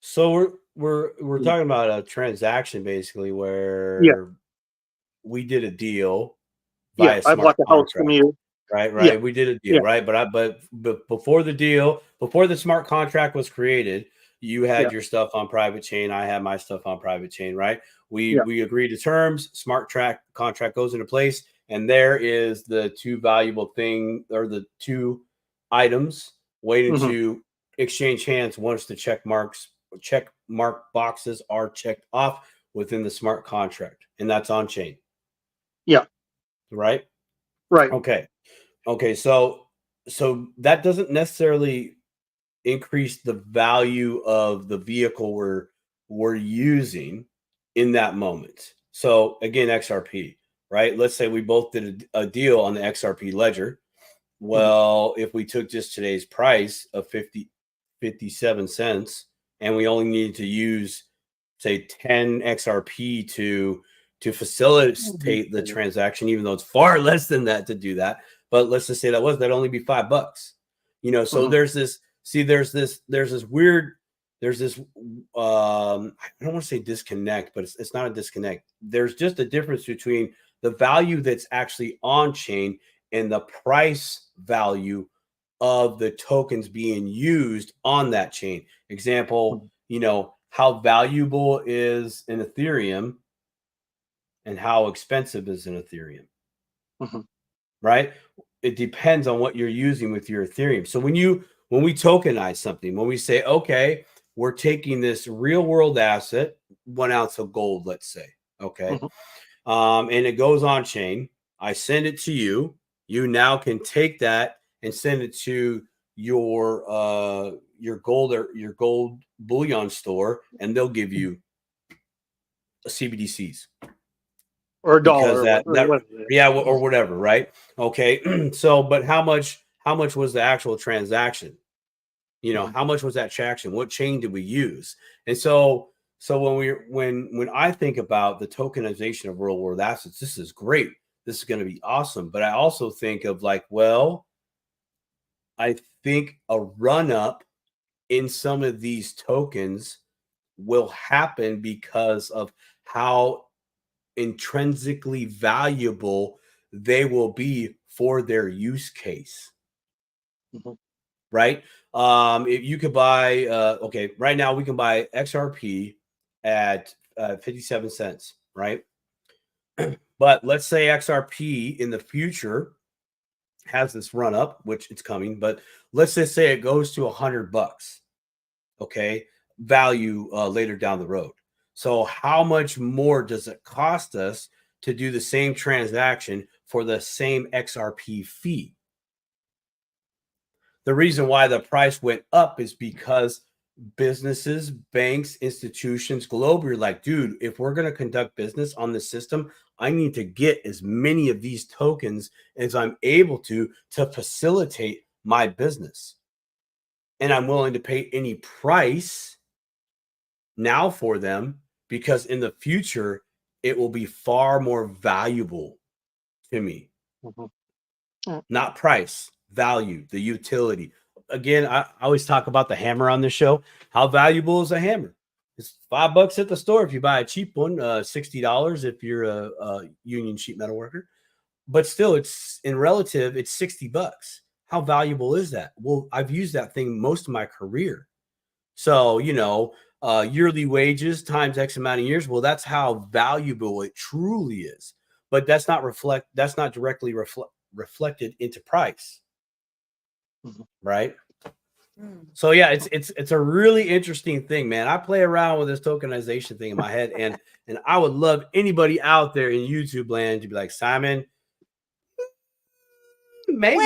So we're talking about a transaction basically where we did a deal via I bought the house from you. Right. We did a deal, right? But before the deal, before the smart contract was created, you had your stuff on private chain. I had my stuff on private chain, right? We agreed to terms. Smart contract goes into place, and there is the two valuable thing, or the two items waiting to exchange hands once the check mark boxes are checked off within the smart contract, and that's on chain. Yeah. Right. Okay. So that doesn't necessarily increase the value of the vehicle we're using in that moment. So again, XRP, right? Let's say we both did a deal on the XRP ledger. Well, if we took just today's price of 57 cents and we only needed to use, say, 10 XRP to facilitate the transaction, even though it's far less than that to do that. But let's just say that'd only be $5. So there's this weird, I don't want to say disconnect, but it's not a disconnect. There's just a difference between the value that's actually on chain and the price value of the tokens being used on that chain. Example, how valuable is an Ethereum and how expensive is an Ethereum, right? It depends on what you're using with your Ethereum. So when we tokenize something, when we say, okay, we're taking this real world asset, 1 ounce of gold, let's say, okay, and it goes on chain, I send it to you. You now can take that and send it to your gold bullion store, and they'll give you CBDCs. Or a dollar, or whatever, right? Okay, so but how much was the actual transaction? How much was that transaction? What chain did we use? And so when I think about the tokenization of real world assets, this is great. This is going to be awesome. But I also think of I think a run up in some of these tokens will happen because of how intrinsically valuable they will be for their use case. Right? If you could buy, right now we can buy XRP at 57 cents, right? But let's say XRP in the future has this run up, which it's coming, but let's just say it goes to $100, okay, value later down the road. So how much more does it cost us to do the same transaction for the same XRP fee? The reason why the price went up is because businesses, banks, institutions globally are like, dude, if we're going to conduct business on the system, I need to get as many of these tokens as I'm able to facilitate my business. And I'm willing to pay any price now for them, because in the future, it will be far more valuable to me. Not price, value, the utility. Again, I always talk about the hammer on this show. How valuable is a hammer? It's $5 at the store if you buy a cheap one, $60 if you're a union sheet metal worker. but still, it's in relative, it's $60. How valuable is that? Well, I've used that thing most of my career. So, yearly wages times X amount of years. Well, that's how valuable it truly is. But that's not directly reflected into price. Right? So yeah, it's a really interesting thing, man. I play around with this tokenization thing in my head, and I would love anybody out there in YouTube land to be like, Simon, maybe.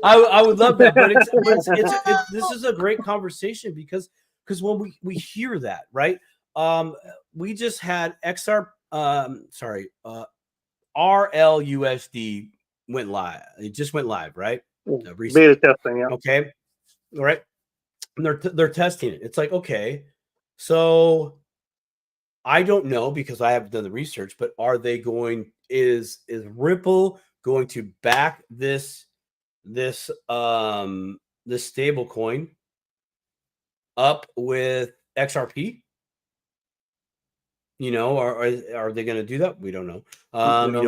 I would love that, but this is a great conversation because when we hear that, right? We just had RLUSD went live. It just went live, right? Beta testing, yeah. Okay, all right. And they're testing it. It's like, okay, so I don't know because I haven't done the research, but are they going? Is Ripple going to back this stable coin up with XRP? Are they going to do that? We don't know.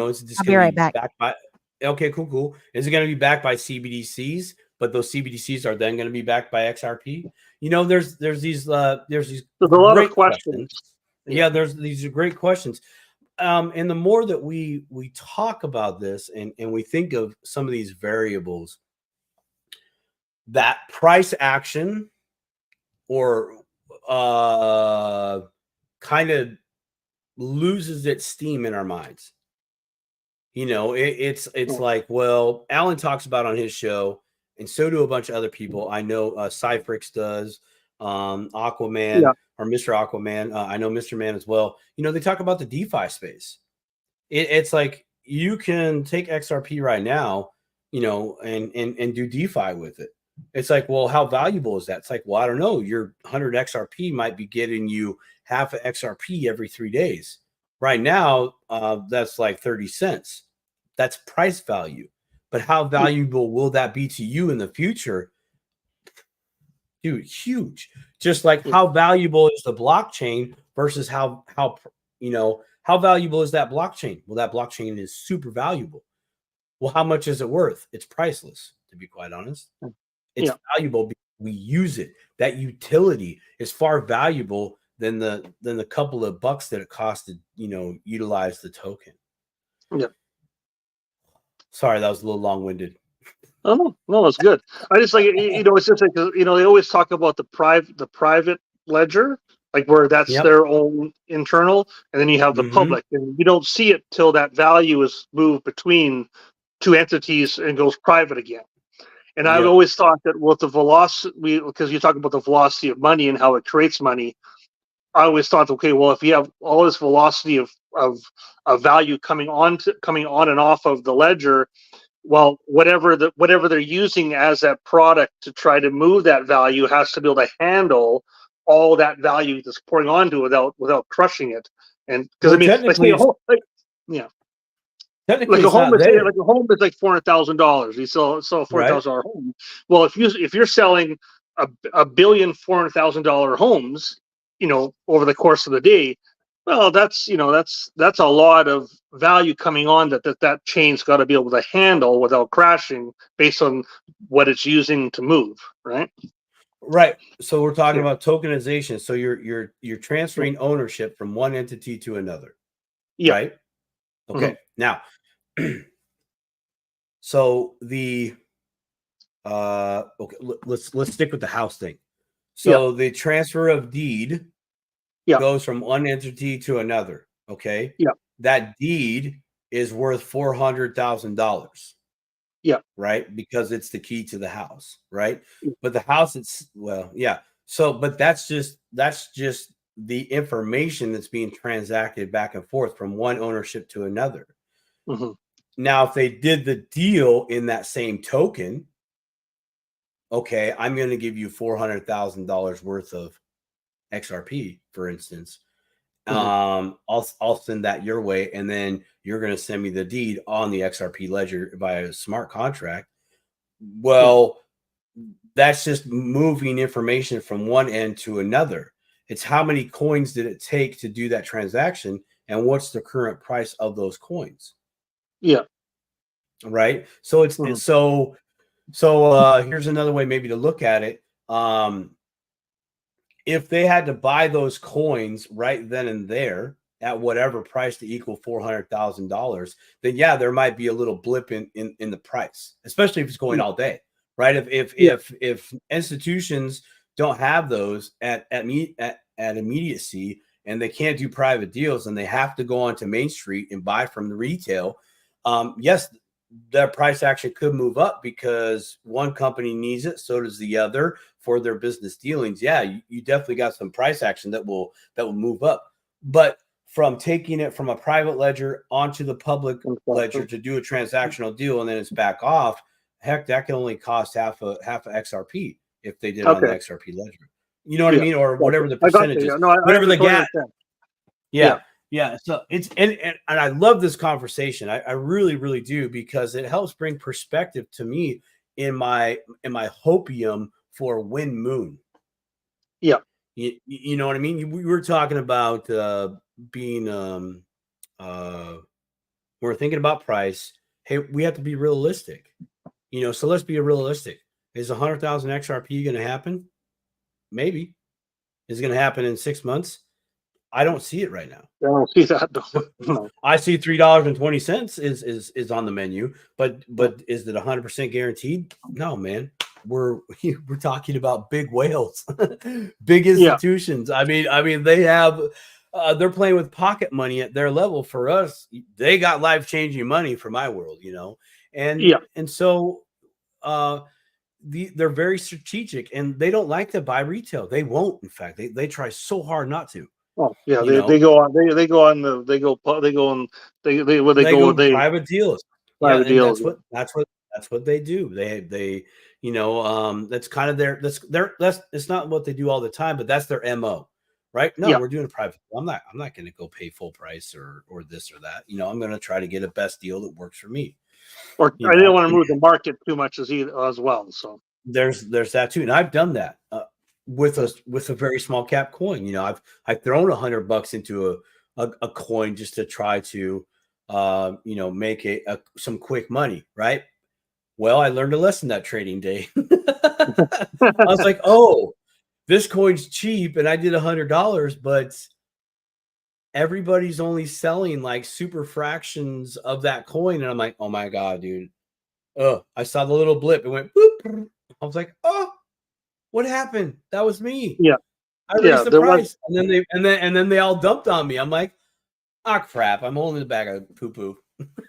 It's just going to be backed by. Okay, cool. Is it going to be backed by CBDCs? But those CBDCs are then going to be backed by XRP. There's these a lot of questions. Yeah, there's these great questions. And the more that we talk about this and we think of some of these variables, that price action or kind of loses its steam in our minds. It's like, well, Alan talks about on his show, and so do a bunch of other people. I know Cyphrix does, Aquaman or Mr. Aquaman. I know Mr. Man as well. They talk about the DeFi space. It's like you can take XRP right now, and do DeFi with it. It's like, well, how valuable is that? It's like, well, I don't know. Your 100 XRP might be getting you half an XRP every 3 days. Right now, that's like 30 cents. That's price value. But how valuable will that be to you in the future? Dude, huge. Just like how valuable is the blockchain versus how valuable is that blockchain? Well, that blockchain is super valuable. Well, how much is it worth? It's priceless, to be quite honest. It's valuable because we use it. That utility is far valuable than the couple of bucks that it cost to utilize the token. Yeah. Sorry, that was a little long-winded. Oh no, it's good. I just like it's just like they always talk about the private ledger, like where that's their own internal, and then you have the public, and you don't see it till that value is moved between two entities and goes private again. And I've always thought that with the velocity, because you talk about the velocity of money and how it creates money, I always thought, okay, well, if you have all this velocity of value coming on and off of the ledger, well, whatever they're using as that product to try to move that value has to be able to handle all that value that's pouring onto it without crushing it. And because technically, like a home is like $400,000. You sell a $400,000 home. Well, if you're selling a billion $400,000 homes, over the course of the day, well, that's a lot of value coming on that chain's got to be able to handle without crashing based on what it's using to move, right? Right. So we're talking about tokenization. So you're transferring ownership from one entity to another. Yeah. Right. Okay. Now, so the let's stick with the house thing. So the transfer of deed goes from one entity to another. Okay. Yeah. That deed is worth $400,000. Yeah. Right. Because it's the key to the house. Right. But the house, So, but that's just the information that's being transacted back and forth from one ownership to another. Now, if they did the deal in that same token, okay, I'm going to give you $400,000 worth of XRP, for instance. I'll send that your way, and then you're going to send me the deed on the XRP ledger via a smart contract. Well, that's just moving information from one end to another. It's how many coins did it take to do that transaction, and what's the current price of those coins. Yeah. Right. So it's so here's another way maybe to look at it. If they had to buy those coins right then and there at whatever price to equal $400,000, then yeah, there might be a little blip in the price, especially if it's going all day, right? If institutions don't have those at immediacy and they can't do private deals and they have to go onto Main Street and buy from the retail, yes, their price action could move up because one company needs it, so does the other for their business dealings. Yeah, you definitely got some price action that will move up. But from taking it from a private ledger onto the public ledger to do a transactional deal and then it's back off, heck, that can only cost half a XRP if they did on the XRP ledger. You know what I mean? Or whatever the percentage is. Whatever the gap. Yeah. So it's and I love this conversation. I really, really do, because it helps bring perspective to me in my hopium for Win Moon. Yeah. You know what I mean? We were talking about being we're thinking about price. Hey, we have to be realistic. So let's be realistic. Is 100,000 XRP going to happen? Maybe. Is it going to happen in 6 months? I don't see it right now. I don't see that. No. I see $3.20 is on the menu, but is it 100% guaranteed? No, man. We're talking about big whales, big institutions. I mean they have they're playing with pocket money at their level. For us, they got life-changing money for my world, and so they're very strategic and they don't like to buy retail. They won't. In fact, they try so hard not to. Oh yeah, they go private deals. Private deals. That's what they do. They that's kind of that's it's not what they do all the time, but that's their MO, right? No, we're doing a private. I'm not going to go pay full price or this or that. I'm going to try to get a best deal that works for me. Or I didn't want to move the market too much as well. So there's that too, and I've done that. With a very small cap coin, I've thrown $100 into a coin just to try to, make some quick money, right? Well, I learned a lesson that trading day. I was like, oh, this coin's cheap, and I did $100, but everybody's only selling like super fractions of that coin, and I'm like, oh my god, dude. Oh, I saw the little blip. It went boop. I was like, oh. What happened? That was me. Yeah, I raised the price, and then they all dumped on me. I'm like, crap! I'm holding the bag of poo poo.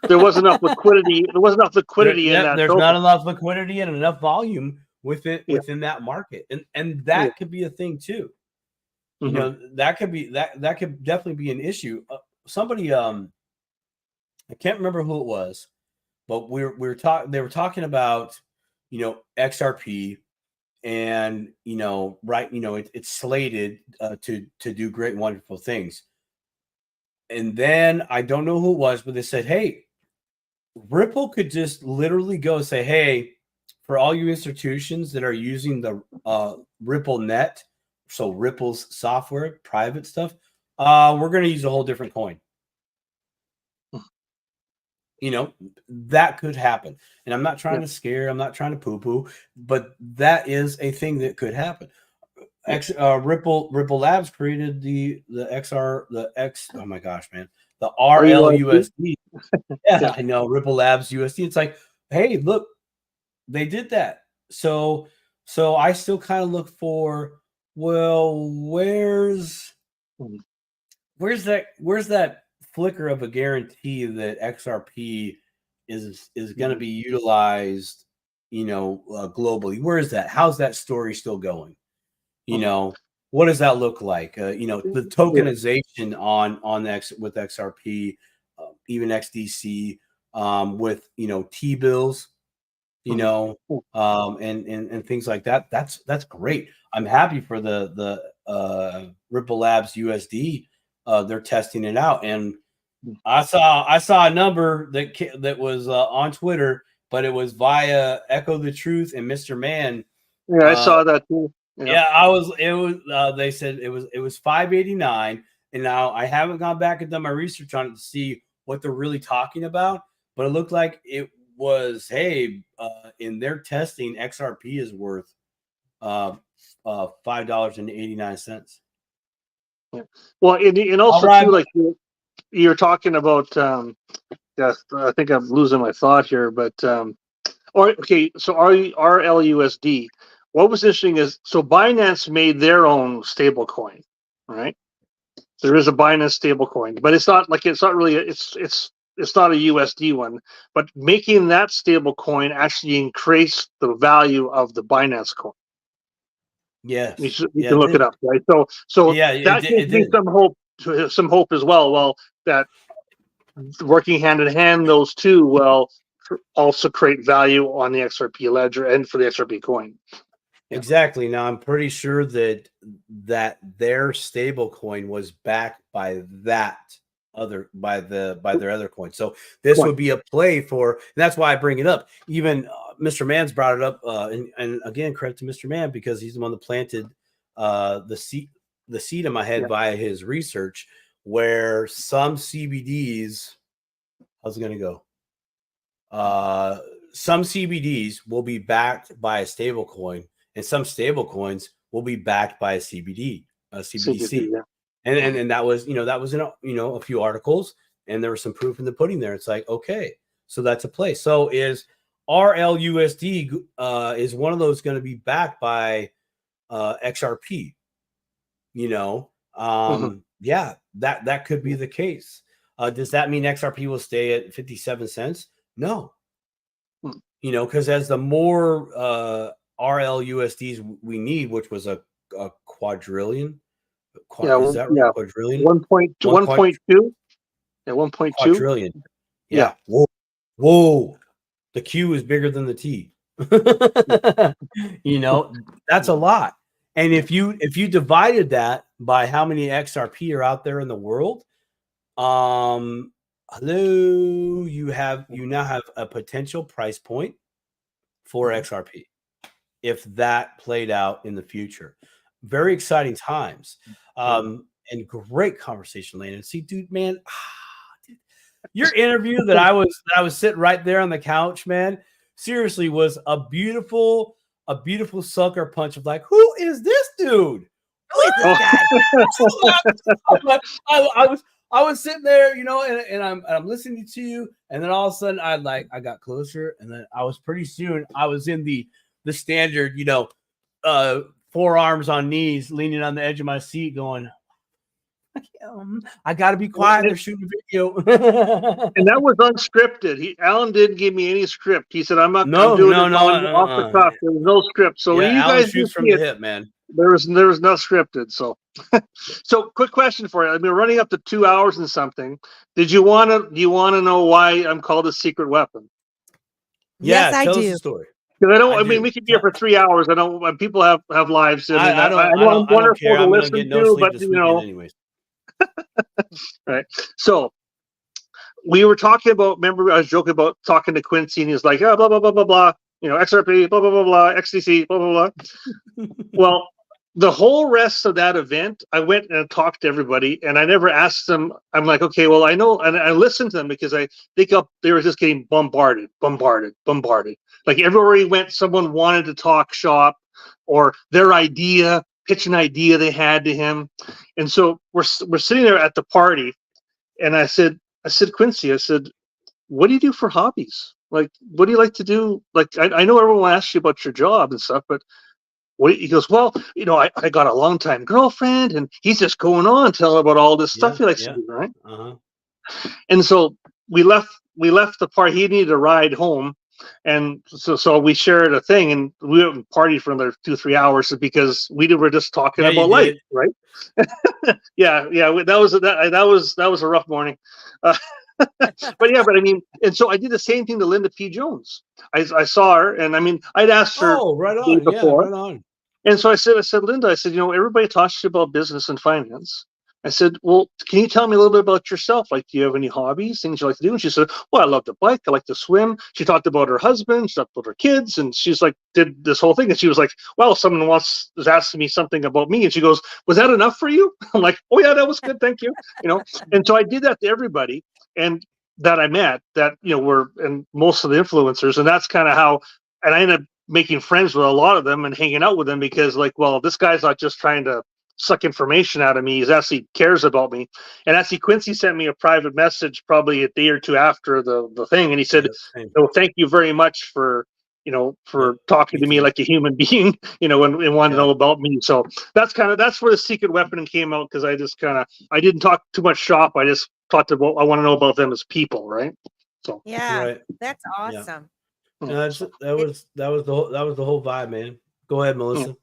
There wasn't enough liquidity. There wasn't enough liquidity in that. There's not enough liquidity and enough volume within that market, and that could be a thing too. That could definitely be an issue. Somebody, I can't remember who it was, but they were talking about XRP. And it's slated to do great and wonderful things. And then I don't know who it was, but they said, hey, Ripple could just literally go say, hey, for all you institutions that are using the Ripple net, so Ripple's software, private stuff, we're going to use a whole different coin. That could happen. And I'm not trying to scare, I'm not trying to poo-poo, but that is a thing that could happen. Ripple Labs created the oh my gosh, man, the RLUSD. Yeah, I know, Ripple Labs USD. It's like, hey, look, they did that. So I still kind of look for, well, where's that flicker of a guarantee that XRP is going to be utilized, globally? Where is that? How's that story still going? What does that look like? The tokenization with XRP, even XDC, with T-bills, and things like that. That's great. I'm happy for the Ripple Labs USD. They're testing it out, and I saw a number that was on Twitter, but it was via Echo the Truth and Mr. Man. Yeah, I saw that too. Yeah, they said it was 589. And now I haven't gone back and done my research on it to see what they're really talking about, but it looked like it was, hey, in their testing, XRP is worth $5.89. Yeah. Well, and also Right. too, like you're talking about. Yes, I think I'm losing my thought here, but okay. So RLUSD. What was interesting is so Binance made their own stable coin, right? There is a Binance stable coin, but it's not really it's not a USD one. But making that stable coin actually increased the value of the Binance coin. Yes, you can look it up, right? So yeah, that gives me some hope as well. Well, that working hand in hand, those two will also create value on the XRP ledger and for the XRP coin. Exactly. Now I'm pretty sure that their stable coin was backed by their other coin. So this would be a play for, and that's why I bring it up. Even Mr. Mann's brought it up, and again, credit to Mr. Mann because he's the one that planted the seed in my head via his research, where some CBDs, how's it going to go? Some CBDs will be backed by a stable coin, and some stable coins will be backed by a CBDC. And that was, that was in a few articles, and there was some proof in the pudding there. It's like, okay, so that's a play. So is RLUSD is one of those going to be backed by XRP? Yeah, that could be the case. Does that mean XRP will stay at 57 cents? No. Because as the more RLUSDs we need, which was a quadrillion. Is that right? Quadrillion? 1.2? Yeah, 1.2 quadrillion. Yeah. Whoa. The Q is bigger than the T. That's a lot. And if you divided that by how many XRP are out there in the world, hello, you now have a potential price point for XRP if that played out in the future. Very exciting times. And great conversation, Landon. See, dude, man, your interview that I was sitting right there on the couch, man, seriously was a beautiful sucker punch of like, who is this dude? Who is this guy? I was sitting there, and I'm listening to you, and then all of a sudden I got closer, and then I was pretty soon I was in the standard, forearms on knees, leaning on the edge of my seat, going, I got to be quiet. They're shooting a video, and that was unscripted. Alan didn't give me any script. He said, "I'm not doing it off the cuff." There was no script. So when you Alan guys shoots from the hip, man. There was no scripted. So, quick question for you. I mean, running up to 2 hours and something. Do you want to know why I'm called a secret weapon? Yes, I do. Tell us the story. Because I mean, we could be here for 3 hours. I don't. People have lives. I know I'm wonderful to listen to, but anyways. Right. So we were talking about. Remember, I was joking about talking to Quincy, and he's like, "Oh, blah blah blah blah blah." XRP, blah blah blah blah, XDC, blah blah blah. Well, the whole rest of that event, I went and talked to everybody, and I never asked them. I'm like, okay, well, I know, and I listened to them because I think they were just getting bombarded. Like everywhere he went, someone wanted to talk shop or their idea, pitch an idea they had to him, and so we're sitting there at the party, and I said, Quincy, I said, what do you do for hobbies? Like, what do you like to do? Like, I know everyone asks you about your job and stuff, but he goes, well, I got a long-time girlfriend, and he's just going on telling about all this stuff he likes to do, right? And so we left the party. He needed a ride home, and so we shared a thing, and we went and partied for another 2-3 hours because we were just talking about life, right? yeah. That was a rough morning. But I mean, and so I did the same thing to Linda P. Jones. I saw her, and I mean, I'd asked her right on, before. right on. And so I said, Linda, everybody talks to you about business and finance, I said, well, can you tell me a little bit about yourself? Like, do you have any hobbies, things you like to do? And she said, well, I love to bike. I like to swim. She talked about her husband. She talked about her kids. And she's like, did this whole thing. And she was like, well, someone was asking me something about me. And she goes, was that enough for you? I'm like, oh, yeah, that was good. Thank you. You know, and so I did that to everybody. And that I met that, you know, were, and most of the influencers. And that's kind of how, and I ended up making friends with a lot of them and hanging out with them because, like, well, this guy's not just trying to suck information out of me. He's actually cares about me. And actually, Quincy sent me a private message probably a day or two after the thing, and he said, "Oh, thank you very much for, you know, for talking to me like a human being, you know, and wanted to know about me." So that's where the secret weapon came out, because I didn't talk too much shop. I just talked about, I want to know about them as people, right? So that's awesome. Yeah, that was the whole vibe, man. Go ahead, Melissa.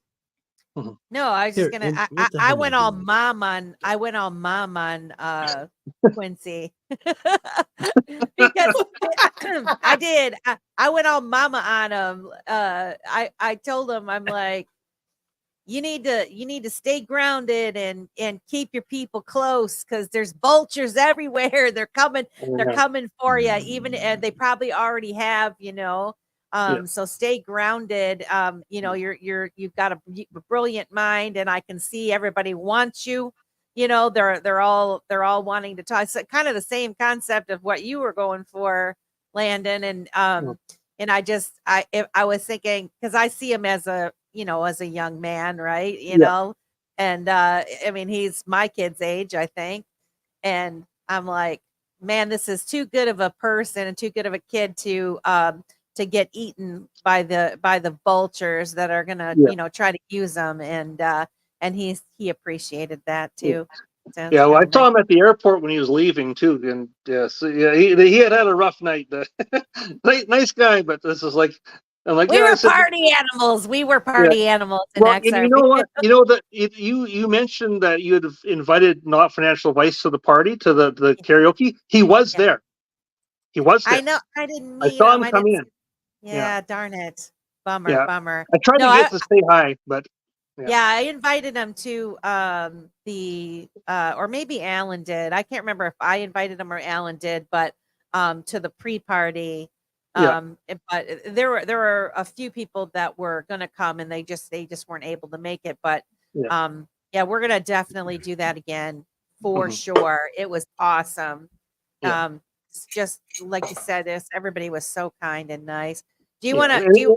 No, I was just gonna. I went all mom on. I went all mom on Quincy because I did. I went all mama on him. I told him, I'm like, you need to stay grounded and keep your people close, because there's vultures everywhere. They're coming for you. Even and they probably already have, you know. So stay grounded. You know, you've got a brilliant mind, and I can see everybody wants you. You know, they're all wanting to talk. It's kind of the same concept of what you were going for, Landon. And I was thinking, because I see him as a, you know, as a young man, right? You know, and I mean, he's my kid's age, I think. And I'm like, man, this is too good of a person and too good of a kid to get eaten by the vultures that are gonna, you know, try to use them. And he appreciated that too. So, well, I saw him at the airport when he was leaving too, and he had a rough night. Nice guy, but this is like, I'm like, we were party animals. We were party animals in XRP. And you know what? You know that you mentioned that you had invited Not Financial Advice to the party, to the karaoke. He was there. He was there. I know. I didn't meet I saw him come in. Yeah, darn it. Bummer. I tried to get to say hi, but I invited him to or maybe Alan did. I can't remember if I invited him or Alan did, but to the pre-party. But there were a few people that were gonna come, and they just weren't able to make it. But we're gonna definitely do that again for sure. It was awesome. Just like you said, everybody was so kind and nice. Do you want to do?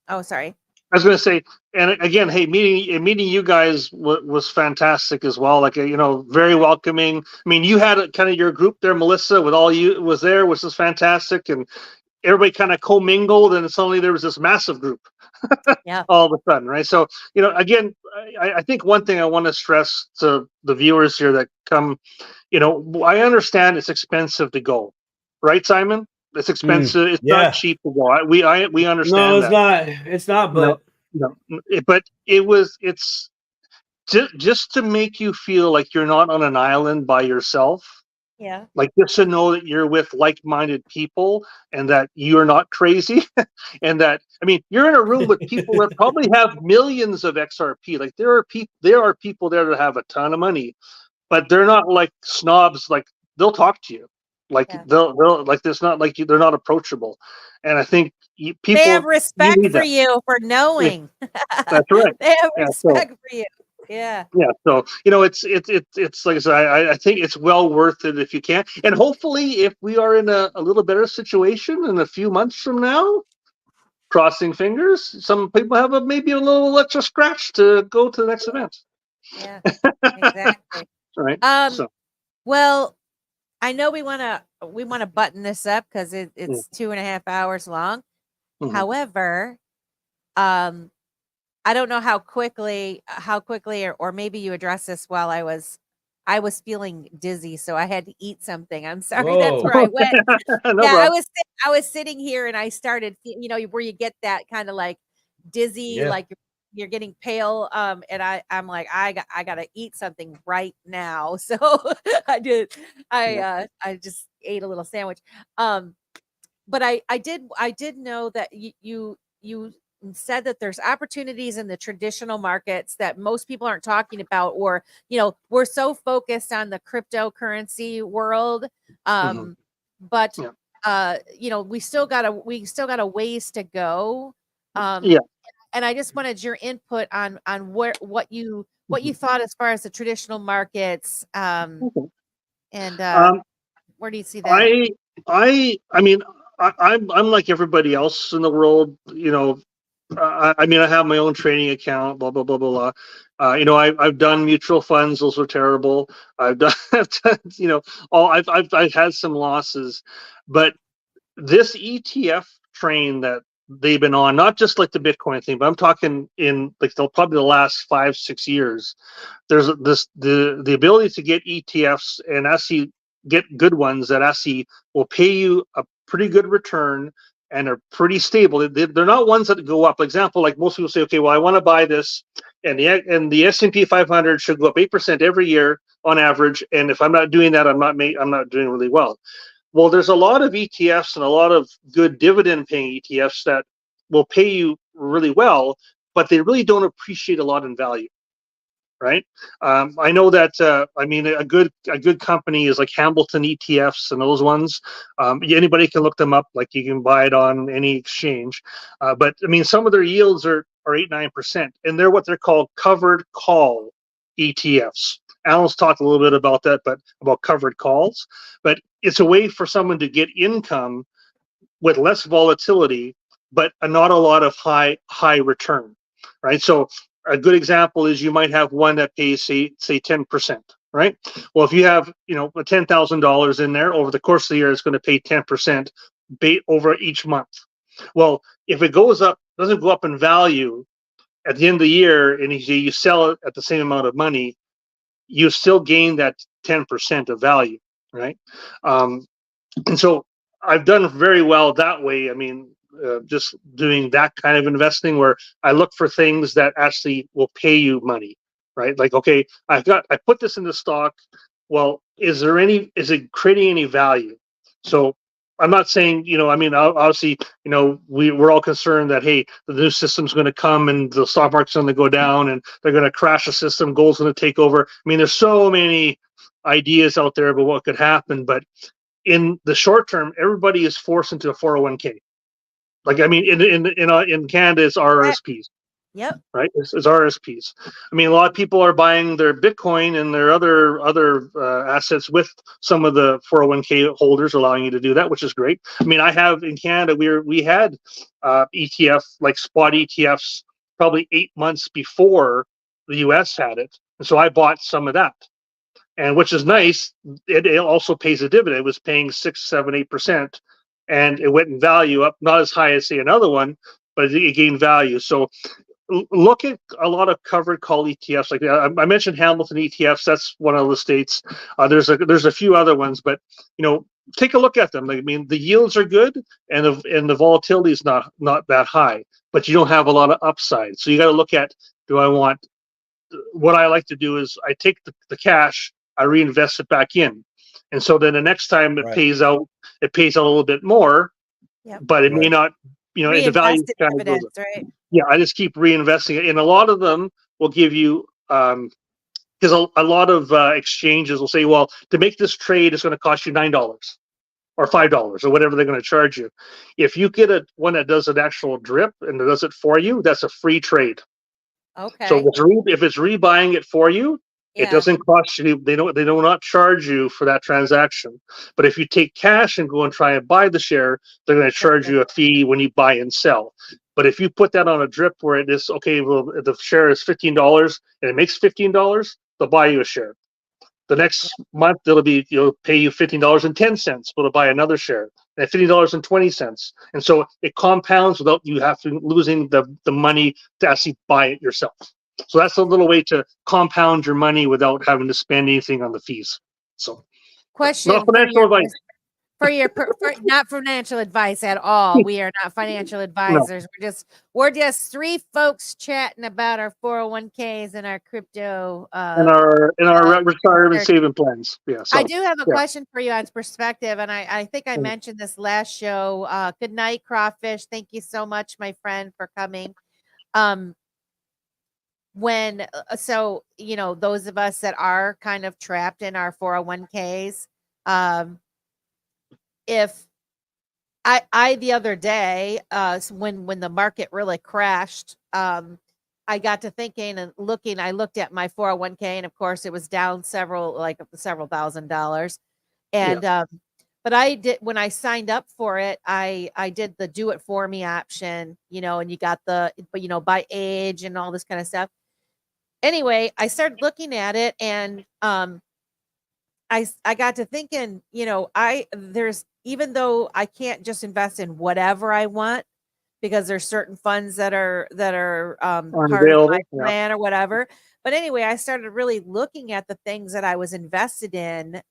Oh, sorry. I was going to say, and again, hey, meeting you guys was fantastic as well. Like, you know, very welcoming. I mean, you had kind of your group there, Melissa, with all you was there, which was fantastic, and everybody kind of commingled, and suddenly there was this massive group. All of a sudden, right? So, you know, again, I think one thing I want to stress to the viewers here that come, you know, I understand it's expensive to go, right, Simon? It's expensive. It's not cheap to go. We understand. No, it's not. It's not. But but it's just to make you feel like you're not on an island by yourself. Yeah. Like, just to know that you're with like-minded people, and that you're not crazy, and that, I mean, you're in a room with people that probably have millions of XRP. Like, there are people there that have a ton of money, but they're not like snobs. Like, they'll talk to you. Like they'll like, it's not like they're not approachable. And I think people, they have respect for you for knowing. That's right. They have respect for you. Yeah. So, you know, it's like I said, I think it's well worth it if you can. And hopefully, if we are in a little better situation in a few months from now, crossing fingers, some people have maybe a little extra scratch to go to the next event. Yeah, exactly. Right. Well, I know we want to button this up, because it's 2.5 hours long. However, I don't know how quickly, or maybe you addressed this while I was feeling dizzy, so I had to eat something. I'm sorry. That's where I went. I was sitting here, and I started, you know, where you get that kind of like dizzy, like you're getting pale. And I'm like, I got to eat something right now. So I did. I just ate a little sandwich. But I did know that you said that there's opportunities in the traditional markets that most people aren't talking about, or, you know, we're so focused on the cryptocurrency world. But you know, we still got a ways to go. Yeah. And I just wanted your input on what you thought as far as the traditional markets. And where do you see that? I mean, I'm like everybody else in the world, you know. I mean, I have my own trading account, blah blah blah blah blah. You know, I've done mutual funds; those were terrible. I've done, you know, I've had some losses, but this ETF train that they've been on, not just like the Bitcoin thing, but I'm talking in like probably the last 5-6 years. There's the ability to get ETFs and actually get good ones that actually will pay you a pretty good return and are pretty stable. They're not ones that go up. For example, like most people say, okay, well, I want to buy this, and the S&P 500 should go up 8% every year on average. And if I'm not doing that, I'm not doing really well. Well, there's a lot of ETFs and a lot of good dividend-paying ETFs that will pay you really well, but they really don't appreciate a lot in value, right? I know that. I mean, a good company is like Hamilton ETFs and those ones. Anybody can look them up. Like you can buy it on any exchange. But I mean, some of their yields are 8-9%, and they're what they're called covered call ETFs. Alan's talked a little bit about that, but about covered calls. But it's a way for someone to get income with less volatility, but not a lot of high return, right? So a good example is you might have one that pays say 10%, right? Well, if you have, you know, $10,000 in there over the course of the year, it's going to pay 10% over each month. Well, if it doesn't go up in value at the end of the year, and you sell it at the same amount of money, you still gain that 10% of value, right? And so I've done very well that way. I mean, just doing that kind of investing where I look for things that actually will pay you money, right? Like, okay, I put this in the stock. Well, is it creating any value? So I'm not saying, you know, I mean, obviously, you know, we're all concerned that, hey, the new system's going to come and the stock market's going to go down and they're going to crash the system. Gold's going to take over. I mean, there's so many ideas out there about what could happen, but in the short term, everybody is forced into a 401k. Like, I mean, in Canada, it's RRSPs. Yep. Right. It's RSPs. I mean, a lot of people are buying their Bitcoin and their other assets with some of the 401k holders, allowing you to do that, which is great. I mean, I have in Canada, we had ETF, like spot ETFs, probably 8 months before the US had it, and so I bought some of that, and which is nice. It also pays a dividend. It was paying 6, 7, 8%, and it went in value up, not as high as say another one, but it gained value. So look at a lot of covered call ETFs like that. I mentioned Hamilton ETFs. That's one of the states. There's a few other ones, but you know, take a look at them. Like, I mean, the yields are good, and the volatility is not that high, but you don't have a lot of upside. So you got to look at, what I like to do is I take the cash, I reinvest it back in, and so then the next time it pays out a little bit more, but it may not. You know, the value kind of goes up. Right? Yeah, I just keep reinvesting it, and a lot of them will give you, because a lot of exchanges will say, well, to make this trade, it's going to cost you $9 or $5 or whatever they're going to charge you. If you get one that does an actual drip and does it for you, that's a free trade. Okay. So if it's rebuying it for you, it doesn't cost you. They do not charge you for that transaction. But if you take cash and go and try and buy the share, they're going to charge you a fee when you buy and sell. But if you put that on a drip where it is, okay, well, the share is $15 and it makes $15, they'll buy you a share. The next month it'll pay you $15.10, but they'll buy another share at $15.20, and so it compounds without you losing the money to actually buy it yourself. So that's a little way to compound your money without having to spend anything on the fees. So, question: not financial advice. for not financial advice at all. We are not financial advisors. No. We're just three folks chatting about our 401ks and our crypto. In our retirement saving plans. Yeah. So, I do have a question for you on perspective, and I think I mentioned this last show. Good night, Crawfish. Thank you so much, my friend, for coming. So those of us that are kind of trapped in our 401ks, if I the other day, when the market really crashed, I got to thinking and looking. I looked at my 401k, and of course, it was down several $1,000s. And but I did, when I signed up for it, I did the do it for me option, and you got by age and all this kind of stuff. Anyway, I started looking at it, and I got to thinking, even though I can't just invest in whatever I want, because there's certain funds that are part of my plan or whatever. But anyway, I started really looking at the things that I was invested in,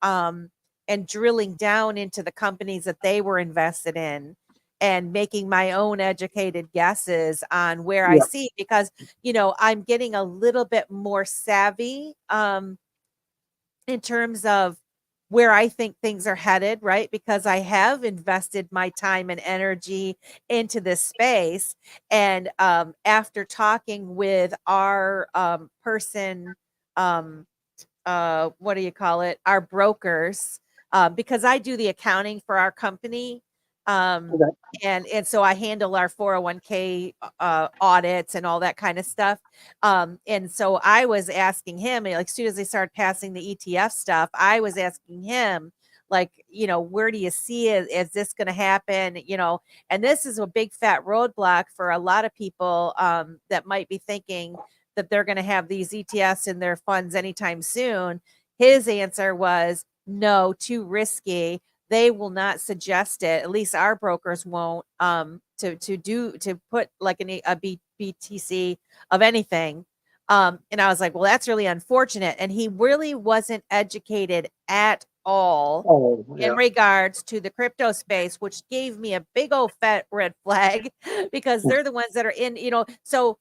and drilling down into the companies that they were invested in, and making my own educated guesses on where I see, because, I'm getting a little bit more savvy in terms of where I think things are headed, right? Because I have invested my time and energy into this space. And after talking with our person, what do you call it? Our brokers, because I do the accounting for our company. And so I handle our 401k audits and all that kind of stuff. And so I was asking him, like, as soon as they started passing the ETF stuff, I was asking him, like, where do you see it? Is this going to happen? And this is a big fat roadblock for a lot of people that might be thinking that they're going to have these ETFs in their funds anytime soon. His answer was, no, too risky. They will not suggest it. At least our brokers won't, to put like a BTC of anything. And I was like, well, that's really unfortunate. And he really wasn't educated at all in regards to the crypto space, which gave me a big old fat red flag, because they're the ones that are in, so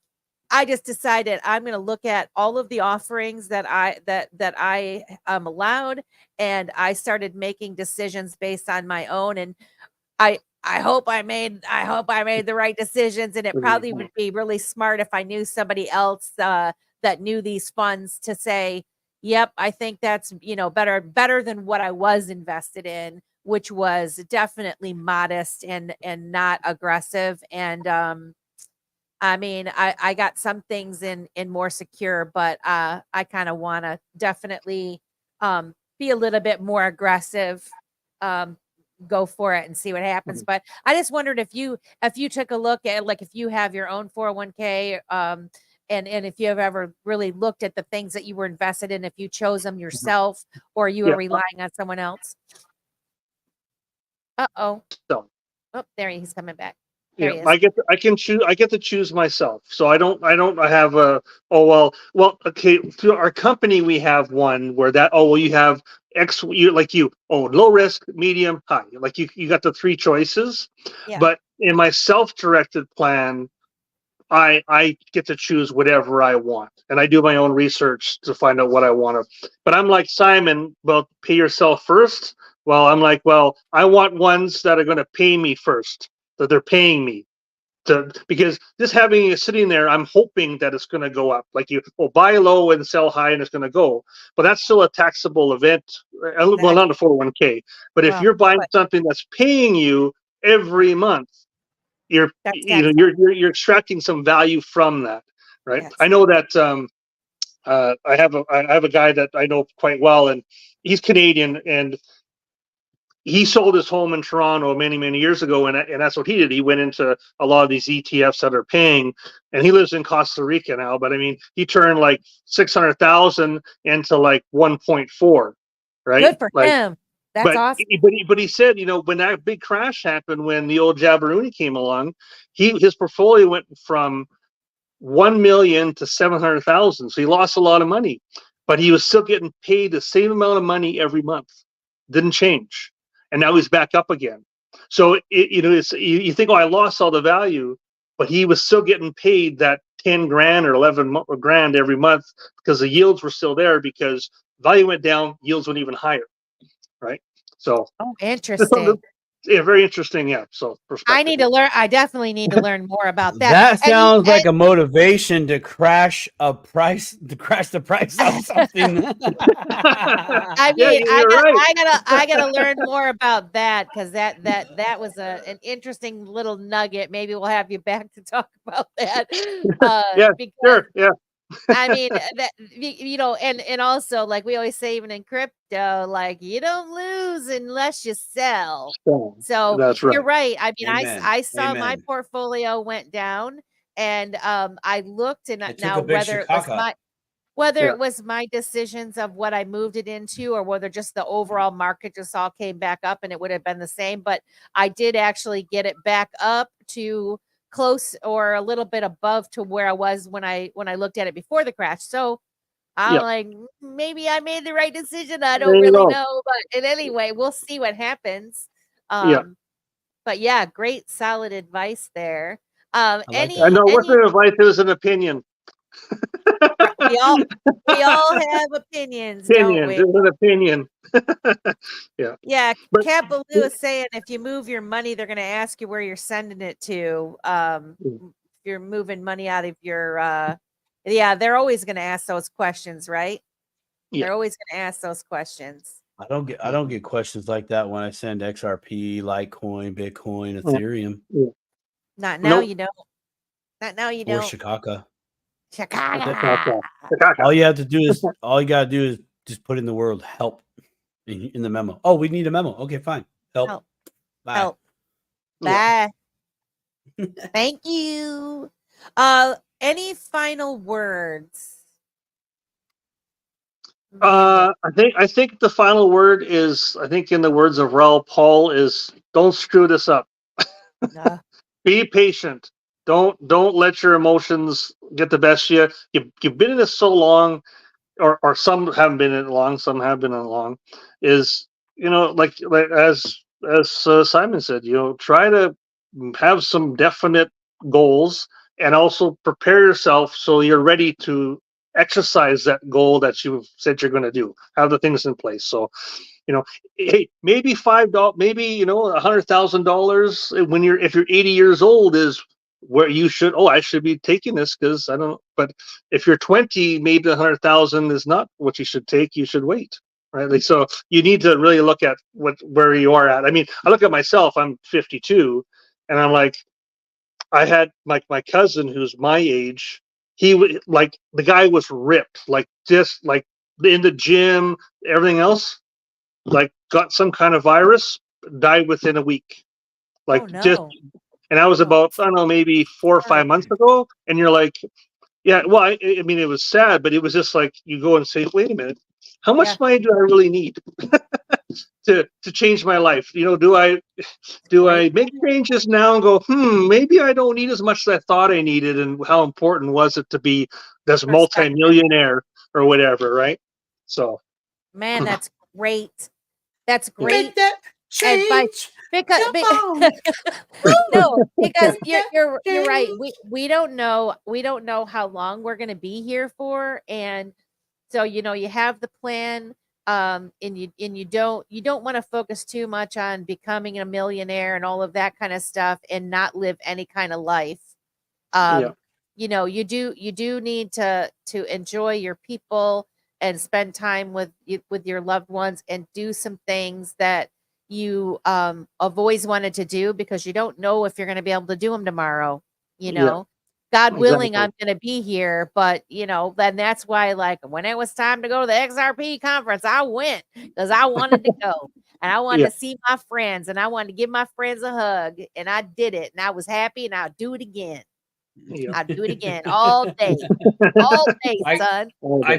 I just decided I'm going to look at all of the offerings that I am allowed, and I started making decisions based on my own. And I hope I made the right decisions. And it probably would be really smart if I knew somebody else that knew these funds to say, yep, I think that's better than what I was invested in, which was definitely modest and not aggressive. And I mean, I got some things in more secure, but I kind of want to definitely be a little bit more aggressive, go for it and see what happens. But I just wondered if you took a look at, like, if you have your own 401k, and if you have ever really looked at the things that you were invested in, if you chose them yourself or you were relying on someone else. Oh, there he's coming back. I get to choose myself. So I have okay, through our company we have one where you have low risk, medium, high. Like you got the three choices. Yeah. But in my self-directed plan, I get to choose whatever I want, and I do my own research to find out what I want to. But I'm like Simon, well, pay yourself first. Well, I'm like, well, I want ones that are going to pay me first, that they're paying me because just having it sitting there, I'm hoping that it's going to go up. Like buy low and sell high, and it's going to go. But that's still a taxable event. Exactly. Well, not a 401k. But if you're buying something that's paying you every month, you're extracting some value from that, right? Yes. I know that I have a guy that I know quite well, and he's Canadian, and he sold his home in Toronto many years ago, and that's what he did. He went into a lot of these ETFs that are paying, and he lives in Costa Rica now. But I mean, he turned like 600,000 into like 1.4, right? Good for him. That's awesome. But he said, when that big crash happened, when the old Jabberwocky came along, his portfolio went from 1 million to 700,000. So he lost a lot of money, but he was still getting paid the same amount of money every month. Didn't change. and now he's back up again. So you think, oh, I lost all the value, but he was still getting paid that 10 grand or 11 grand every month because the yields were still there, because value went down, yields went even higher, right? So interesting. Yeah, very interesting. Yeah. So I need to learn. I definitely need to learn more about that. That sounds like a motivation to crash the price of something. I mean, I gotta learn more about that, because that was an interesting little nugget. Maybe we'll have you back to talk about that. Yeah, sure. Yeah. I mean, that, and also, like we always say, even in crypto, like, you don't lose unless you sell. So that's right. You're right. I mean, I saw my portfolio went down, and I looked, and now whether it was my decisions of what I moved it into, or whether just the overall market just all came back up, and it would have been the same. But I did actually get it back up to close or a little bit above to where I was when I looked at it before the crash. So I'm like, maybe I made the right decision. I don't really know, but in any way, we'll see what happens. But yeah, great, solid advice there. I know what's an advice, it was an opinion. we all have opinions, don't we? It's an opinion. Yeah. Capaloo is saying if you move your money, they're going to ask you where you're sending it to. If you're moving money out of your they're always going to ask those questions, right? They're always going to ask those questions. I don't get questions like that when I send XRP, Litecoin, Bitcoin, Ethereum. Not now, you don't. Not now, you don't. Or Chicago. All you gotta do is just put in the word help in the memo. Oh, we need a memo. Okay, fine. Help. Bye. Help. Bye. Thank you. Any final words? I think the final word is, I think in the words of Raoul Paul, is don't screw this up. Be patient. Don't let your emotions get the best of you. You've been in this so long, or some haven't been in it long, some have been in it long. Is, like as Simon said, try to have some definite goals, and also prepare yourself so you're ready to exercise that goal that you've said you're going to do. Have the things in place. So, hey, maybe $5, maybe $100,000 if you're 80 years old is where you should. Oh, I should be taking this because I don't. But if you're 20, maybe 100,000 is not what you should take. You should wait, right? Like, so you need to really look at where you are at. I mean, I look at myself. I'm 52, and I'm like, I had my cousin who's my age. He would, like, the guy was ripped, like, just like in the gym, everything else, like, got some kind of virus, died within a week, like, just. And that was about, I don't know, maybe 4 or 5 months ago. And you're like, yeah, well, I mean, it was sad, but it was just like, you go and say, wait a minute, how much money do I really need to change my life? Do I make changes now and go, maybe I don't need as much as I thought I needed, and how important was it to be this multimillionaire or whatever, right? So, man, that's great. That's great advice. Because you're right. We don't know how long we're going to be here for, and so you have the plan, and you don't want to focus too much on becoming a millionaire and all of that kind of stuff, and not live any kind of life. You do need to enjoy your people and spend time with your loved ones, and do some things that you have always wanted to do, because you don't know if you're going to be able to do them tomorrow. God willing, I'm going to be here, but then that's why, like, when it was time to go to the XRP conference, I went because I wanted to go, and I wanted to see my friends, and I wanted to give my friends a hug, and I did it, and I was happy, and I'll do it again. I'll do it again all day, son. I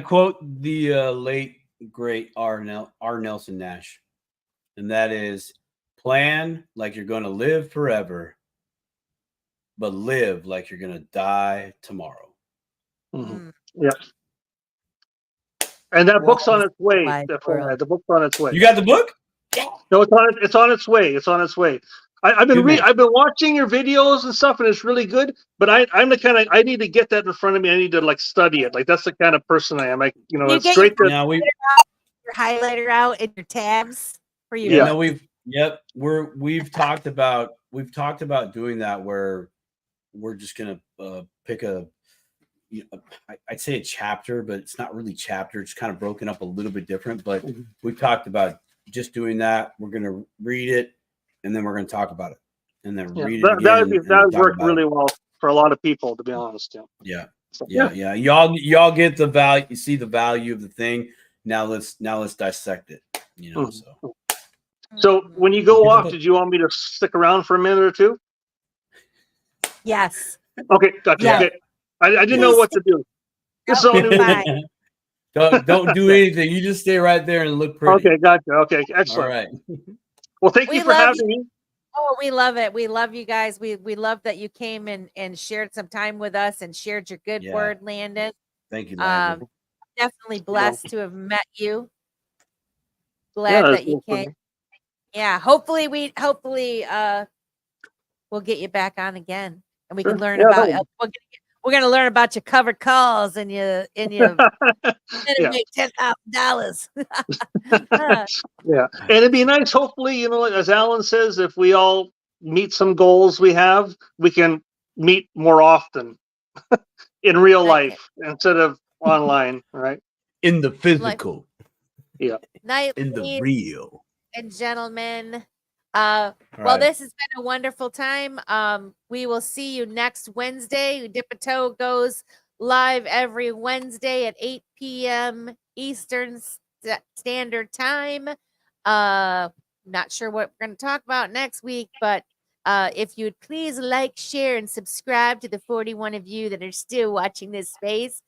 quote the late great R. Nelson Nash. And that is, plan like you're going to live forever, but live like you're going to die tomorrow. Mm-hmm. Yeah. And that book's on its way. The book's on its way. You got the book? No, it's on its way. It's on its way. I've been watching your videos and stuff, and it's really good. But I'm the kind of, I need to get that in front of me. I need to like study it. Like that's the kind of person I am. Like it's great that your highlighter out in your tabs for you. Yeah, no, we've talked about doing that where we're just gonna pick I'd say a chapter, but it's not really chapter. It's kind of broken up a little bit different. But we've talked about just doing that. We're gonna read it, and then we're gonna talk about it, and then read it again. That would work really well for a lot of people, to be honest. Yeah. Y'all get the value. You see the value of the thing. Now let's dissect it. So when you go off, did you want me to stick around for a minute or two? Yes. Okay, gotcha. Yeah. Okay. I didn't know what to do. This is all new. Don't do anything. You just stay right there and look pretty. Okay, gotcha. Okay, excellent. All right. Well, thank you for having me. Oh, we love it. We love you guys. We love that you came and shared some time with us and shared your good word, Landon. Thank you, Landon. Definitely blessed to have met you. Glad that you came. Yeah, hopefully we'll get you back on again, and we can learn about. We're gonna learn about your covered calls and you make $10,000. Yeah, and it'd be nice. Hopefully, as Alan says, if we all meet some goals we have, we can meet more often in real life instead of online, right? In the physical. Yeah. In the real. And gentlemen, well, this has been a wonderful time. We will see you next Wednesday. Dip a Toe goes live every Wednesday at 8 p.m. Eastern Standard Time. Not sure what we're going to talk about next week, but if you would please like, share, and subscribe to the 41 of you that are still watching this space,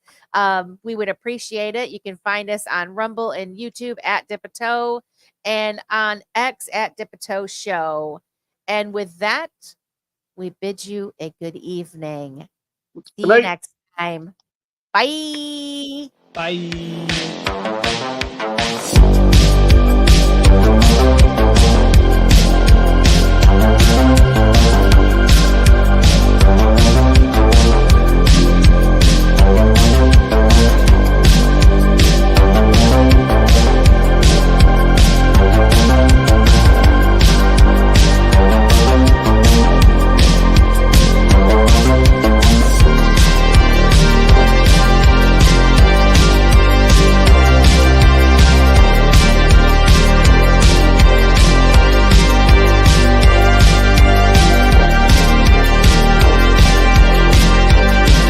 we would appreciate it. You can find us on Rumble and YouTube at Dip a Toe, and on X at Dip a Toe Show. And with that, we bid you a good evening. See you next time. Bye. Bye.